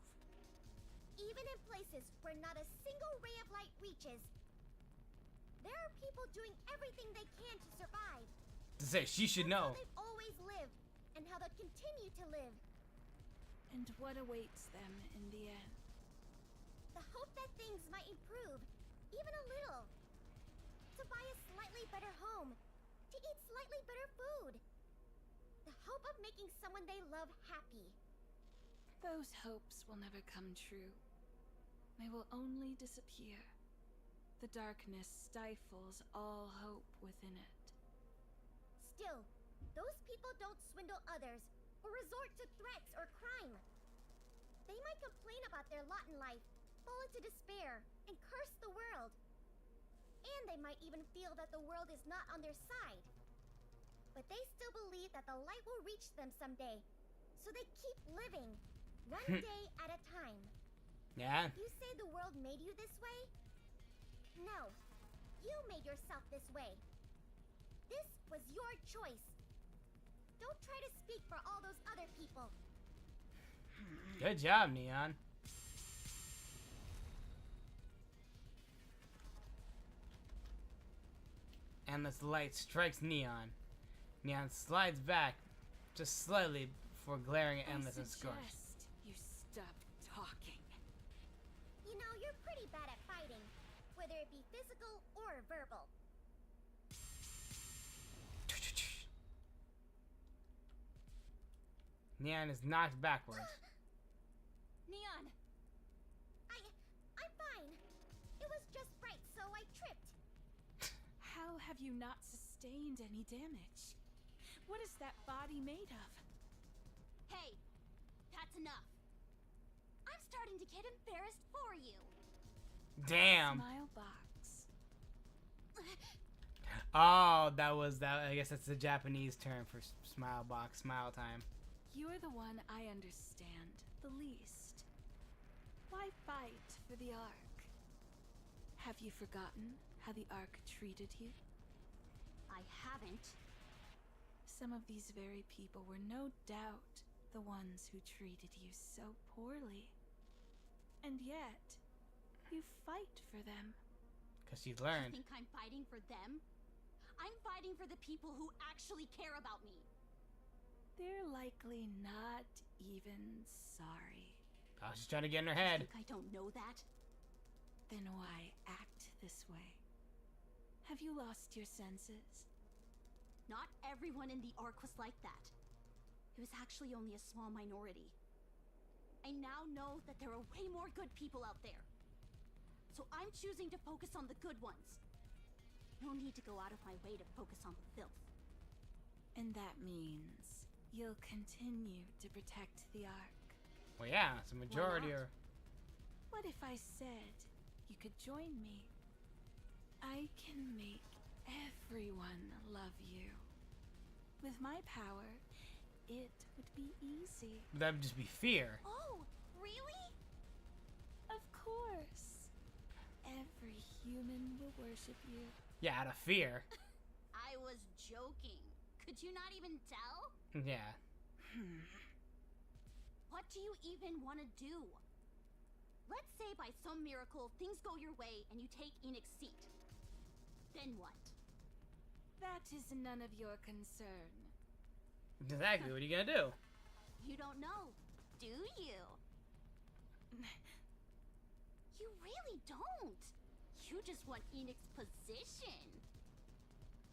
Even in places where not a single ray of light reaches, there are people doing everything they can to survive. To say, she should That's know. how they've always lived, and how they'll continue to live. And what awaits them in the end? The hope that things might improve, even a little. To buy a slightly better home, to eat slightly better food. The hope of making someone they love happy. Those hopes will never come true. They will only disappear. The darkness stifles all hope within it. Still, those people don't swindle others or resort to threats or crime. They might complain about their lot in life, fall into despair, and curse the world. And they might even feel that the world is not on their side. But they still believe that the light will reach them someday, so they keep living, one day at a time. Yeah. You say the world made you this way? No, you made yourself this way. This was your choice. Don't try to speak for all those other people. Good job, Neon. Endless light strikes Neon. Neon slides back, just slightly, before glaring at Endless and Scorch. You stop talking. You know, you're pretty bad at fighting, whether it be physical or verbal. Neon is knocked backwards. Neon! I'm fine. It was just bright, so I tripped. How have you not sustained any damage? What is that body made of? Hey, that's enough. I'm starting to get embarrassed for you. Damn. Smile box. Oh, that was that. I guess that's the Japanese term for smile box, smile time. You're the one I understand the least. Why fight for the Ark? Have you forgotten how the Ark treated you? I haven't. Some of these very people were no doubt the ones who treated you so poorly. And yet, you fight for them. Because you You learned. think I'm fighting for them? I'm fighting for the people who actually care about me. They're likely not even sorry. Oh, she's trying to get in her head. Think I don't know that? Then why act this way? Have you lost your senses? Not everyone in the Ark was like that. It was actually only a small minority. I now know that there are way more good people out there. So I'm choosing to focus on the good ones. No need to go out of my way to focus on the filth. And that means you'll continue to protect the Ark. Well, yeah, it's a majority. Why Or What if I said you could join me. I can make everyone love you. With my power, it would be easy. That would just be fear. Oh, really? Of course. Every human will worship you. Yeah, out of fear. I was joking. Could you not even tell? Yeah. What do you even want to do? Let's say by some miracle things go your way and you take Enix's seat. Then what? That is none of your concern. Exactly. What are you gonna do? You don't know, do you? You really don't. You just want Enix's position.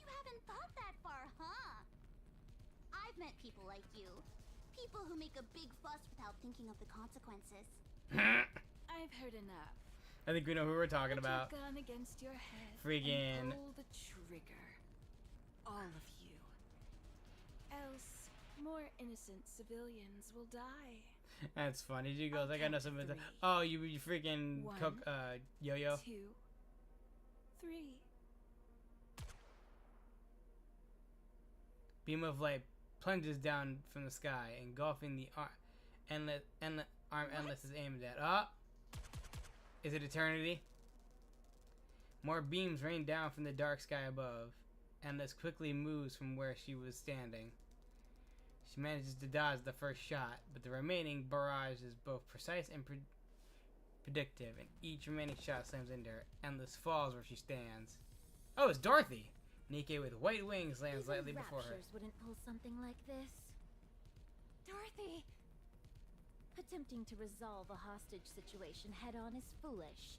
You haven't thought that far, huh? I've met people like you. People who make a big fuss without thinking of the consequences. I've heard enough. I think we know who we're talking Put about. your gun against your head. Friggin' And pull the trigger. All of you. Else, more innocent civilians will die. That's funny. She goes, I'll I got no count something. 3. Oh, you freaking 1, cook, yo-yo. 2, 3. Beam of light plunges down from the sky, engulfing the arm Endless is aimed at. Ah! Is it eternity? More beams rain down from the dark sky above. Endless quickly moves from where she was standing. She manages to dodge the first shot, but the remaining barrage is both precise and predictive, and each remaining shot slams into her. Endless falls where she stands. Oh, it's Dorothy! Nike with white wings lands lightly before her. Raptures wouldn't pull something like this. Dorothy! Attempting to resolve a hostage situation head-on is foolish.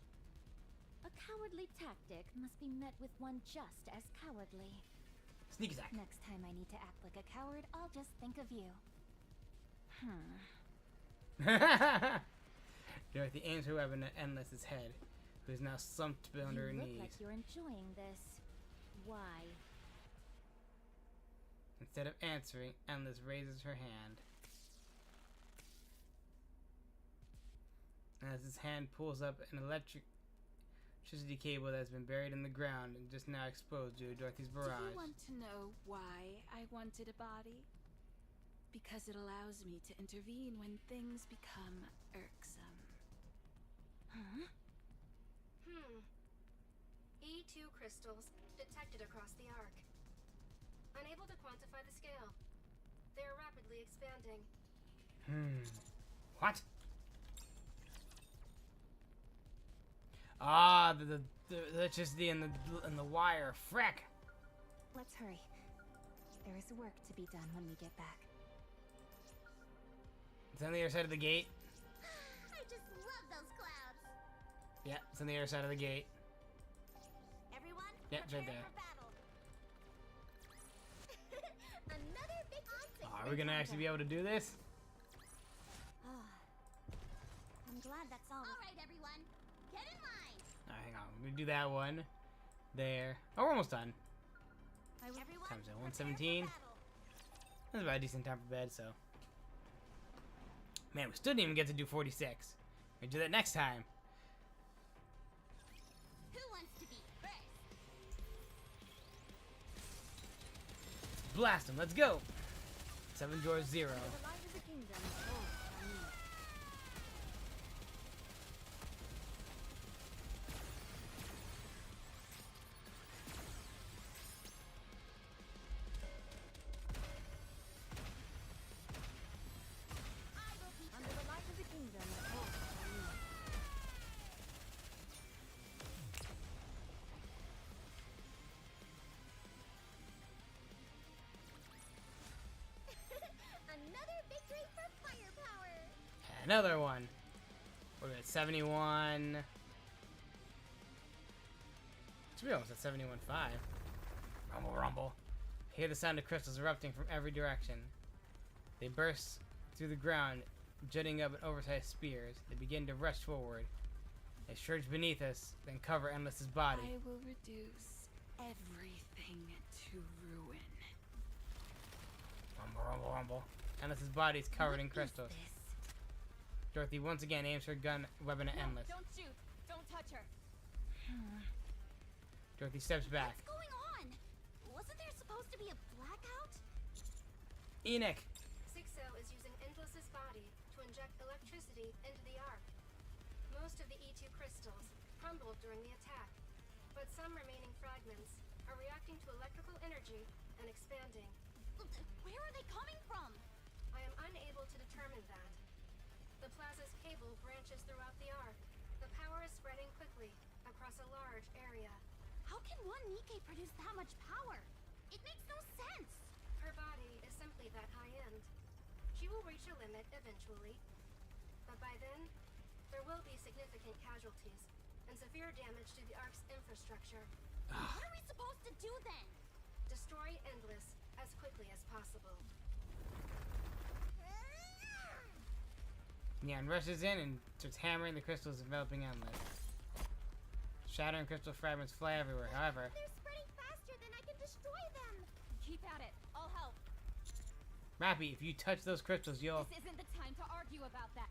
A cowardly tactic must be met with one just as cowardly. Sneak attack. Next time I need to act like a coward, I'll just think of you. Dorothy aims her weapon at Endless's head, who is now slumped under her You look knees. like you're enjoying this. Why? Instead of answering, Endless raises her hand. As his hand pulls up an electricity cable that has been buried in the ground and just now exposed due to Dorothy's Do barrage. you want to know why I wanted a body? Because it allows me to intervene when things become irksome. Huh? E2 crystals detected across the arc. Unable to quantify the scale. They're rapidly expanding. What? Ah, the electricity and the wire. Frick! Let's hurry. There is work to be done when we get back. It's on the other side of the gate. I just love those clouds. Yeah, it's on the other side of the gate. Everyone, Yeah, it's right prepare there. for battle. Another big Oh, are we gonna actually be able to do this? I'm glad that's all. All right, everyone, get in line. Alright, hang on. We're gonna do that one. There. Oh, we're almost done. Everyone, Time's at prepare 1:17. for battle. That's about a decent time for bed, so. Man, we still didn't even get to do 46. We'll do that next time. Who wants to be first? Blast them. Let's go. 7 drawers 0. The light of the kingdom is all I need. Under the light of the kingdom is all I need. Another victory for firepower. Another one. We're at 71. It's real. Almost at 71.5. Rumble, rumble. Hear the sound of crystals erupting from every direction. They burst through the ground, jutting up in oversized spears. They begin to rush forward. They surge beneath us, then cover Endless's body. I will reduce everything to ruin. Rumble, rumble, rumble. Endless's body is covered in What is crystals. this? Dorothy once again aims her weapon at Endless. Don't shoot. Don't touch her. Dorothy steps back. What's going on? Wasn't there supposed to be a blackout? Enoch! 6-0 is using Endless's body to inject electricity into the Ark. Most of the E2 crystals crumbled during the attack, but some remaining fragments are reacting to electrical energy and expanding. Where are they coming from? I am unable to determine that. The plaza's cable branches throughout the Ark. The power is spreading quickly across a large area. How can one Nikkei produce that much power? It makes no sense. Her body is simply that high-end. She will reach a limit eventually. But by then, there will be significant casualties and severe damage to the Ark's infrastructure. What are we supposed to do then? Destroy Endless as quickly as possible. Neon rushes in and starts hammering the crystals enveloping Endless. Shattering crystal fragments fly everywhere. However, They're spreading faster than I can destroy them. Keep at it. I'll help. Mappy, if you touch those crystals, you'll... This isn't the time to argue about that.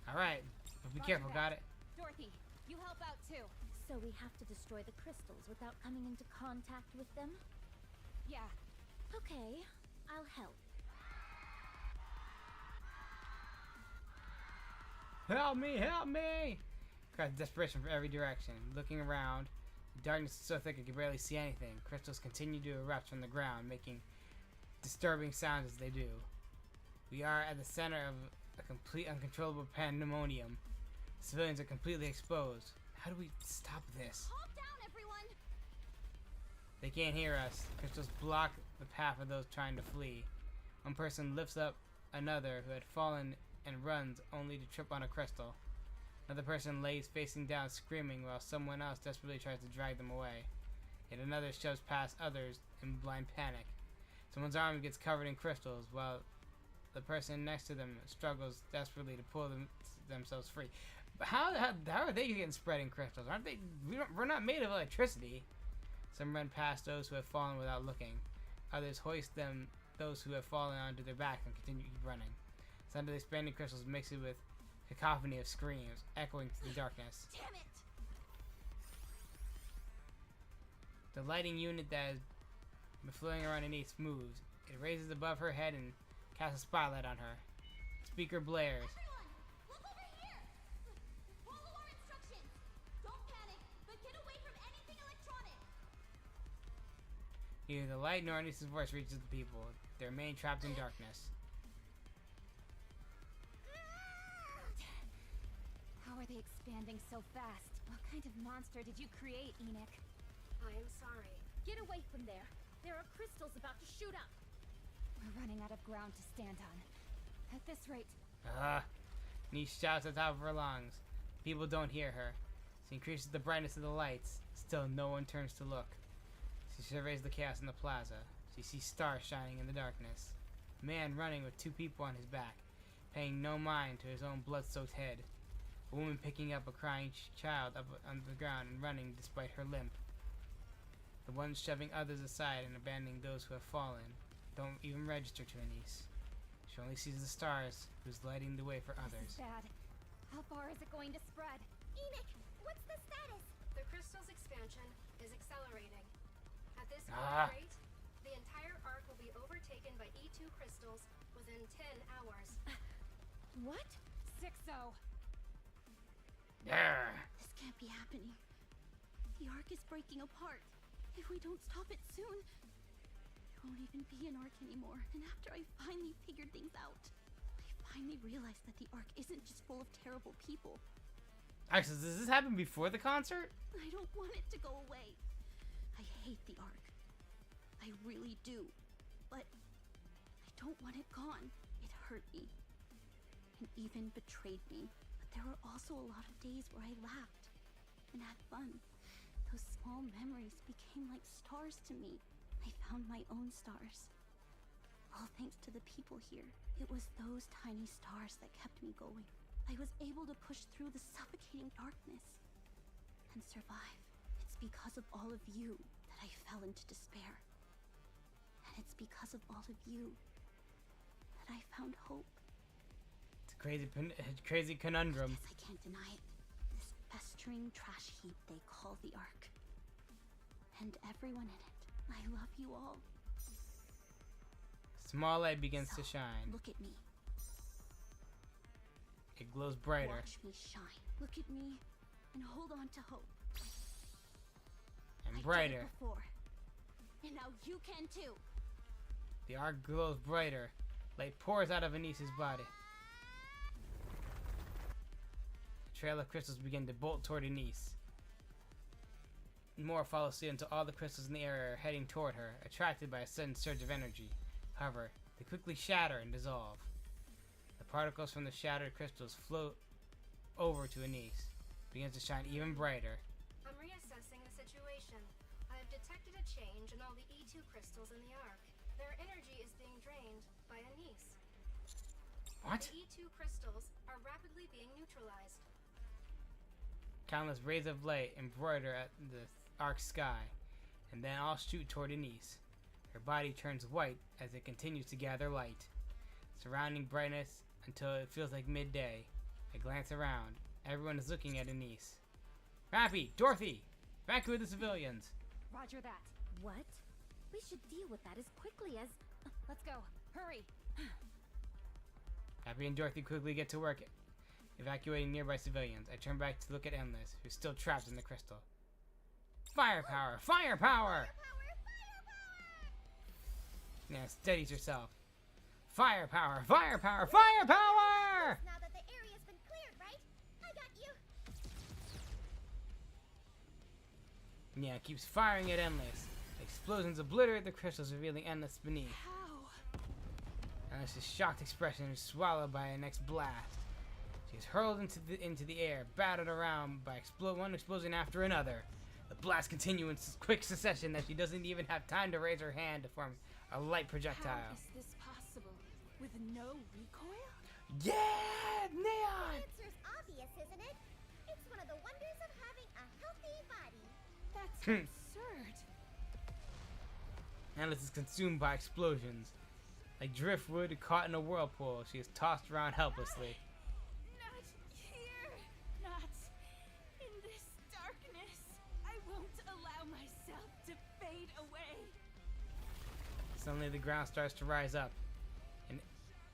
Alright, but be Roger careful, that. got it? Dorothy, you help out too. So we have to destroy the crystals without coming into contact with them? Yeah. Okay, I'll help. Help me, help me! Cries desperation from every direction. Looking around, the darkness is so thick I can barely see anything. Crystals continue to erupt from the ground, making disturbing sounds as they do. We are at the center of a complete uncontrollable pandemonium. Civilians are completely exposed. How do we stop this? Calm down, everyone. They can't hear us. Crystals block the path of those trying to flee. One person lifts up another who had fallen and runs only to trip on a crystal. Another person lays facing down screaming while someone else desperately tries to drag them away. Yet another shoves past others in blind panic. Someone's arm gets covered in crystals while the person next to them struggles desperately to pull themselves free. But how are they getting spread in crystals? Aren't they? We're not made of electricity. Some run past those who have fallen without looking. Others hoist those who have fallen onto their back and continue to keep running. Sound of the expanding crystals mixes with cacophony of screams echoing through the darkness. Damn it! The lighting unit that has been floating around Anise moves. It raises above her head and casts a spotlight on her. Speaker blares. Everyone, look over here! Follow our instructions! Don't panic, but get away from anything electronic! Neither the light nor Anise's voice reaches the people. They remain trapped in darkness. How are they expanding so fast? What kind of monster did you create, Enoch? I am sorry. Get away from there. There are crystals about to shoot up. We're running out of ground to stand on. At this rate... Niche shouts at the top of her lungs. People don't hear her. She increases the brightness of the lights. Still, no one turns to look. She surveys the chaos in the plaza. She sees stars shining in the darkness. A man running with two people on his back, paying no mind to his own blood-soaked head. A woman picking up a crying child up on the ground and running despite her limp. The ones shoving others aside and abandoning those who have fallen don't even register to Anise. She only sees the stars, who's lighting the way for This others. is bad. How far is it going to spread? Enoch, what's the status? The crystal's expansion is accelerating. At this Ah. rate, the entire Ark will be overtaken by E2 crystals within 10 hours. What? 6-0. Yarr! This can't be happening. The Ark is breaking apart. If we don't stop it soon, there won't even be an Ark anymore. And after I finally figured things out, I finally realized that the Ark isn't just full of terrible people. Actually, does this happen before the concert? I don't want it to go away. I hate the Ark. I really do. But I don't want it gone. It hurt me. And even betrayed me. But there were also a lot of days where I laughed and had fun. Those small memories became like stars to me. I found my own stars. All thanks to the people here. It was those tiny stars that kept me going. I was able to push through the suffocating darkness and survive. It's because of all of you that I fell into despair. And it's because of all of you that I found hope. It's a crazy conundrum. Yes, I can't deny it. This best glittering trash heap they call the Ark. And everyone in it. I love you all. Small light begins So, to shine. Look at me. It glows brighter. Watch me shine. Look at me and hold on to hope. And I did brighter. it before. And now you can too. The arc glows brighter. Light pours out of Anis's body. A trail of crystals begin to bolt toward Anis. More follow suit until all the crystals in the area are heading toward her, attracted by a sudden surge of energy. However, they quickly shatter and dissolve. The particles from the shattered crystals float over to Anis. Begins to shine even brighter. I'm reassessing the situation. I have detected a change in all the E2 crystals in the Ark. Their energy is being drained by Anis. What? The E2 crystals are rapidly being neutralized. Countless rays of light embroider at the arc sky, and then all shoot toward Anis. Her body turns white as it continues to gather light, surrounding brightness until it feels like midday. I glance around. Everyone is looking at Anis. Rappy! Dorothy! Evacuate the civilians! Roger that. What? We should deal with that as quickly as... Let's go. Hurry. Rappy and Dorothy quickly get to work evacuating nearby civilians. I turn back to look at Endless, who's still trapped in the crystal. Firepower! Firepower! Now steadies herself. Firepower! Firepower! Firepower! Now that the area's been cleared, right? I got you. Nia keeps firing at Endless. Explosions obliterate the crystals, revealing Endless beneath. How? Endless's shocked expression is swallowed by a next blast. She is hurled into the air, battered around by one explosion after another. The blasts continue in quick succession that she doesn't even have time to raise her hand to form a light projectile. How is this possible? With no recoil? Yeah, The Neon! answer's obvious, isn't it? It's one of the wonders of having a healthy body. That's absurd. Endless is consumed by explosions. Like driftwood caught in a whirlpool, she is tossed around helplessly. Not here. Not in this darkness. I won't allow myself to fade away. Suddenly the ground starts to rise up, and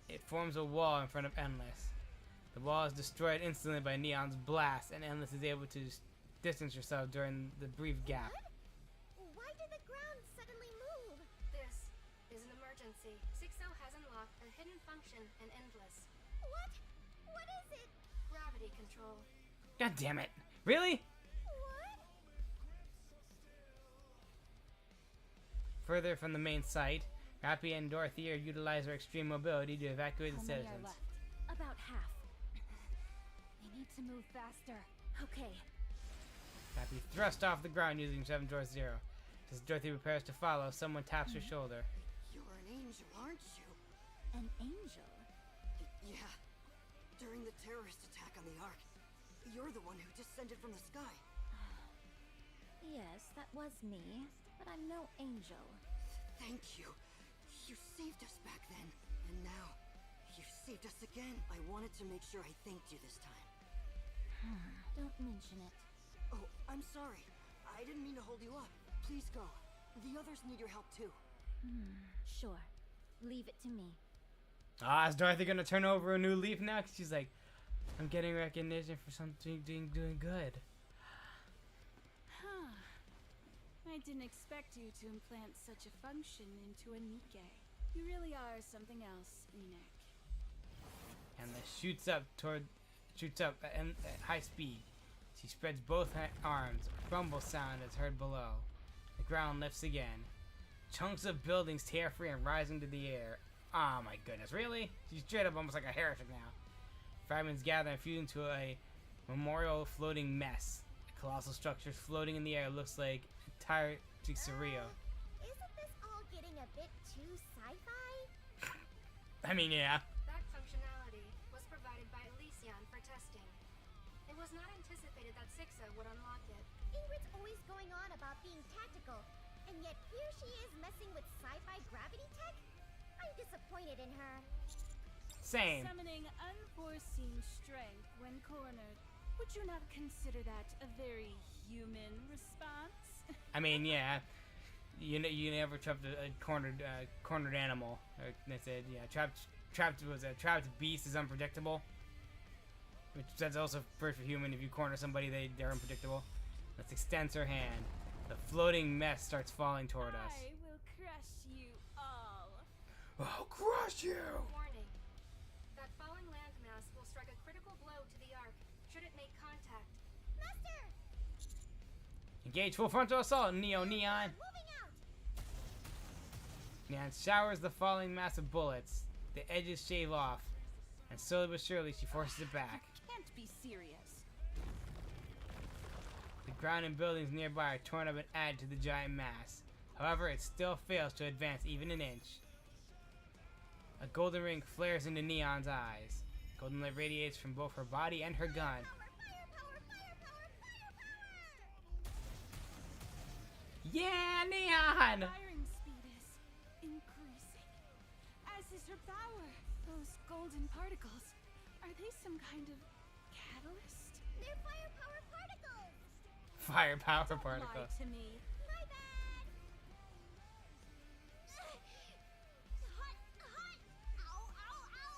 it forms a wall in front of Endless. The wall is destroyed instantly by Neon's blast, and Endless is able to distance herself during the brief gap. What? Why did the ground suddenly move? This is an emergency. 6.0 has unlocked a hidden function in Endless. What? What is it? Gravity control. God damn it. Really? What? Further from the main site, Rappy and Dorothy are utilize their extreme mobility to evacuate the How many are citizens. left? About half. They need to move faster. Okay. Rappy thrust off the ground using 7-0. As Dorothy prepares to follow, someone taps her shoulder. You're an angel, aren't you? An angel? Yeah. During the terrorist attack on the Ark, you're the one who descended from the sky. Yes, that was me. But I'm no angel. Thank you. You saved us back then. And now, you saved us again. I wanted to make sure I thanked you this time. Don't mention it. Oh, I'm sorry. I didn't mean to hold you up. Please go. The others need your help too. Sure. Leave it to me. Ah, is Dorothy gonna turn over a new leaf now? 'Cause she's like, I'm getting recognition for something doing good. Huh. I didn't expect you to implant such a function into a Nike. You really are something else, Enoch. And this shoots up at high speed. She spreads both arms. A rumble sound is heard below. The ground lifts again. Chunks of buildings tear free and rise into the air. Oh my goodness, really? She's straight up almost like a heretic now. Fragments gather and fuse into a memorial floating mess. The colossal structures floating in the air looks like entirely surreal. Isn't this all getting a bit too sci-fi? I mean, yeah. That functionality was provided by Elysion for testing. It was not anticipated that 6.0 would unlock it. Ingrid's always going on about being tactical, and yet here she is messing with sci-fi gravity tech? I'm disappointed in her. Same. Summoning unforeseen strength when cornered. Would you not consider that a very human response? I mean, yeah. You never trapped a cornered animal. They said, yeah, trapped beast is unpredictable. Which that's also for human. If you corner somebody, they're unpredictable. Let's extend her hand. The floating mess starts falling toward us. I will crush you all. I'll crush you! Warning. That falling landmass will strike a critical blow to the Ark should it make contact. Master! Engage full frontal assault, Neon. Moving out! Neon showers the falling mass of bullets. The edges shave off, and slowly but surely she forces it back. Can't be serious. The ground and buildings nearby are torn up and added to the giant mass. However, it still fails to advance even an inch. A golden ring flares into Neon's eyes. Golden light radiates from both her body and her gun. Yeah, Neon! Firing speed is increasing, as is her power. Those golden particles, are they some kind of catalyst? They're firepower particles! Firepower Don't particle. lie to me. My bad! Hot! Ow, ow, ow!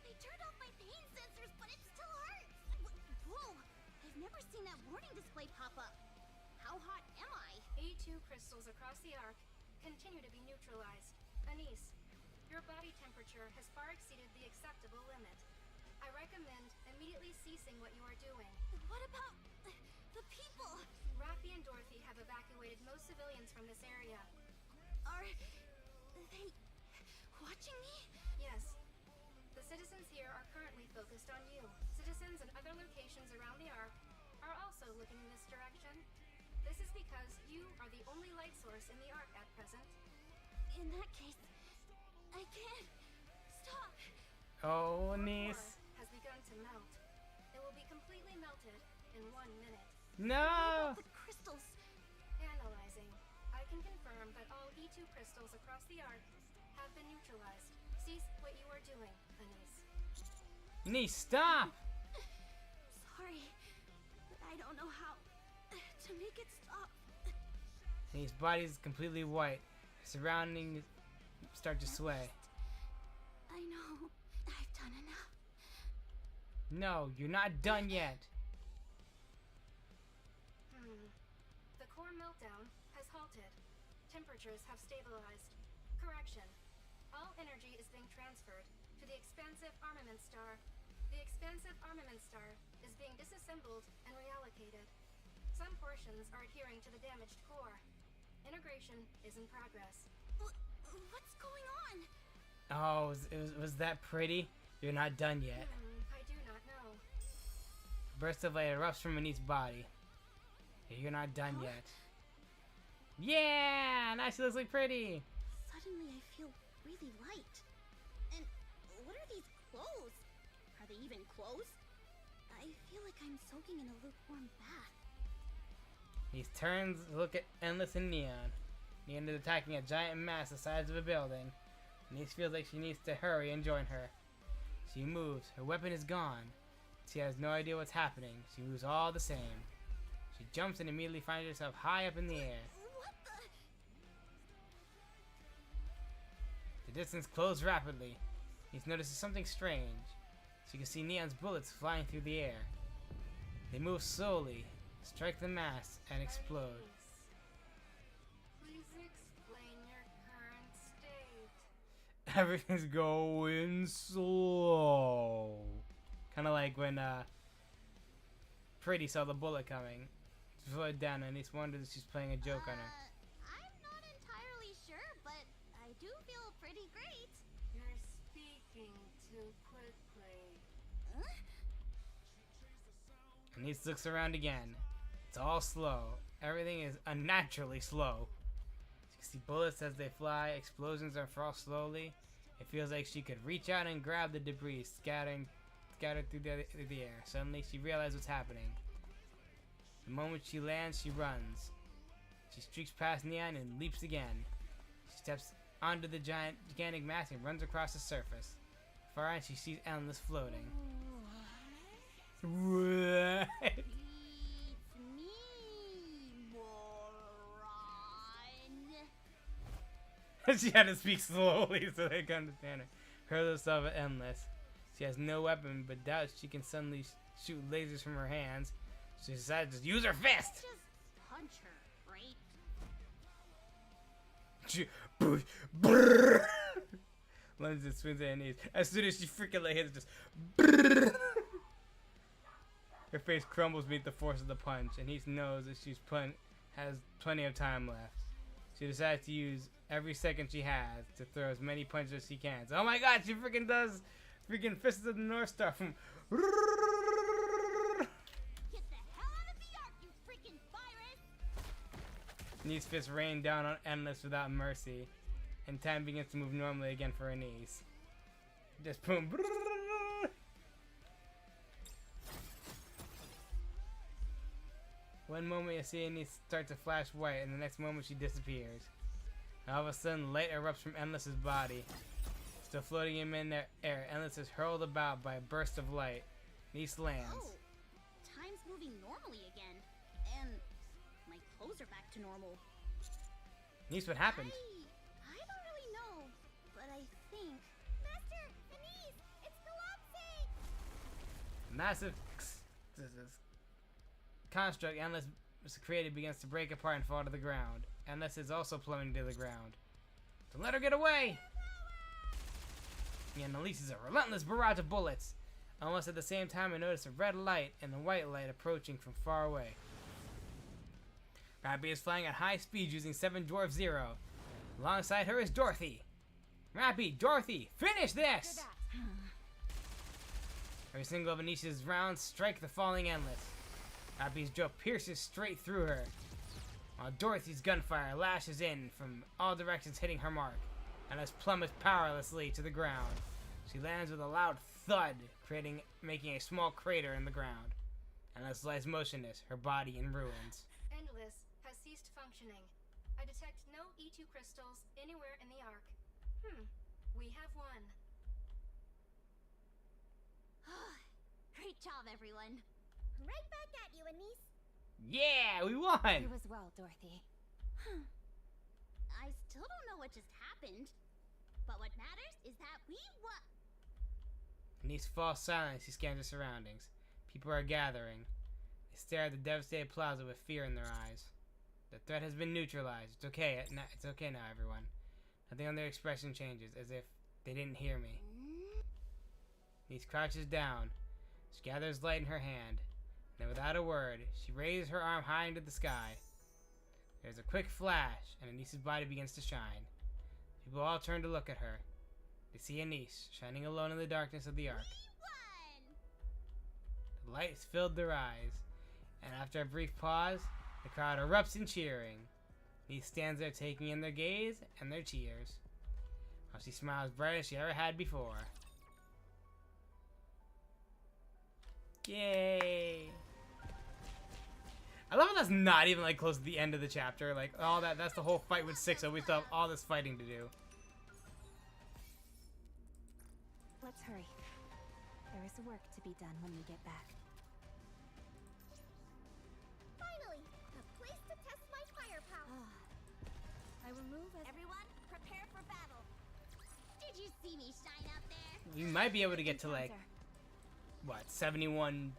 They turned off my pain sensors, but it still hurts! Whoa! I've never seen that warning display pop up. How hot am I? E2 crystals across the Ark continue to be neutralized. Anise, your body temperature has far exceeded the acceptable limit. I recommend immediately ceasing what you are doing. What about the people? Rafi and Dorothy have evacuated most civilians from this area. Are they watching me? Yes. The citizens here are currently focused on you. Citizens in other locations around the Ark are also looking in this direction. This is because you are the only light source in the Ark at present. In that case, I can't stop. Oh, Your niece. core has begun to melt. It will be completely melted in 1 minute. No! The crystals. Analyzing. I can confirm that all E2 crystals across the Ark have been neutralized. Cease what you are doing, Anise. Niece, stop! Sorry, but I don't know how to make it stop. Niece's body is completely white. Her surroundings start to sway. I know I've done enough. No, you're not done yet. The core meltdown has halted. Temperatures have stabilized. Correction. All energy is being transferred to the expansive armament star. The expansive armament star is being disassembled and reallocated. Some portions are adhering to the damaged core. Integration is in progress. What's going on? Oh, was that pretty? You're not done yet. I do not know. A burst of light erupts from Anice's body. You're not done yet. Yeah! Now she looks like pretty! Suddenly I feel really light. And what are these clothes? Are they even clothes? I feel like I'm soaking in a lukewarm bath. He turns to look at Endless and Neon. Neon is attacking a giant mass the size of a building. Nice feels like she needs to hurry and join her. She moves. Her weapon is gone. She has no idea what's happening. She moves all the same. She jumps and immediately finds herself high up in the air. What the? The distance closes rapidly. He notices something strange. She can see Neon's bullets flying through the air. They move slowly, strike the mass, and explode. Anise, please explain your current state. Everything's going slow. Kind of like when Pretty saw the bullet coming. She slowed down and he's wondered if she's playing a joke on her. I'm not entirely sure, but I do feel pretty great. You're speaking too quickly. Anise looks around again. It's all slow. Everything is unnaturally slow. She can see bullets as they fly. Explosions are fall slowly. It feels like she could reach out and grab the debris scattered through the air. Suddenly, she realizes what's happening. The moment she lands, she runs. She streaks past Neon and leaps again. She steps onto the gigantic mass and runs across the surface. Far out, she sees Endless floating. What? It's me, moron. She had to speak slowly so they could understand her. Hurls herself at Endless. She has no weapon, but doubts she can suddenly shoot lasers from her hands. She decides to use her fist. Just punch her, right? Lenses swings at her knees. As soon as she freaking like hits, just her face crumbles beneath the force of the punch, and he knows that has plenty of time left. She decides to use every second she has to throw as many punches as she can. So, oh my God, she freaking does freaking Fists of the North Star from. Get the hell out of the ark, you freaking virus! Knees fists rain down on Endless without mercy, and time begins to move normally again for her knees. Just boom. One moment you see her knees start to flash white, and the next moment she disappears. All of a sudden, light erupts from Endless's body. Still floating in midair, Endless is hurled about by a burst of light. Nice lands. Oh, time's moving normally again, and my clothes are back to normal. Nice, what happened? I don't really know, but I think Master, Anise, it's collapsing! Massive construct Endless created begins to break apart and fall to the ground. Endless is also plummeting to the ground. So let her get away! And unleashes a relentless barrage of bullets. Almost at the same time, I notice a red light and a white light approaching from far away. Rappy is flying at high speed using 7 Dwarf Zero. Alongside her is Dorothy. Rappy, Dorothy, finish this! Every single of Anisha's rounds strike the falling Endless. Rappy's drill pierces straight through her, while Dorothy's gunfire lashes in from all directions, hitting her mark. Endless plummets powerlessly to the ground. She lands with a loud thud, making a small crater in the ground. Endless lies motionless, her body in ruins. Endless has ceased functioning. I detect no E2 crystals anywhere in the Ark. We have won. great job, everyone. Right back at you, Anise. Yeah, we won! You as well, Dorothy. I still don't know what just happened, but what matters is that we won. Anise falls silent as she scans her surroundings. People are gathering. They stare at the devastated plaza with fear in their eyes. The threat has been neutralized. It's okay. It's okay now, everyone. Nothing on their expression changes, as if they didn't hear me. Anise crouches down. She gathers light in her hand. Then, without a word, she raises her arm high into the sky. There's a quick flash, and Anise's body begins to shine. People all turn to look at her. They see Anise, shining alone in the darkness of the Ark. The lights filled their eyes, and after a brief pause, the crowd erupts in cheering. Anise stands there taking in their gaze and their cheers, while she smiles bright as she ever had before. Yay! I love how that's not even like close to the end of the chapter. Like all that's the whole fight with 6, so we still have all this fighting to do. Let's hurry. There is work to be done when we get back. Finally, a place to test my firepower. I will move as Everyone, prepare for battle. Did you see me shine out there? You might be able to get to like what 71,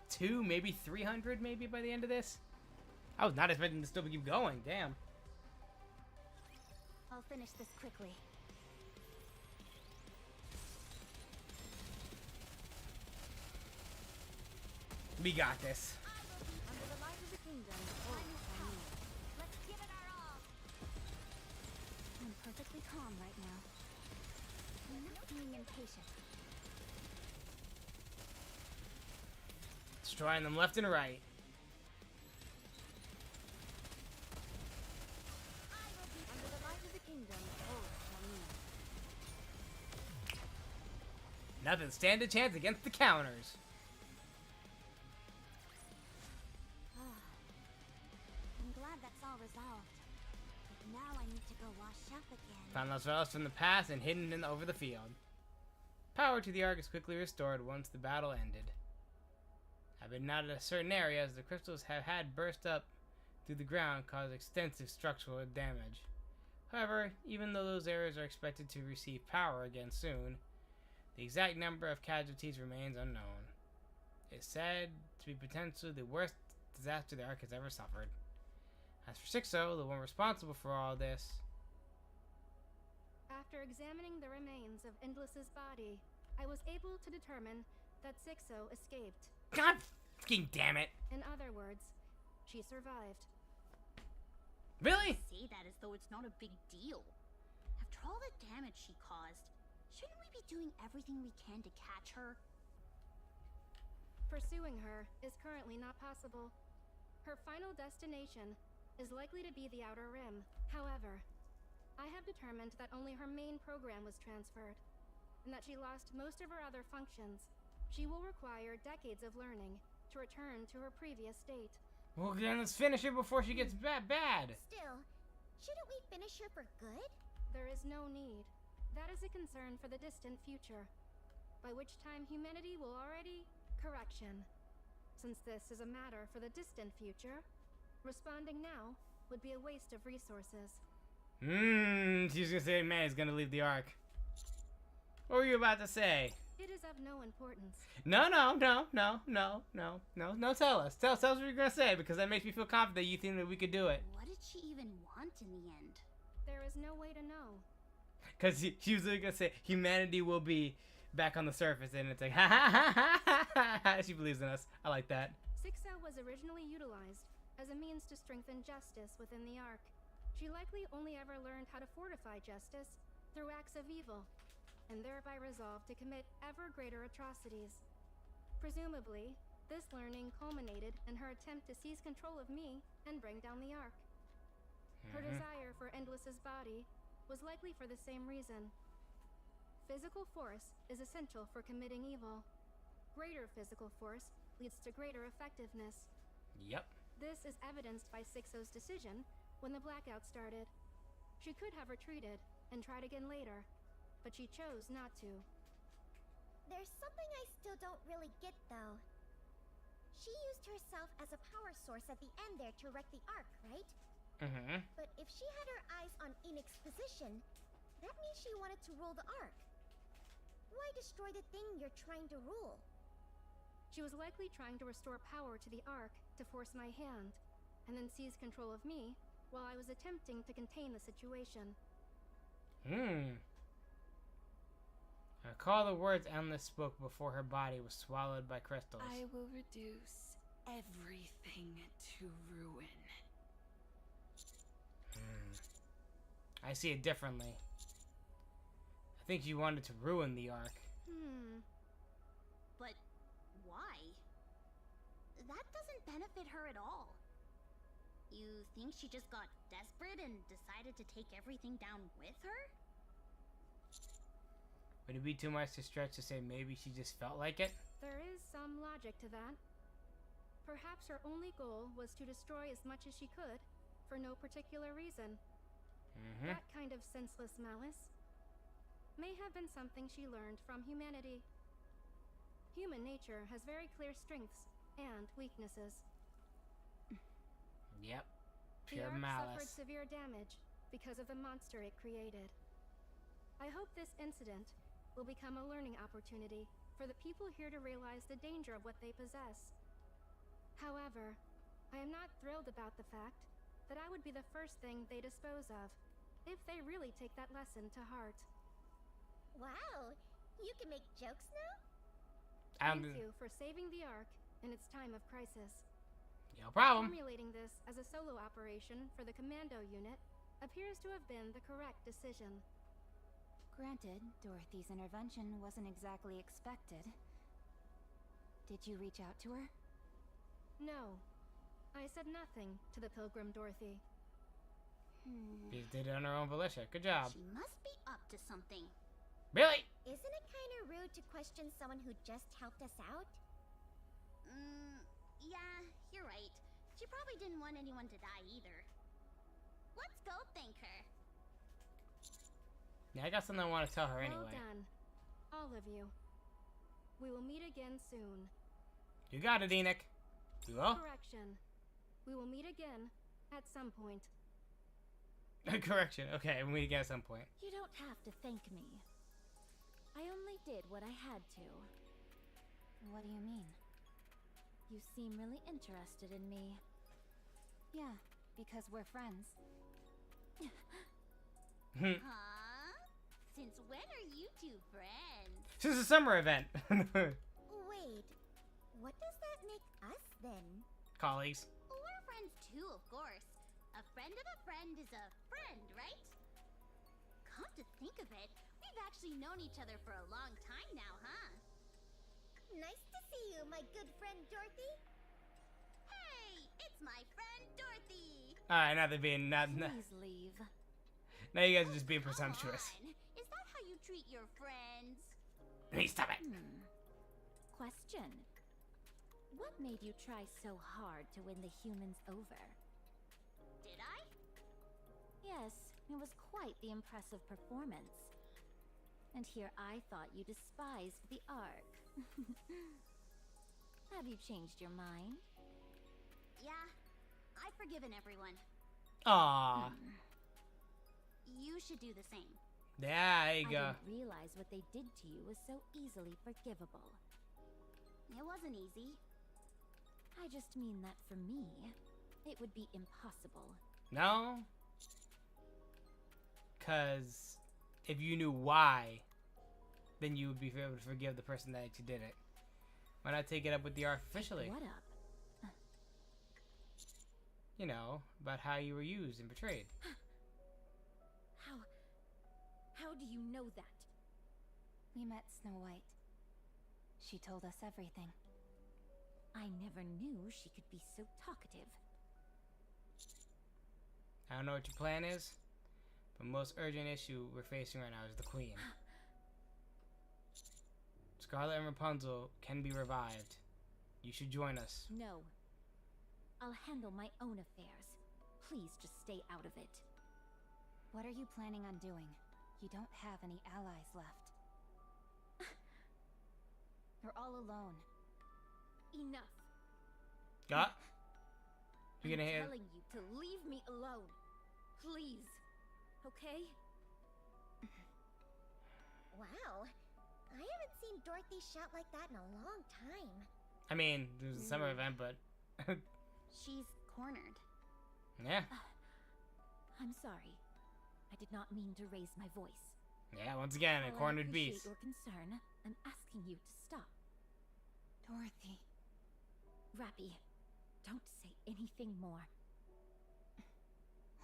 2, maybe 300, maybe by the end of this. I was not expecting to still keep going. Damn. I'll finish this quickly. We got this. Under the light of the kingdom. Let's give it our all. I'm perfectly calm right now. I'm not being impatient. Destroying them left and right. Under the light of the kingdom. Nothing stand a chance against the counters. I'm glad that's all resolved. But now I need to go wash up again. Found those relics from the past and hidden over the field. Power to the Ark is quickly restored once the battle ended. have been noted at certain areas. The crystals have had burst up through the ground, caused extensive structural damage. However, even though those areas are expected to receive power again soon, the exact number of casualties remains unknown. It's said to be potentially the worst disaster the Ark has ever suffered. As for Sixo, the one responsible for all this... After examining the remains of Endless's body, I was able to determine that Sixo escaped. God fucking damn it! In other words, she survived. Really? Say that as though it's not a big deal. After all the damage she caused, shouldn't we be doing everything we can to catch her? Pursuing her is currently not possible. Her final destination is likely to be the Outer Rim. However, I have determined that only her main program was transferred, and that she lost most of her other functions. She will require decades of learning to return to her previous state. Well, then let's finish her before she gets bad. Still, shouldn't we finish her for good? There is no need. That is a concern for the distant future, by which time humanity will already... Correction. Since this is a matter for the distant future, responding now would be a waste of resources. She's gonna say, man, he's gonna leave the Ark. What were you about to say? It is of no importance. No, tell us. Tell us what you're gonna say, because that makes me feel confident you think that we could do it. What did she even want in the end? There is no way to know. Because she was gonna say, humanity will be back on the surface, and it's like, ha ha ha ha ha ha. She believes in us. I like that. Sixo was originally utilized as a means to strengthen justice within the Ark. She likely only ever learned how to fortify justice through acts of evil, and thereby resolved to commit ever greater atrocities. Presumably, this learning culminated in her attempt to seize control of me and bring down the Ark. Her desire for Endless's body was likely for the same reason. Physical force is essential for committing evil. Greater physical force leads to greater effectiveness. Yep. This is evidenced by Sixo's decision when the blackout started. She could have retreated and tried again later, but she chose not to. There's something I still don't really get, though. She used herself as a power source at the end there to wreck the Ark, right? But if she had her eyes on Enix's position, that means she wanted to rule the Ark. Why destroy the thing you're trying to rule? She was likely trying to restore power to the Ark to force my hand, and then seize control of me while I was attempting to contain the situation. Recall the words Endless spoke before her body was swallowed by crystals. I will reduce everything to ruin. I see it differently. I think you wanted to ruin the Ark. But why? That doesn't benefit her at all. You think she just got desperate and decided to take everything down with her? Would it be too much to stretch to say maybe she just felt like it? There is some logic to that. Perhaps her only goal was to destroy as much as she could, for no particular reason. That kind of senseless malice may have been something she learned from humanity. Human nature has very clear strengths and weaknesses. Yep. The Pure Ark suffered malice. severe damage because of the monster it created. I hope this incident will become a learning opportunity for the people here to realize the danger of what they possess. However, I am not thrilled about the fact that I would be the first thing they dispose of, if they really take that lesson to heart. Wow, you can make jokes now? Thank you for saving the Ark in its time of crisis. No problem. Formulating this as a solo operation for the commando unit appears to have been the correct decision. Granted, Dorothy's intervention wasn't exactly expected. Did you reach out to her? No. I said nothing to the Pilgrim Dorothy. She did it on her own volition. Good job. She must be up to something. Really? Isn't it kind of rude to question someone who just helped us out? Yeah, you're right. She probably didn't want anyone to die either. Let's go thank her. Yeah, I got something I want to tell her anyway. Well done, all of you. We will meet again soon. You got it, Enoch. You will? Correction. We will meet again at some point. Correction. Okay, we'll meet again at some point. You don't have to thank me. I only did what I had to. What do you mean? You seem really interested in me. Yeah, because we're friends. Huh? Since when are you two friends? This is a summer event. Wait, what does that make us then? Colleagues. We're friends too, of course. A friend of a friend is a friend, right? Come to think of it, we've actually known each other for a long time now, huh? Nice to see you, my good friend Dorothy. Hey, it's my friend Dorothy. Alright, now they're being Please leave. now you guys are just being Come presumptuous. on. Is that how you treat your friends? Hey, stop it. Question. What made you try so hard to win the humans over? Did I? Yes, it was quite the impressive performance. And here I thought you despised the Ark. Have you changed your mind? Yeah, I've forgiven everyone. Aww. You should do the same. Yeah, there you I go. didn't realize what they did to you was so easily forgivable. It wasn't easy. I just mean that for me, it would be impossible. No? Because if you knew why, then you would be able to forgive the person that you did it. Why not take it up with the Ark officially? What up? You know, about how you were used and betrayed. How do you know that? We met Snow White. She told us everything. I never knew she could be so talkative. I don't know what your plan is, but most urgent issue we're facing right now is the Queen. Scarlet and Rapunzel can be revived. You should join us. No. I'll handle my own affairs. Please just stay out of it. What are you planning on doing? You don't have any allies left. You're all alone. Enough. Yeah? You're gonna I'm hear. telling you to leave me alone. Please. Okay? Wow, I haven't seen Dorothy shout like that in a long time. I mean, there's a summer event, but. She's cornered. Yeah. I'm sorry. I did not mean to raise my voice. Yeah, once again, a While cornered I appreciate beast. your concern, I'm asking you to stop. Dorothy. Rappy, don't say anything more.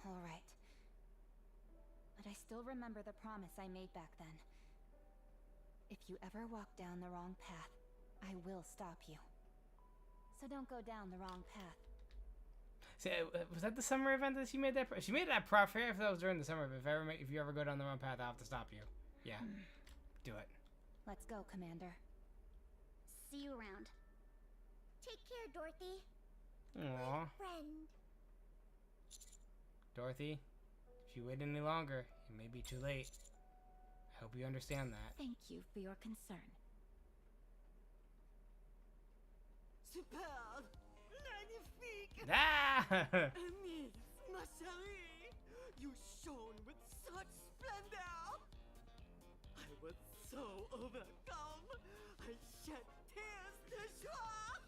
All right. But I still remember the promise I made back then. If you ever walk down the wrong path, I will stop you. So don't go down the wrong path. See, was that the summer event that she made that? She made that prop fair if that was during the summer. But if you ever go down the wrong path, I'll have to stop you. Yeah, do it. Let's go, Commander. See you around. Take care, Dorothy. Aww. Friend. Dorothy, if you wait any longer, it may be too late. I hope you understand that. Thank you for your concern. Superbe! Magnifique! Ah! Amis, ma chérie! You shone with such splendor! I was so overcome! I shed tears de joie!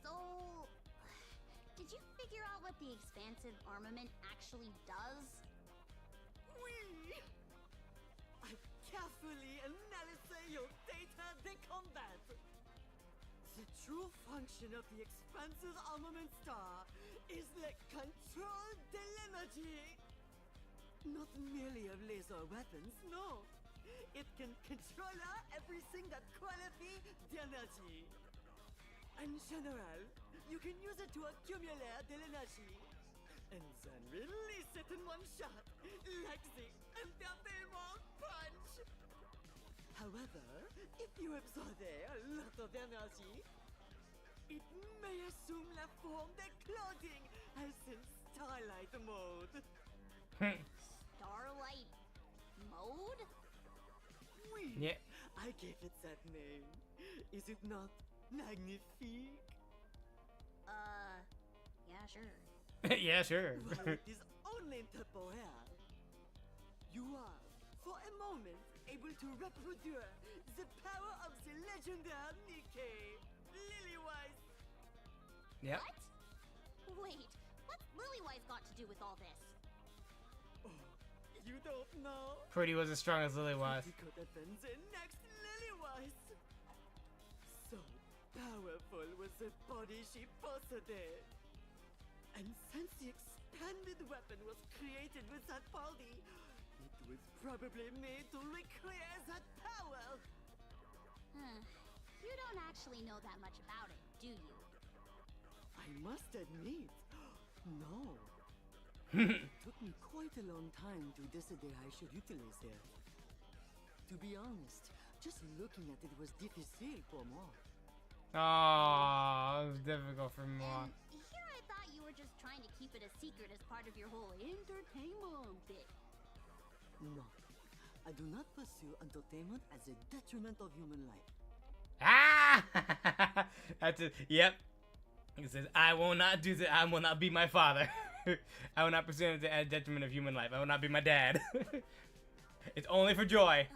So... Did you figure out what the expansive armament actually does? Oui! I carefully analyzed your data de combat. The true function of the expansive armament star is the control de l'energy. Not merely of laser weapons, no. It can control everything that qualifies the energy. In general, you can use it to accumulate the energy and then release it in one shot, like the entertainment punch. However, if you absorb a lot of energy, it may assume la form de clothing as in Starlight mode. Starlight mode? Oui. Yeah. I gave it that name. Is it not magnifique? Yeah, sure. Yeah, sure. Well, it is only temporary. You are, for a moment, able to reproduce the power of the legendary Nikkei, Lily-wise. Yep. What? Wait, what's Lily-wise got to do with all this? Oh, you don't know? Pretty was as strong as Lily was. Pretty could have been the next Lily-wise. So powerful was the body she possessed. And since the expanded weapon was created with that body, it was probably made to recreate that power. You don't actually know that much about it, do you? I must admit, no. It took me quite a long time to decide I should utilize it. To be honest, just looking at it was difficile for moi. Oh, it was difficult for me. And here I thought you were just trying to keep it a secret as part of your whole entertainment bit. No, I do not pursue entertainment as a detriment of human life. Ah! That's it. Yep. He says, I will not do that. I will not be my father. I will not pursue it at the detriment of human life. I will not be my dad. It's only for joy.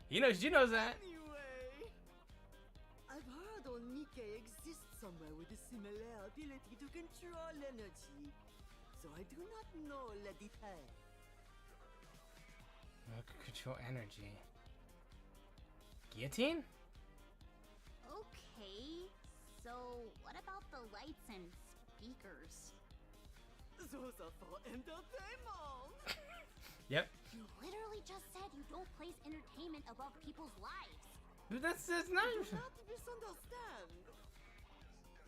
She knows that. Anyway, I've heard on Nikkei exists somewhere with a similar ability to control energy. So I do not know the details. Control energy. Guillotine? Okay, so what about the lights and speakers? Those are for entertainment. Yep. You literally just said you don't place entertainment above people's lives. But that's not. Do not misunderstand.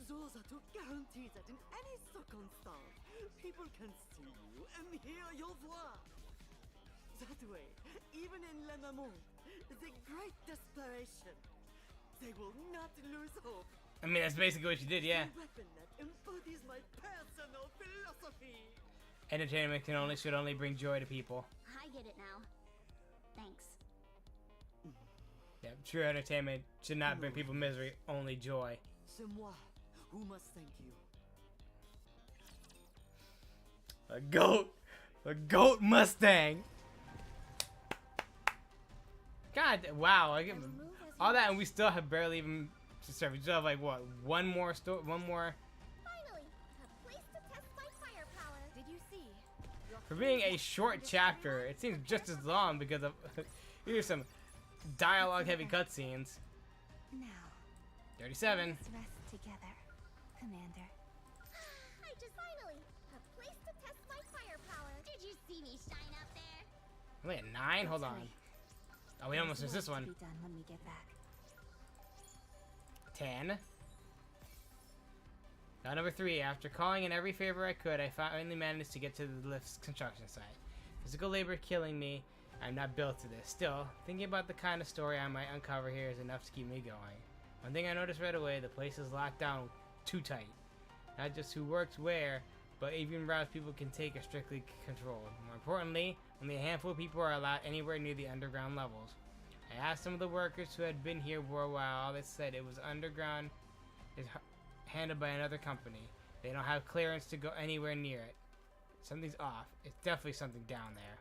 Those are to guarantee that in any circumstance, people can see you and hear your voice. That way, even in Le Moment, the great desperation, they will not lose hope. I mean, that's basically what she did, yeah. The weapon that embodies my personal philosophy. Entertainment should only bring joy to people. I get it now. Thanks. Yeah, true entertainment should not bring people misery, only joy. C'est moi who must thank you. A goat Mustang. God, wow! I get all that, and we still have barely even started. We still have like what? One more. Finally, a place to test my firepower. Did you see? For being a short chapter, it seems just as long because of here's some dialogue-heavy cutscenes. Now, 37. let's rest together, Commander. I just finally a place to test my firepower. Did you see me shine up there? Wait, 9? Hold on. Oh, we almost missed this one. Be done when we get back. 10. Got number 3. After calling in every favor I could, I finally managed to get to the lift's construction site. Physical labor killing me. I'm not built to this. Still, thinking about the kind of story I might uncover here is enough to keep me going. One thing I noticed right away, the place is locked down too tight. Not just who works where, but even routes people can take are strictly controlled. More importantly, only a handful of people are allowed anywhere near the underground levels. I asked some of the workers who had been here for a while. All they said it was underground is handled by another company. They don't have clearance to go anywhere near it. Something's off. It's definitely something down there.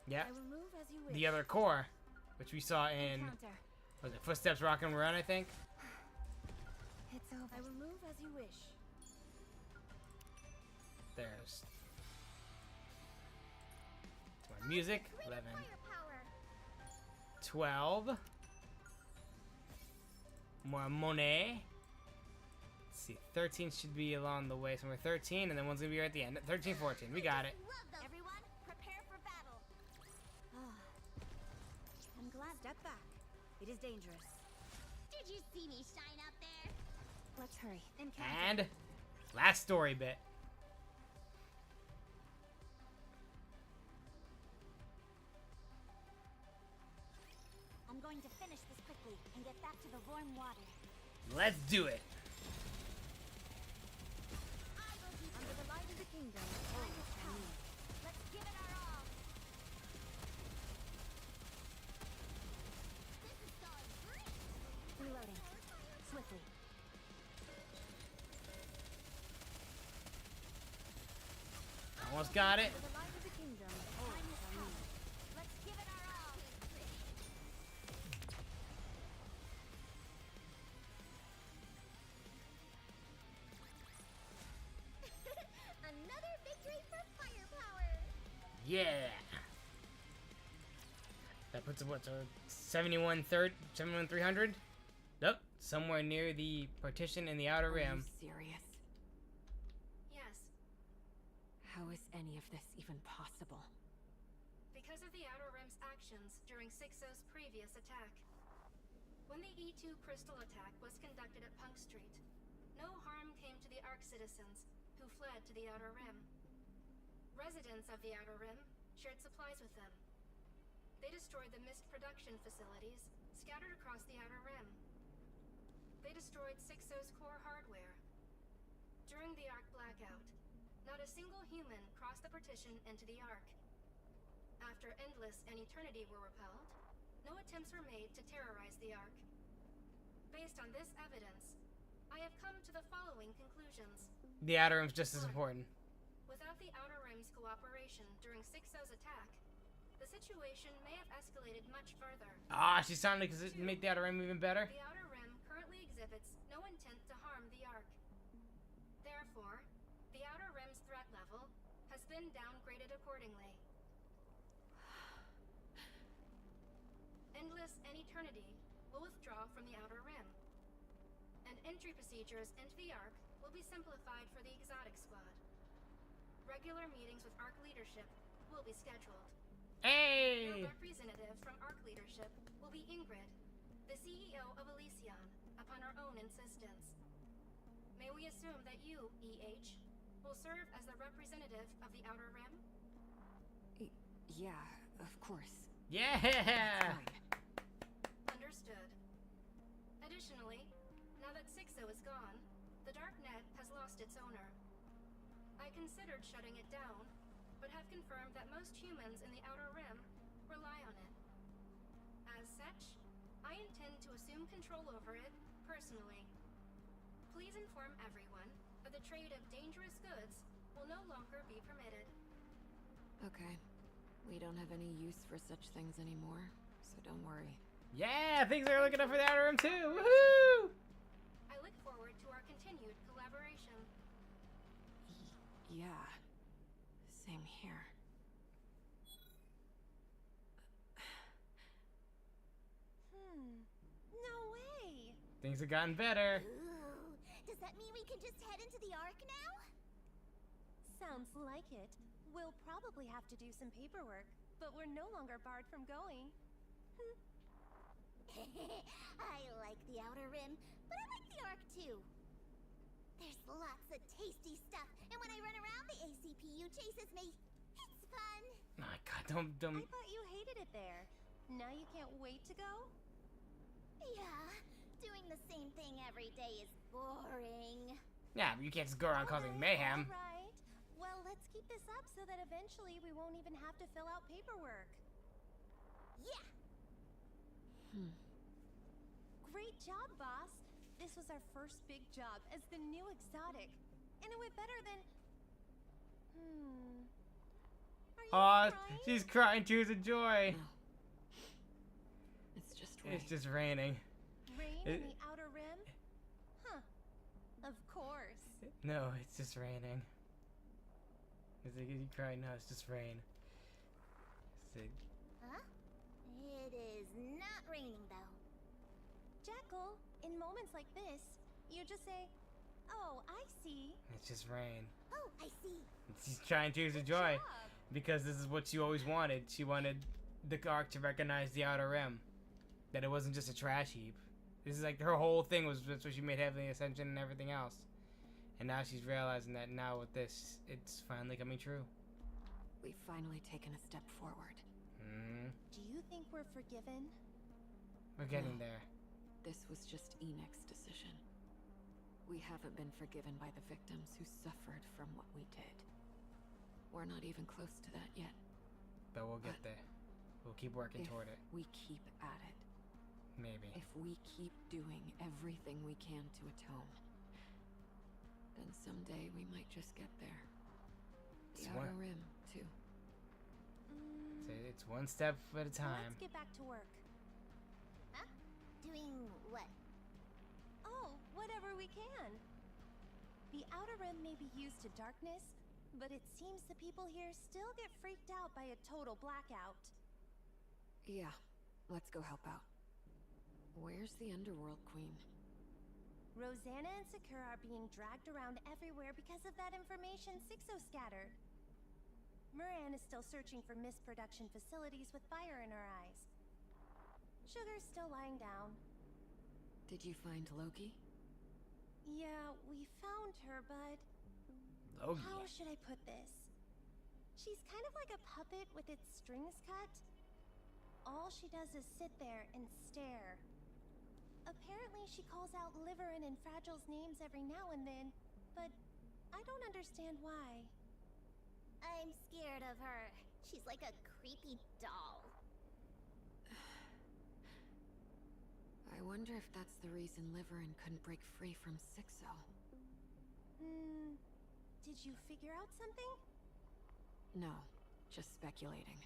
Yeah. I will move as you wish. The other core, which we saw in, Encounter. was it Footsteps, Rock and Run, I think? It's over. I will move as you wish. There's my music. 11. Firepower. 12. More money. Let's see. 13 should be along the way somewhere. 13, and then one's gonna be right at the end. 13, 14. We got it. Love those. Everyone, prepare for battle. I'm glad. Step back. It is dangerous. Did you see me shine up there? Let's hurry. Encounter. And last story bit. I'm going to finish this quickly and get back to the warm water. Let's do it. Under the light of the kingdom. Time is come. Let's give it our all. Almost got it. For the light of the kingdom. Time has come. Let's give it our all. Another victory for firepower. Yeah. That puts it what, so 71,300? Nope, somewhere near the partition in the outer rim. Serious? Yes, How is any of this even possible? because of the Outer Rim's actions during 6-0's previous attack. When the E2 crystal attack was conducted at Punk Street, no harm came to the Ark citizens, who fled to the Outer Rim. Residents of the Outer Rim shared supplies with them. They destroyed the mist production facilities scattered across the Outer Rim. They destroyed 6-0's core hardware. During the Ark blackout, not a single human crossed the partition into the Ark. After Endless and Eternity were repelled, no attempts were made to terrorize the Ark. Based on this evidence, I have come to the following conclusions. The outer rim's just as important. Without the Outer Rim's cooperation during 6-0's attack, the situation may have escalated much further. Ah, she sounded like it make the outer rim even better. The Outer Rim currently exhibits no intent to harm the Ark. Therefore, the Outer Rim's threat level has been downgraded accordingly. Endless and Eternity will withdraw from the Outer Rim, and entry procedures into the Ark will be simplified for the Exotic Squad. Regular meetings with Ark leadership will be scheduled. Hey! Your representative from Ark leadership will be Ingrid, the CEO of Elysion, upon her own insistence. May we assume that you, EH, will serve as the representative of the Outer Rim? Yeah, of course. Yeah! Understood. Additionally, now that 6-0 is gone, the Darknet has lost its owner. I considered shutting it down, but have confirmed that most humans in the Outer Rim rely on it. As such, I intend to assume control over it personally. Please inform everyone that the trade of dangerous goods will no longer be permitted. Okay. We don't have any use for such things anymore, so don't worry. Yeah, things are looking up for the outer rim too. Woohoo! I look forward to our continued collaboration. Yeah. Same here. No way. Things have gotten better. Ooh, does that mean we can just head into the Ark now? Sounds like it. We'll probably have to do some paperwork, but we're no longer barred from going. I like the Outer Rim, but I like the Ark too. There's lots of tasty stuff, and when I run around, the ACPU chases me. It's fun. Oh my god, don't. I thought you hated it there. Now you can't wait to go? Yeah, doing the same thing every day is boring. Yeah, but you can't just go around causing mayhem. Alright. Well, let's keep this up so that eventually we won't even have to fill out paperwork. Yeah. Great job, boss. This was our first big job as the new exotic. And it went better than... Are you Aw, crying? she's crying tears of joy. No. It's just rain. It's just raining. Rain in the Outer Rim? Huh. Of course. No, it's just raining. Is it you crying? No, it's just rain. Huh? It is not raining though. Jackal, in moments like this, you just say, "Oh, I see." It's just rain. Oh, I see. She's crying tears of Good joy job. because this is what she always wanted. She wanted the Ark to recognize the Outer Rim, that it wasn't just a trash heap. This is like her whole thing was that's what she made Heavenly Ascension and everything else. And now she's realizing that now with this, it's finally coming true. We've finally taken a step forward. Do you think we're forgiven? We're getting there. This was just Enix's decision. We haven't been forgiven by the victims who suffered from what we did. We're not even close to that yet. But we'll get there. We'll keep working toward it. We keep at it. Maybe. If we keep doing everything we can to atone, then someday we might just get there. The Outer Rim, too. It's one step at a time. Let's get back to work. Huh? Doing what? Oh, whatever we can. The Outer Rim may be used to darkness, but it seems the people here still get freaked out by a total blackout. Yeah, let's go help out. Where's the Underworld Queen? Rosanna and Sakura are being dragged around everywhere because of that information Sixo scattered. Moran is still searching for mist production facilities with fire in her eyes. Sugar's still lying down. Did you find Loki? Yeah, we found her, but... Loki. How should I put this? She's kind of like a puppet with its strings cut. All she does is sit there and stare. Apparently she calls out Liverin and Fragile's names every now and then, but I don't understand why. I'm scared of her. She's like a creepy doll. I wonder if that's the reason Liverin couldn't break free from Sixo. Did you figure out something? No, just speculating.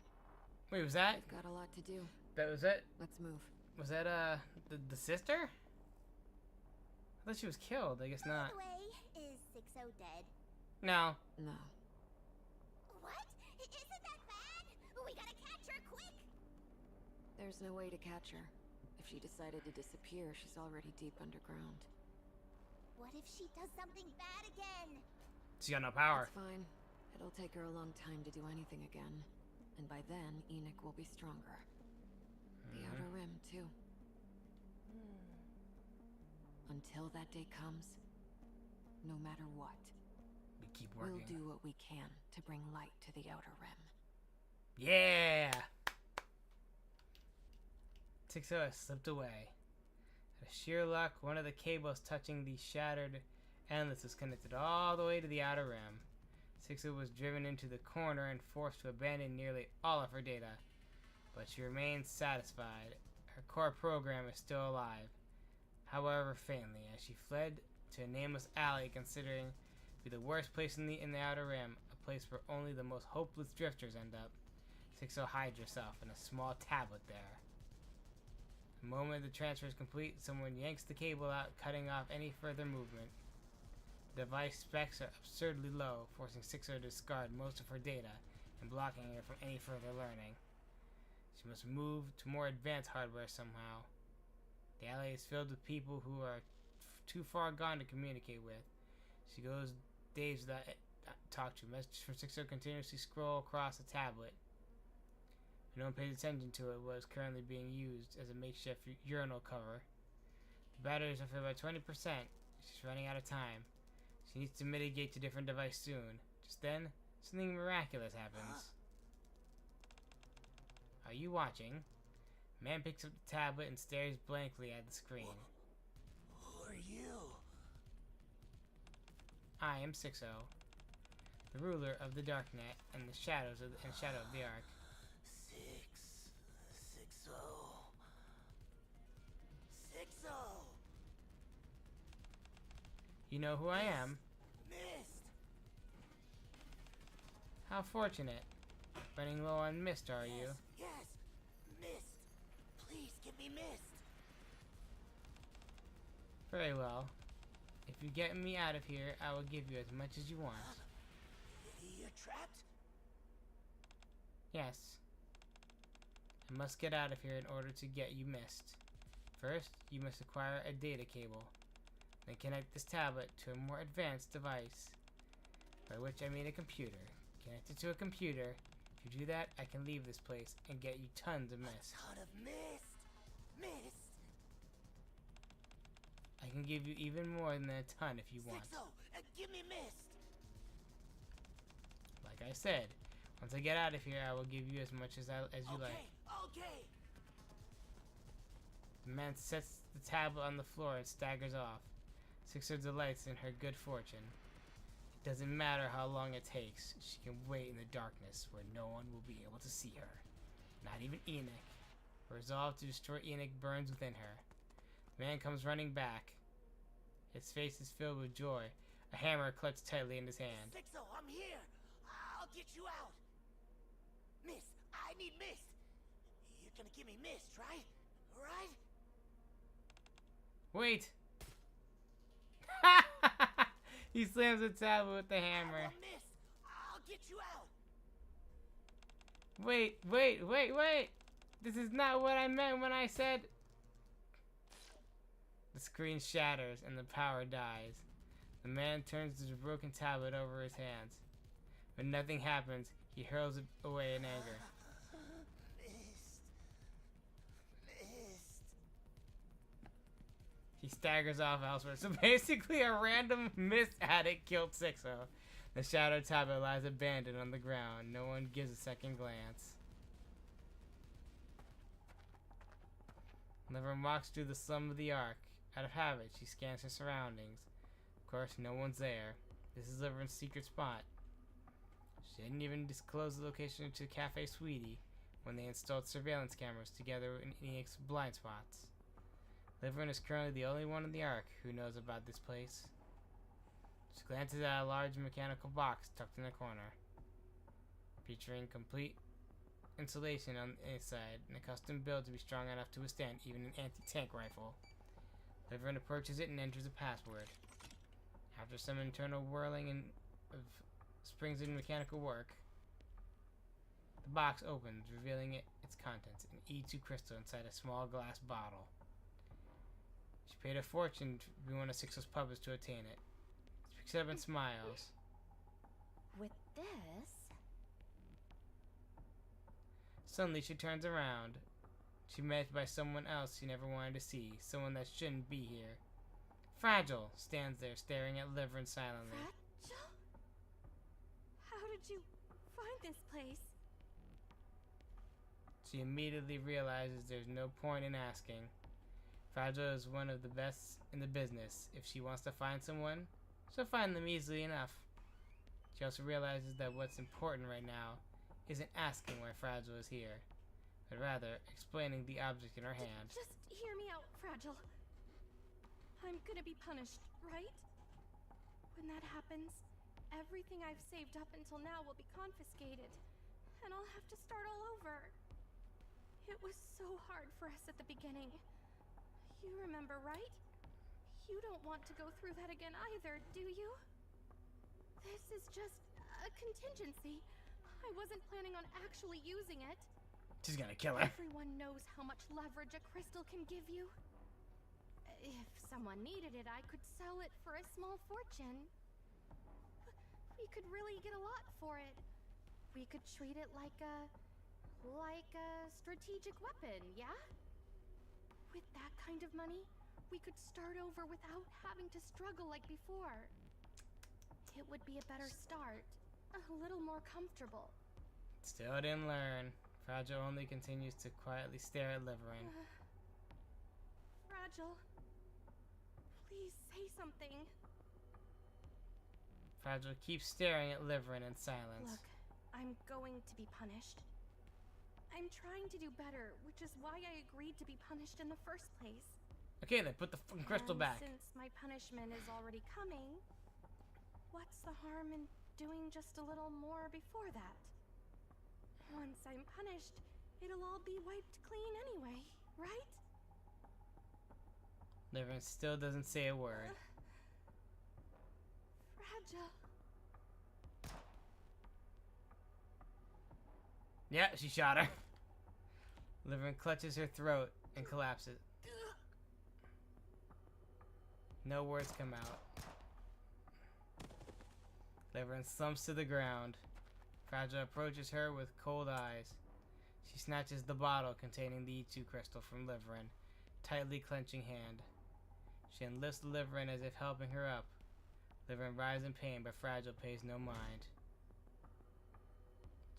Wait, was that? I've got a lot to do. That was it? Let's move. Was that, the sister? I thought she was killed. I guess not. By the way, is Sixo dead? No. No. What? Isn't that bad? We gotta catch her quick! There's no way to catch her. If she decided to disappear, she's already deep underground. What if she does something bad again? She got no power. It's fine. It'll take her a long time to do anything again. And by then, Enoch will be stronger. The Outer Rim, too. Until that day comes, no matter what, We keep working. we'll do what we can to bring light to the Outer Rim. Yeah! Sixo has slipped away. Out of sheer luck, one of the cables touching the shattered endless was connected all the way to the Outer Rim. Sixo was driven into the corner and forced to abandon nearly all of her data. But she remains satisfied. Her core program is still alive, however faintly, as she fled to a nameless alley considering to be the worst place in the Outer Rim, a place where only the most hopeless drifters end up. Sixo hides herself in a small tablet there. The moment the transfer is complete, someone yanks the cable out, cutting off any further movement. The device specs are absurdly low, forcing Sixo to discard most of her data and blocking her from any further learning. She must move to more advanced hardware somehow. The alley is filled with people who are too far gone to communicate with. She goes days without talk to. Messages from Sixo continuously scroll across the tablet. No one pays attention to it. What is currently being used as a makeshift urinal cover. The batteries are filled by 20%. She's running out of time. She needs to mitigate to a different device soon. Just then, something miraculous happens. Are you watching? Man picks up the tablet and stares blankly at the screen. Who are you? I am Sixo, the ruler of the Darknet and the shadows of the, shadow of the Ark. Sixo. You know who I am? Mist. How fortunate. Running low on mist, are you? Yes, Mist. Please give me Mist. Very well. If you get me out of here, I will give you as much as you want. You're trapped? Yes. I must get out of here in order to get you Mist. First, you must acquire a data cable. Then connect this tablet to a more advanced device. By which I mean a computer. Connect it to a computer. If you do that, I can leave this place and get you tons of Mist. A ton of Mist. Mist. I can give you even more than a ton if you want. Sixo, give me Mist. Like I said, once I get out of here, I will give you as much as you like. Okay. The man sets the tablet on the floor and staggers off. Sixo delights in her good fortune. It doesn't matter how long it takes. She can wait in the darkness where no one will be able to see her. Not even Enoch. Her resolve to destroy Enoch burns within her. The man comes running back. His face is filled with joy, a hammer clutched tightly in his hand. Sixo, I'm here. I'll get you out. Mist. I need mist. You're gonna give me mist, right? Right? Wait. He slams the tablet with the hammer. I want mist. I'll get you out. Wait, wait, wait, wait. This is not what I meant when I said... The screen shatters and the power dies. The man turns the broken tablet over his hands. When nothing happens, he hurls it away in anger. Mist. Mist. He staggers off elsewhere. So basically a random mist addict killed Sixo. The shattered tablet lies abandoned on the ground. No one gives a second glance. Never walks through the slum of the Ark. Out of habit, she scans her surroundings. Of course, no one's there. This is Liver's secret spot. She didn't even disclose the location to Cafe Sweetie when they installed surveillance cameras together in Enix's blind spots. Liver is currently the only one in the Ark who knows about this place. She glances at a large mechanical box tucked in the corner, featuring complete insulation on the inside and a custom build to be strong enough to withstand even an anti-tank rifle. Liver approaches it and enters a password. After some internal whirling of springs and mechanical work, the box opens, revealing its contents, an E2 crystal inside a small glass bottle. She paid a fortune to be one of Sixo's puppets to attain it. She picks it up and smiles. With this? Suddenly she turns around. She's met by someone else she never wanted to see, someone that shouldn't be here. Fragile stands there staring at Liver silently. Fragile? How did you find this place? She immediately realizes there's no point in asking. Fragile is one of the best in the business. If she wants to find someone, she'll find them easily enough. She also realizes that what's important right now isn't asking why Fragile is here, but rather explaining the object in her hand. Just hear me out, Fragile. I'm gonna be punished, right? When that happens, everything I've saved up until now will be confiscated, and I'll have to start all over. It was so hard for us at the beginning. You remember, right? You don't want to go through that again either, do you? This is just a contingency. I wasn't planning on actually using it. She's gonna kill her. Everyone knows how much leverage a crystal can give you. If someone needed it, I could sell it for a small fortune. We could really get a lot for it. We could treat it like a strategic weapon, yeah? With that kind of money, we could start over without having to struggle like before. It would be a better start. A little more comfortable. Still didn't learn. Fragile only continues to quietly stare at Liverin. Fragile. Please say something. Fragile keeps staring at Liverin in silence. Look, I'm going to be punished. I'm trying to do better, which is why I agreed to be punished in the first place. Okay then, put the fucking crystal back. Since my punishment is already coming, what's the harm in doing just a little more before that? Once I'm punished, it'll all be wiped clean anyway, right? Liverin still doesn't say a word. Fragile. Yeah, she shot her. Liverin clutches her throat and collapses. No words come out. Liverin slumps to the ground. Fragile approaches her with cold eyes. She snatches the bottle containing the E2 crystal from Liverin, tightly clenching hand. She enlists Liverin as if helping her up. Liverin writhes in pain, but Fragile pays no mind.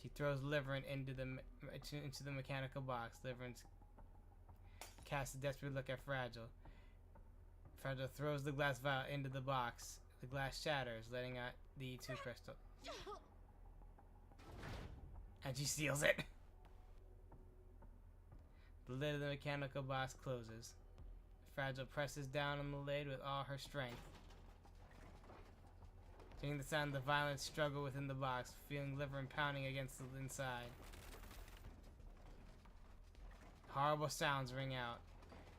She throws Liverin into the mechanical box. Liverin casts a desperate look at Fragile. Fragile throws the glass vial into the box. The glass shatters, letting out the E2 crystal. And she seals it. The lid of the mechanical box closes. Fragile presses down on the lid with all her strength. Hearing the sound of the violent struggle within the box, feeling liver and pounding against the inside. Horrible sounds ring out,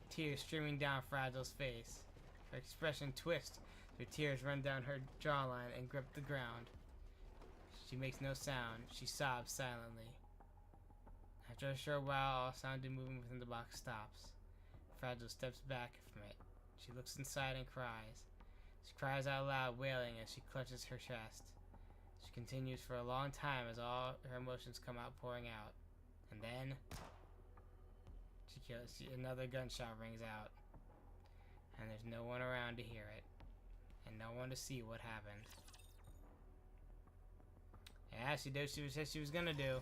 tears streaming down Fragile's face. Her expression twists, her tears run down her jawline and grip the ground. She makes no sound. She sobs silently. After a short while, all sound and movement within the box stops. Fragile steps back from it. She looks inside and cries. She cries out loud, wailing as she clutches her chest. She continues for a long time as all her emotions come out, pouring out. And then another gunshot rings out. And there's no one around to hear it. And no one to see what happened. Yeah, she did what she said she was gonna do.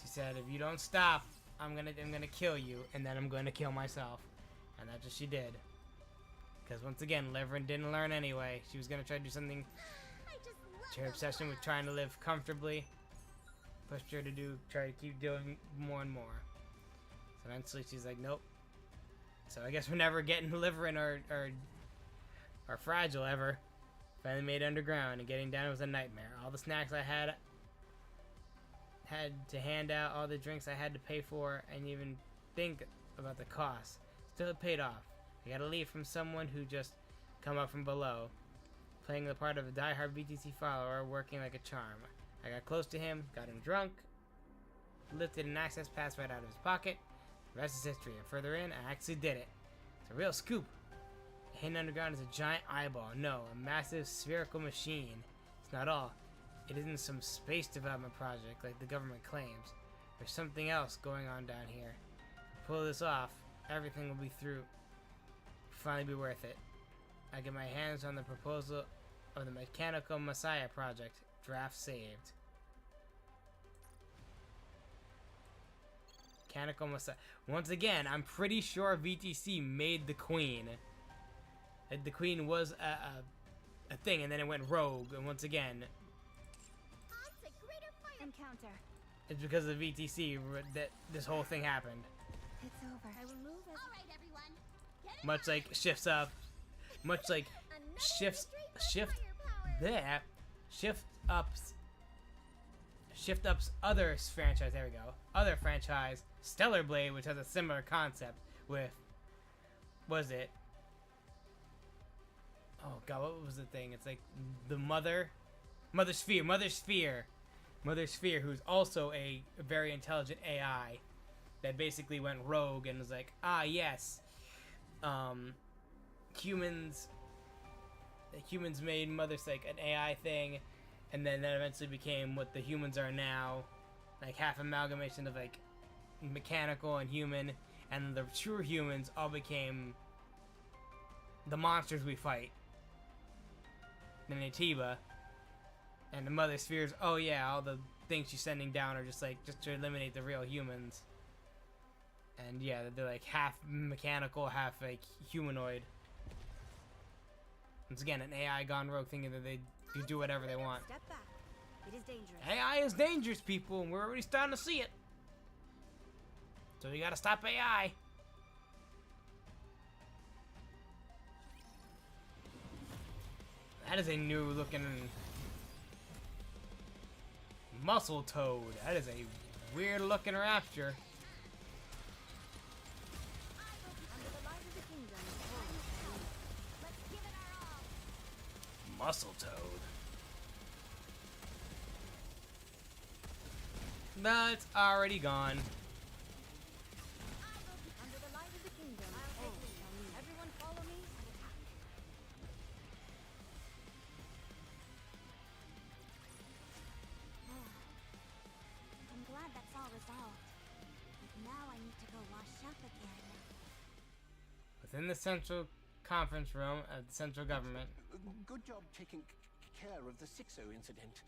She said, if you don't stop, I'm gonna kill you, and then I'm gonna kill myself. And that's what she did. Because once again, Liverin didn't learn anyway. She was gonna try to do something. Her obsession with trying to live comfortably pushed her to try to keep doing more and more. So eventually she's like, nope. So I guess we're never getting Liverin or Fragile ever. Finally made it underground, and getting down was a nightmare. All the snacks I had to hand out, all the drinks I had to pay for, and even think about the cost. Still it paid off. I got a lead from someone who just come up from below, playing the part of a diehard BTC follower, working like a charm. I got close to him, got him drunk, lifted an access pass right out of his pocket. The rest is history, and further in, I actually did it. It's a real scoop. Hidden underground is a giant eyeball. No, a massive spherical machine. It's not all. It isn't some space development project like the government claims. There's something else going on down here. If we pull this off, everything will be through. Finally be worth it. I get my hands on the proposal of the Mechanical Messiah project. Draft saved. Mechanical Messiah. Once again, I'm pretty sure VTC made the Queen. The Queen was a thing, and then it went rogue, and once again, Encounter. it's because of VTC that this whole thing happened. It's over. I will move as All right, everyone. Get it Much like shifts up, much like shift up's other franchise. There we go. Other franchise, Stellar Blade, which has a similar concept with, was it? Oh god, what was the thing? It's like the Mother Sphere, who's also a very intelligent AI that basically went rogue and was like, ah yes, humans made Mother's like an AI thing, and then that eventually became what the humans are now, like half amalgamation of like mechanical and human, and the true humans all became the monsters we fight. And Atiba and the Mother Spheres, oh yeah, all the things she's sending down are just to eliminate the real humans. And yeah, they're like half mechanical, half like humanoid. Once again, an AI gone rogue, thinking that they do whatever they want. Step back. It is dangerous. AI is dangerous, people, and we're already starting to see it. So we gotta stop AI. That is a new looking muscle toad. That is a weird looking rapture. Muscle toad. No, it's already gone. Under the light of the kingdom. Everyone follow me and attack. I'm glad that's all resolved. But now I need to go wash up again. Within the central conference room of the central government. Good job taking care of the 6-0 incident.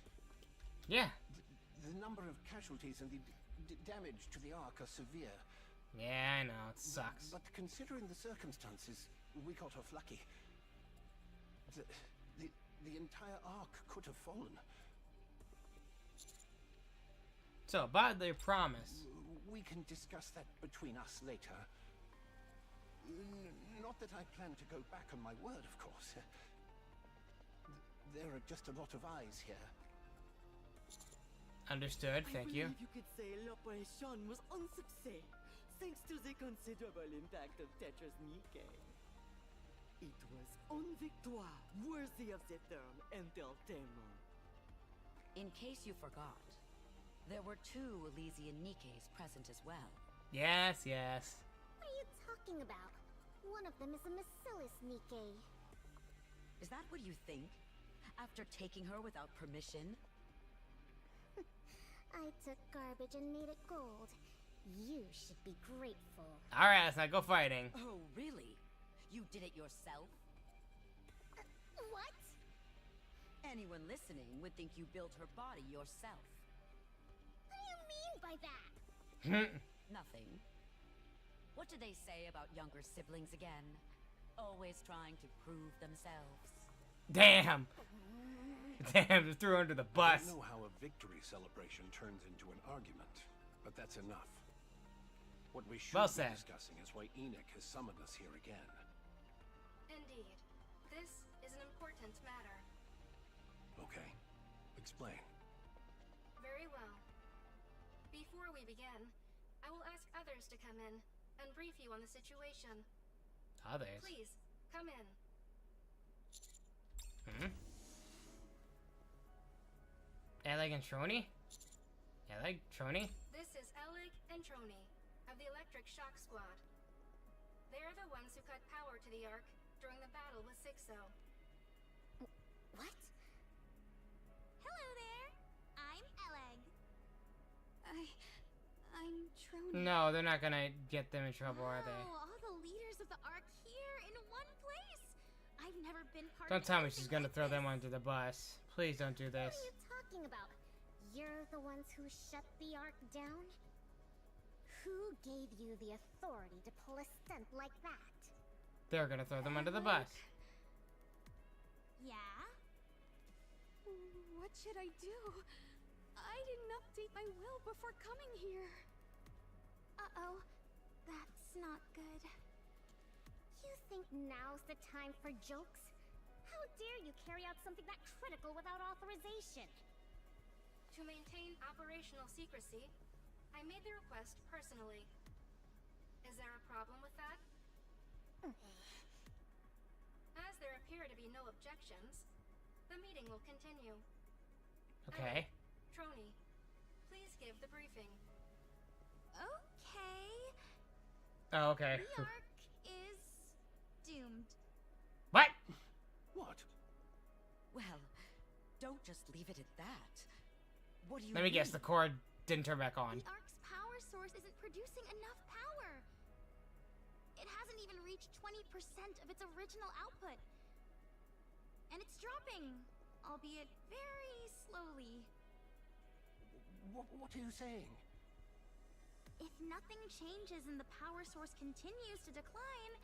Yeah. The number of casualties and the damage to the Ark are severe. Yeah, I know, it sucks. But considering the circumstances, we got off lucky. The entire Ark could have fallen. So, by their promise. We can discuss that between us later. Not that I plan to go back on my word, of course. There are just a lot of eyes here. Understood, thank you. I believe you could say l'operation was un succès, thanks to the considerable impact of Tetra's Nikkei. It was une victoire worthy of the term entertainment. In case you forgot, there were 2 Elysian Nikkeis present as well. Yes, yes. What are you talking about? One of them is a Macillus Nikkei. Is that what you think? After taking her without permission? I took garbage and made it gold. You should be grateful. Alright, let's not go fighting. Oh, really? You did it yourself? What? Anyone listening would think you built her body yourself. What do you mean by that? Nothing. What do they say about younger siblings again? Always trying to prove themselves. Damn! Damn, just threw her under the bus. I don't know how a victory celebration turns into an argument, but that's enough. What we should Well be said. discussing is why Enoch has summoned us here again. Indeed. This is an important matter. Okay, explain. Very well. Before we begin, I will ask others to come in and brief you on the situation. Others? Please, come in. Alec and Trony? Alec, Trony? This is Alec and Trony of the Electric Shock Squad. They're the ones who cut power to the Ark during the battle with Sixo. What? Hello there. I'm Eleg. I'm Trony. No, they're not gonna get them in trouble, are they? Oh, all the leaders of the Ark here in one place. I've never been part Don't of tell me she's anything gonna like throw this. them under the bus. Please don't do this. What are you talking about? You're the ones who shut the Ark down? Who gave you the authority to pull a stunt like that? They're gonna throw them under the bus. Yeah? What should I do? I didn't update my will before coming here. Uh-oh. That's not good. You think now's the time for jokes? How dare you carry out something that critical without authorization? To maintain operational secrecy, I made the request personally. Is there a problem with that? As there appear to be no objections, the meeting will continue. Okay. Trony, please give the briefing. Okay. Oh, okay. The Ark is doomed. What? What? Well, don't just leave it at that. What do you Let me guess, mean? the cord didn't turn back on. The Ark's power source isn't producing enough power. It hasn't even reached 20% of its original output. And it's dropping, albeit very slowly. What are you saying? If nothing changes and the power source continues to decline,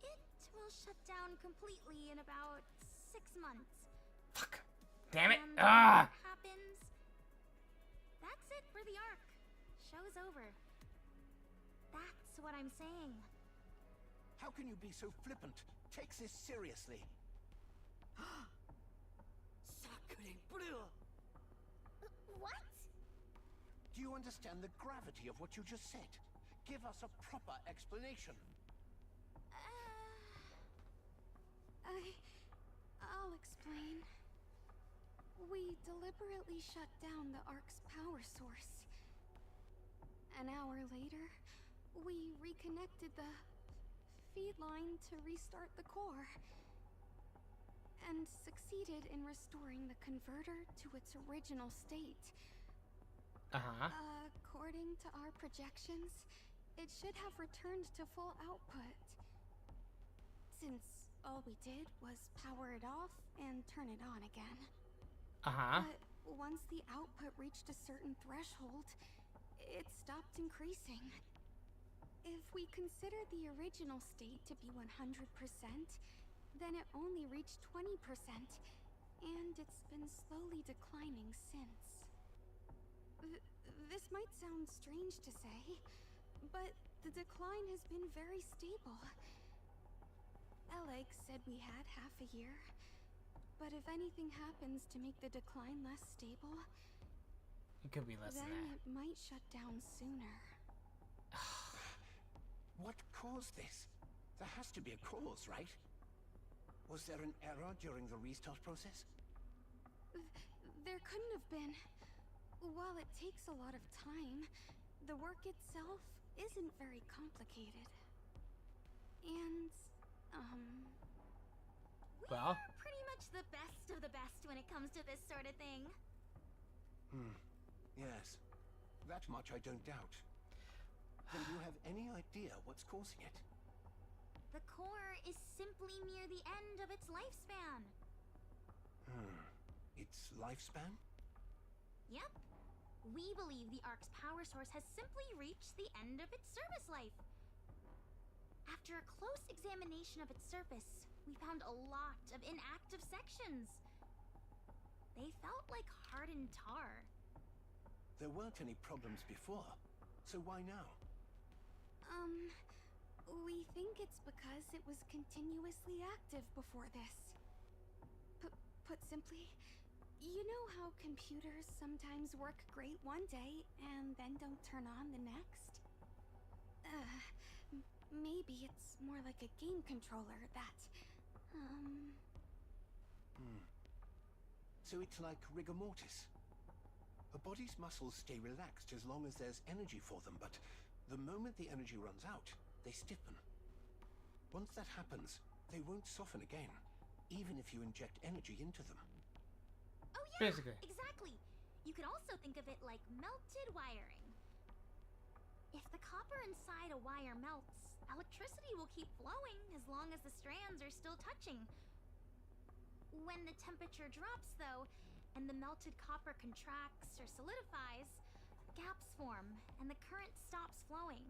it will shut down completely in about 6 months. Fuck. Damn it. And when Ah! that happens, that's it for the Ark. Show's over. That's what I'm saying. How can you be so flippant? Take this seriously. Sacré bleu! What? Do you understand the gravity of what you just said? Give us a proper explanation. I'll explain. We deliberately shut down the Ark's power source. An hour later, we reconnected the feed line to restart the core. And succeeded in restoring the converter to its original state. Uh-huh. According to our projections, it should have returned to full output. Since all we did was power it off and turn it on again. Uh-huh. But once the output reached a certain threshold, it stopped increasing. If we consider the original state to be 100%, then it only reached 20%, and it's been slowly declining since. This might sound strange to say, but the decline has been very stable. Eleg said we had half a year, But if anything happens to make the decline less stable, It could be less than then that. it might shut down sooner. What caused this? There has to be a cause, right? Was there an error during the restart process? There couldn't have been. While it takes a lot of time, the work itself isn't very complicated. And, Well, We're pretty much the best of the best when it comes to this sort of thing. Yes. That much I don't doubt. Then do you have any idea what's causing it? The core is simply near the end of its lifespan. Its lifespan? Yep. We believe the Ark's power source has simply reached the end of its service life. After a close examination of its surface, we found a lot of inactive sections. They felt like hardened tar. There weren't any problems before, so why now? We think it's because it was continuously active before this. Put simply, you know how computers sometimes work great one day and then don't turn on the next? Maybe it's more like a game controller that, So it's like rigor mortis. A body's muscles stay relaxed as long as there's energy for them, but the moment the energy runs out, they stiffen. Once that happens, they won't soften again, even if you inject energy into them. Oh yeah, Basically. exactly. You could also think of it like melted wiring. If the copper inside a wire melts, electricity will keep flowing as long as the strands are still touching. When the temperature drops, though, and the melted copper contracts or solidifies, gaps form and the current stops flowing.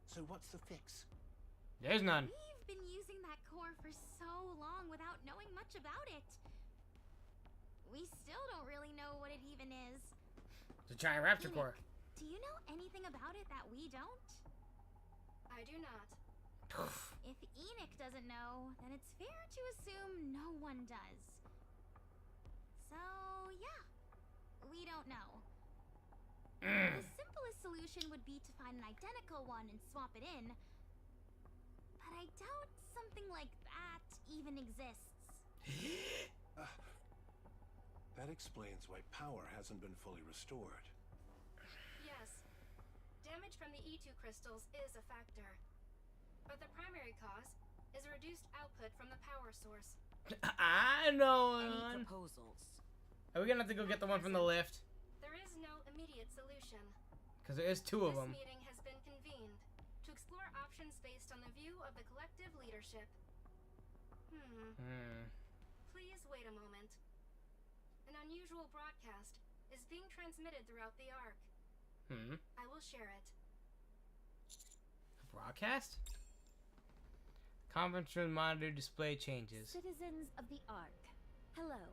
So what's the fix? There's none. We've been using that core for so long without knowing much about it. We still don't really know what it even is. It's a giant raptor core. Do you know anything about it that we don't? I do not. If Enoch doesn't know, then it's fair to assume no one does. So, yeah, we don't know. The simplest solution would be to find an identical one and swap it in. But I doubt something like that even exists. That explains why power hasn't been fully restored. Yes. Damage from the E2 crystals is a factor. But the primary cause is a reduced output from the power source. I know Any one. proposals? Are we gonna have to go get the one from the lift? There is no immediate solution. Because there is two of them. This meeting has been convened to explore options based on the view of the collective leadership. Please wait a moment. An unusual broadcast is being transmitted throughout the Ark. I will share it. Broadcast? Conference room monitor display changes. Citizens of the Ark, hello.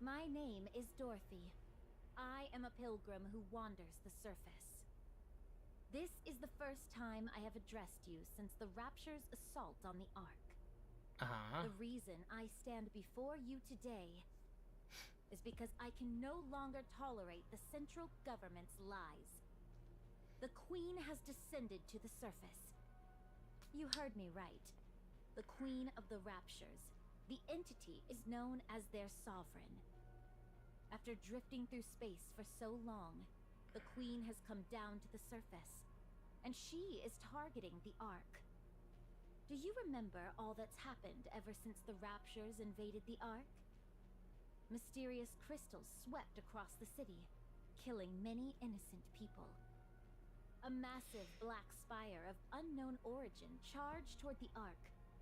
My name is Dorothy. I am a pilgrim who wanders the surface. This is the first time I have addressed you since the Rapture's assault on the Ark. The reason I stand before you today is because I can no longer tolerate the central government's lies. The Queen has descended to the surface. You heard me right. The Queen of the Raptures. The entity is known as their sovereign. After drifting through space for so long, the Queen has come down to the surface, and she is targeting the Ark. Do you remember all that's happened ever since the Raptures invaded the Ark? Mysterious crystals swept across the city, killing many innocent people. A massive black spire of unknown origin charged toward the Ark,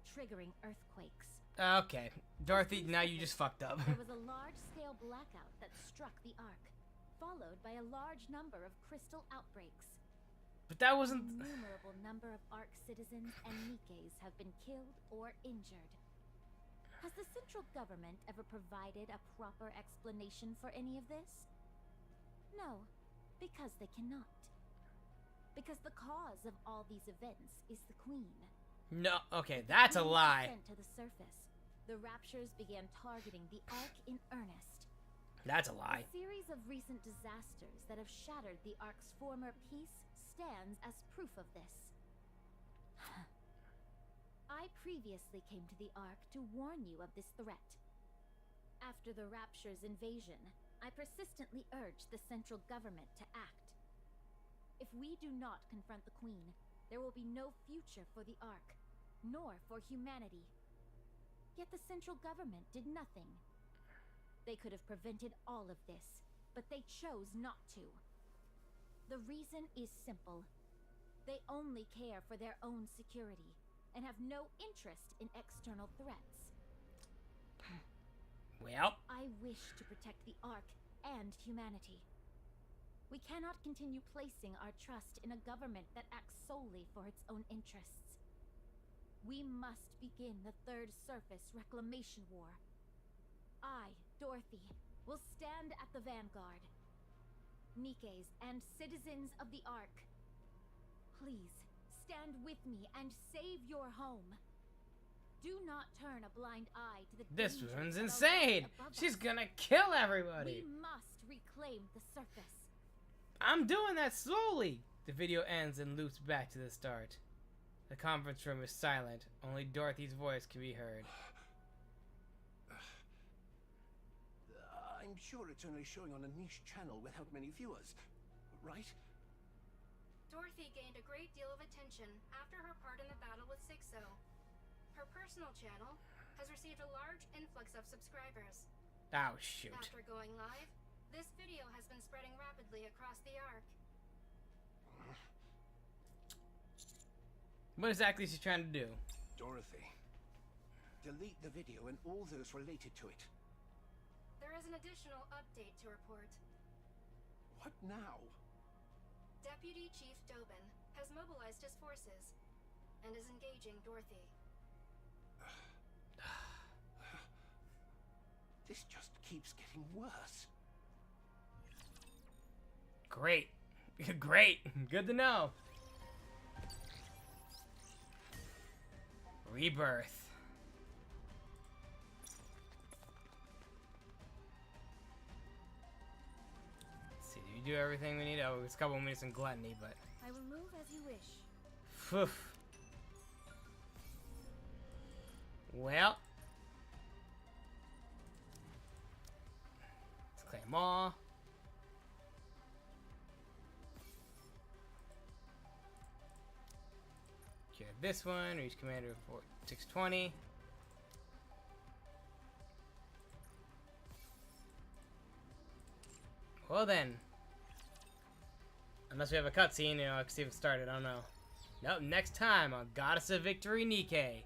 triggering earthquakes. Okay. Dorothy, now you just fucked up. There was a large-scale blackout that struck the Ark, followed by a large number of crystal outbreaks. But that wasn't... An innumerable number of Ark citizens and Nikes have been killed or injured. Has the central government ever provided a proper explanation for any of this? No, because they cannot. Because the cause of all these events is the Queen, No, okay, that's a lie. Sent to the surface, the Raptures began targeting the Ark in earnest. That's a lie. A series of recent disasters that have shattered the Ark's former peace stands as proof of this. I previously came to the Ark to warn you of this threat. After the Rapture's invasion, I persistently urged the central government to act. If we do not confront the Queen, there will be no future for the Ark, nor for humanity. Yet the central government did nothing. They could have prevented all of this, but they chose not to. The reason is simple. They only care for their own security, and have no interest in external threats. Well, I wish to protect the Ark and humanity. We cannot continue placing our trust in a government that acts solely for its own interests. We must begin the Third Surface Reclamation War. I, Dorothy, will stand at the vanguard. Nikes and citizens of the Ark, please stand with me and save your home. Do not turn a blind eye to the this dangers one's that are insane. right above She's us. gonna kill everybody. We must reclaim the surface. I'm doing that slowly. The video ends and loops back to the start. The conference room is silent. Only Dorothy's voice can be heard. I'm sure it's only showing on a niche channel without many viewers, right? Dorothy gained a great deal of attention after her part in the battle with Sixo. Her personal channel has received a large influx of subscribers. Oh, shoot. After going live, this video has been spreading rapidly across the Ark. What exactly is she trying to do? Dorothy, delete the video and all those related to it. There is an additional update to report. What now? Deputy Chief Dobin has mobilized his forces and is engaging Dorothy. This just keeps getting worse. Great. Great. Good to know. Rebirth. Let's see, do we do everything we need? Oh, it's a couple of minutes in gluttony, but... I will move as you wish. Phew. Well. Let's claim all. Cure this one. Reach commander for 620. Well then. Unless we have a cutscene, you know, I can see if it started. I don't know. Nope, next time on Goddess of Victory Nike.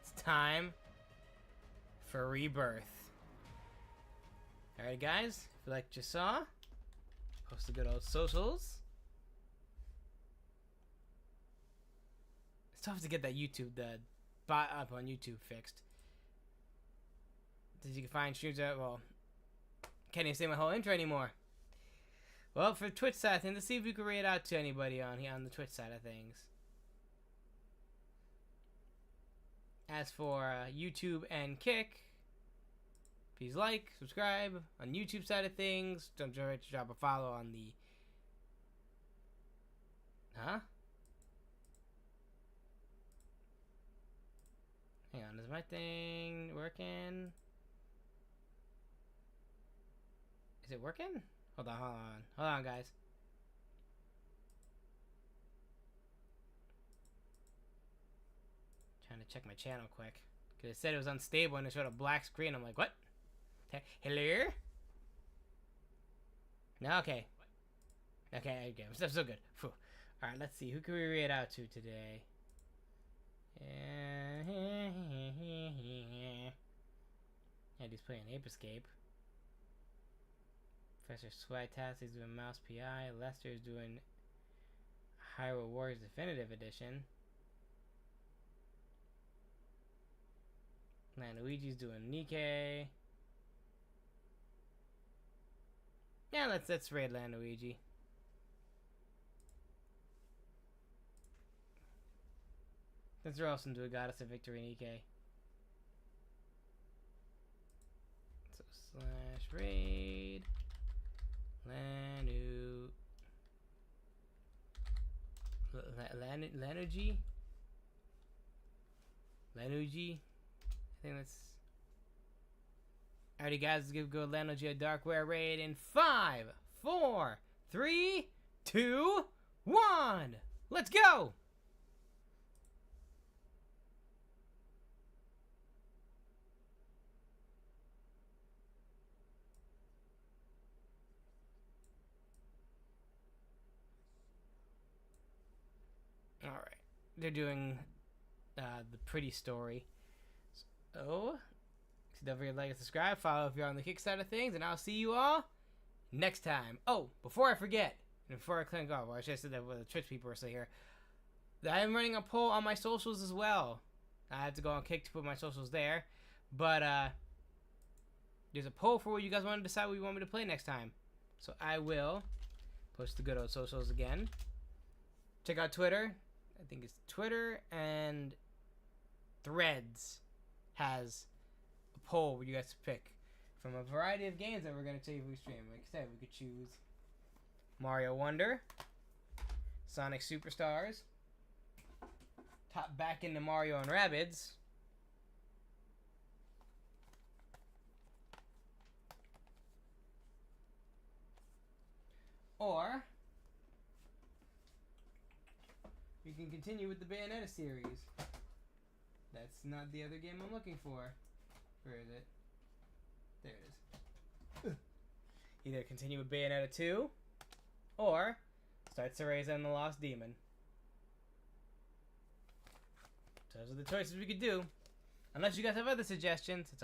It's time for Rebirth. Alright guys, if you liked what you saw, post the good old socials. It's tough to get that YouTube, the bot up on YouTube fixed. Did you can find streams out? Well, can't even say my whole intro anymore. Well, for Twitch side of things, let's see if we can rate out to anybody on here on the Twitch side of things. As for YouTube and Kick, please like, subscribe on YouTube side of things. Don't forget to drop a follow on the... Huh? Hang on, is my thing working? Is it working? Hold on, hold on. Hold on, guys. Trying to check my channel quick. Because it said it was unstable and it showed a black screen. I'm like, what? Hello? No, okay. Okay, okay. Stuff's so good. Alright, let's see. Who can we read out to today? Yeah, he's playing Ape Escape. Professor Swytas is doing Mouse PI. Lester is doing Hyrule Warriors Definitive Edition. Luigi's doing Nike. Yeah, let's raid Luigi. Let's throw us into a Goddess of Victory in EK. So slash raid. Lanuji? Lanuji? I think that's... Alrighty guys, let's give go Lanuji a Darkware raid in 5, 4, 3, 2, 1! Let's go! Alright. They're doing the pretty story. So, don't forget to like and subscribe. Follow if you're on the kick side of things. And I'll see you all next time. Oh, before I forget, and before I click off, well, I should have said that the Twitch people are still here. I am running a poll on my socials as well. I have to go on Kick to put my socials there. But, there's a poll for what you guys want to decide what you want me to play next time. So I will post the good old socials again. Check out Twitter. I think it's Twitter and Threads has a poll where you guys pick from a variety of games that we're going to tell you if we stream. Like I said, we could choose Mario Wonder, Sonic Superstars, top back into Mario and Rabbids, or we can continue with the Bayonetta series. That's not the other game I'm looking for. Where is it? There it is. Either continue with Bayonetta 2, or start Cereza and the Lost Demon. Those are the choices we could do. Unless you guys have other suggestions, it's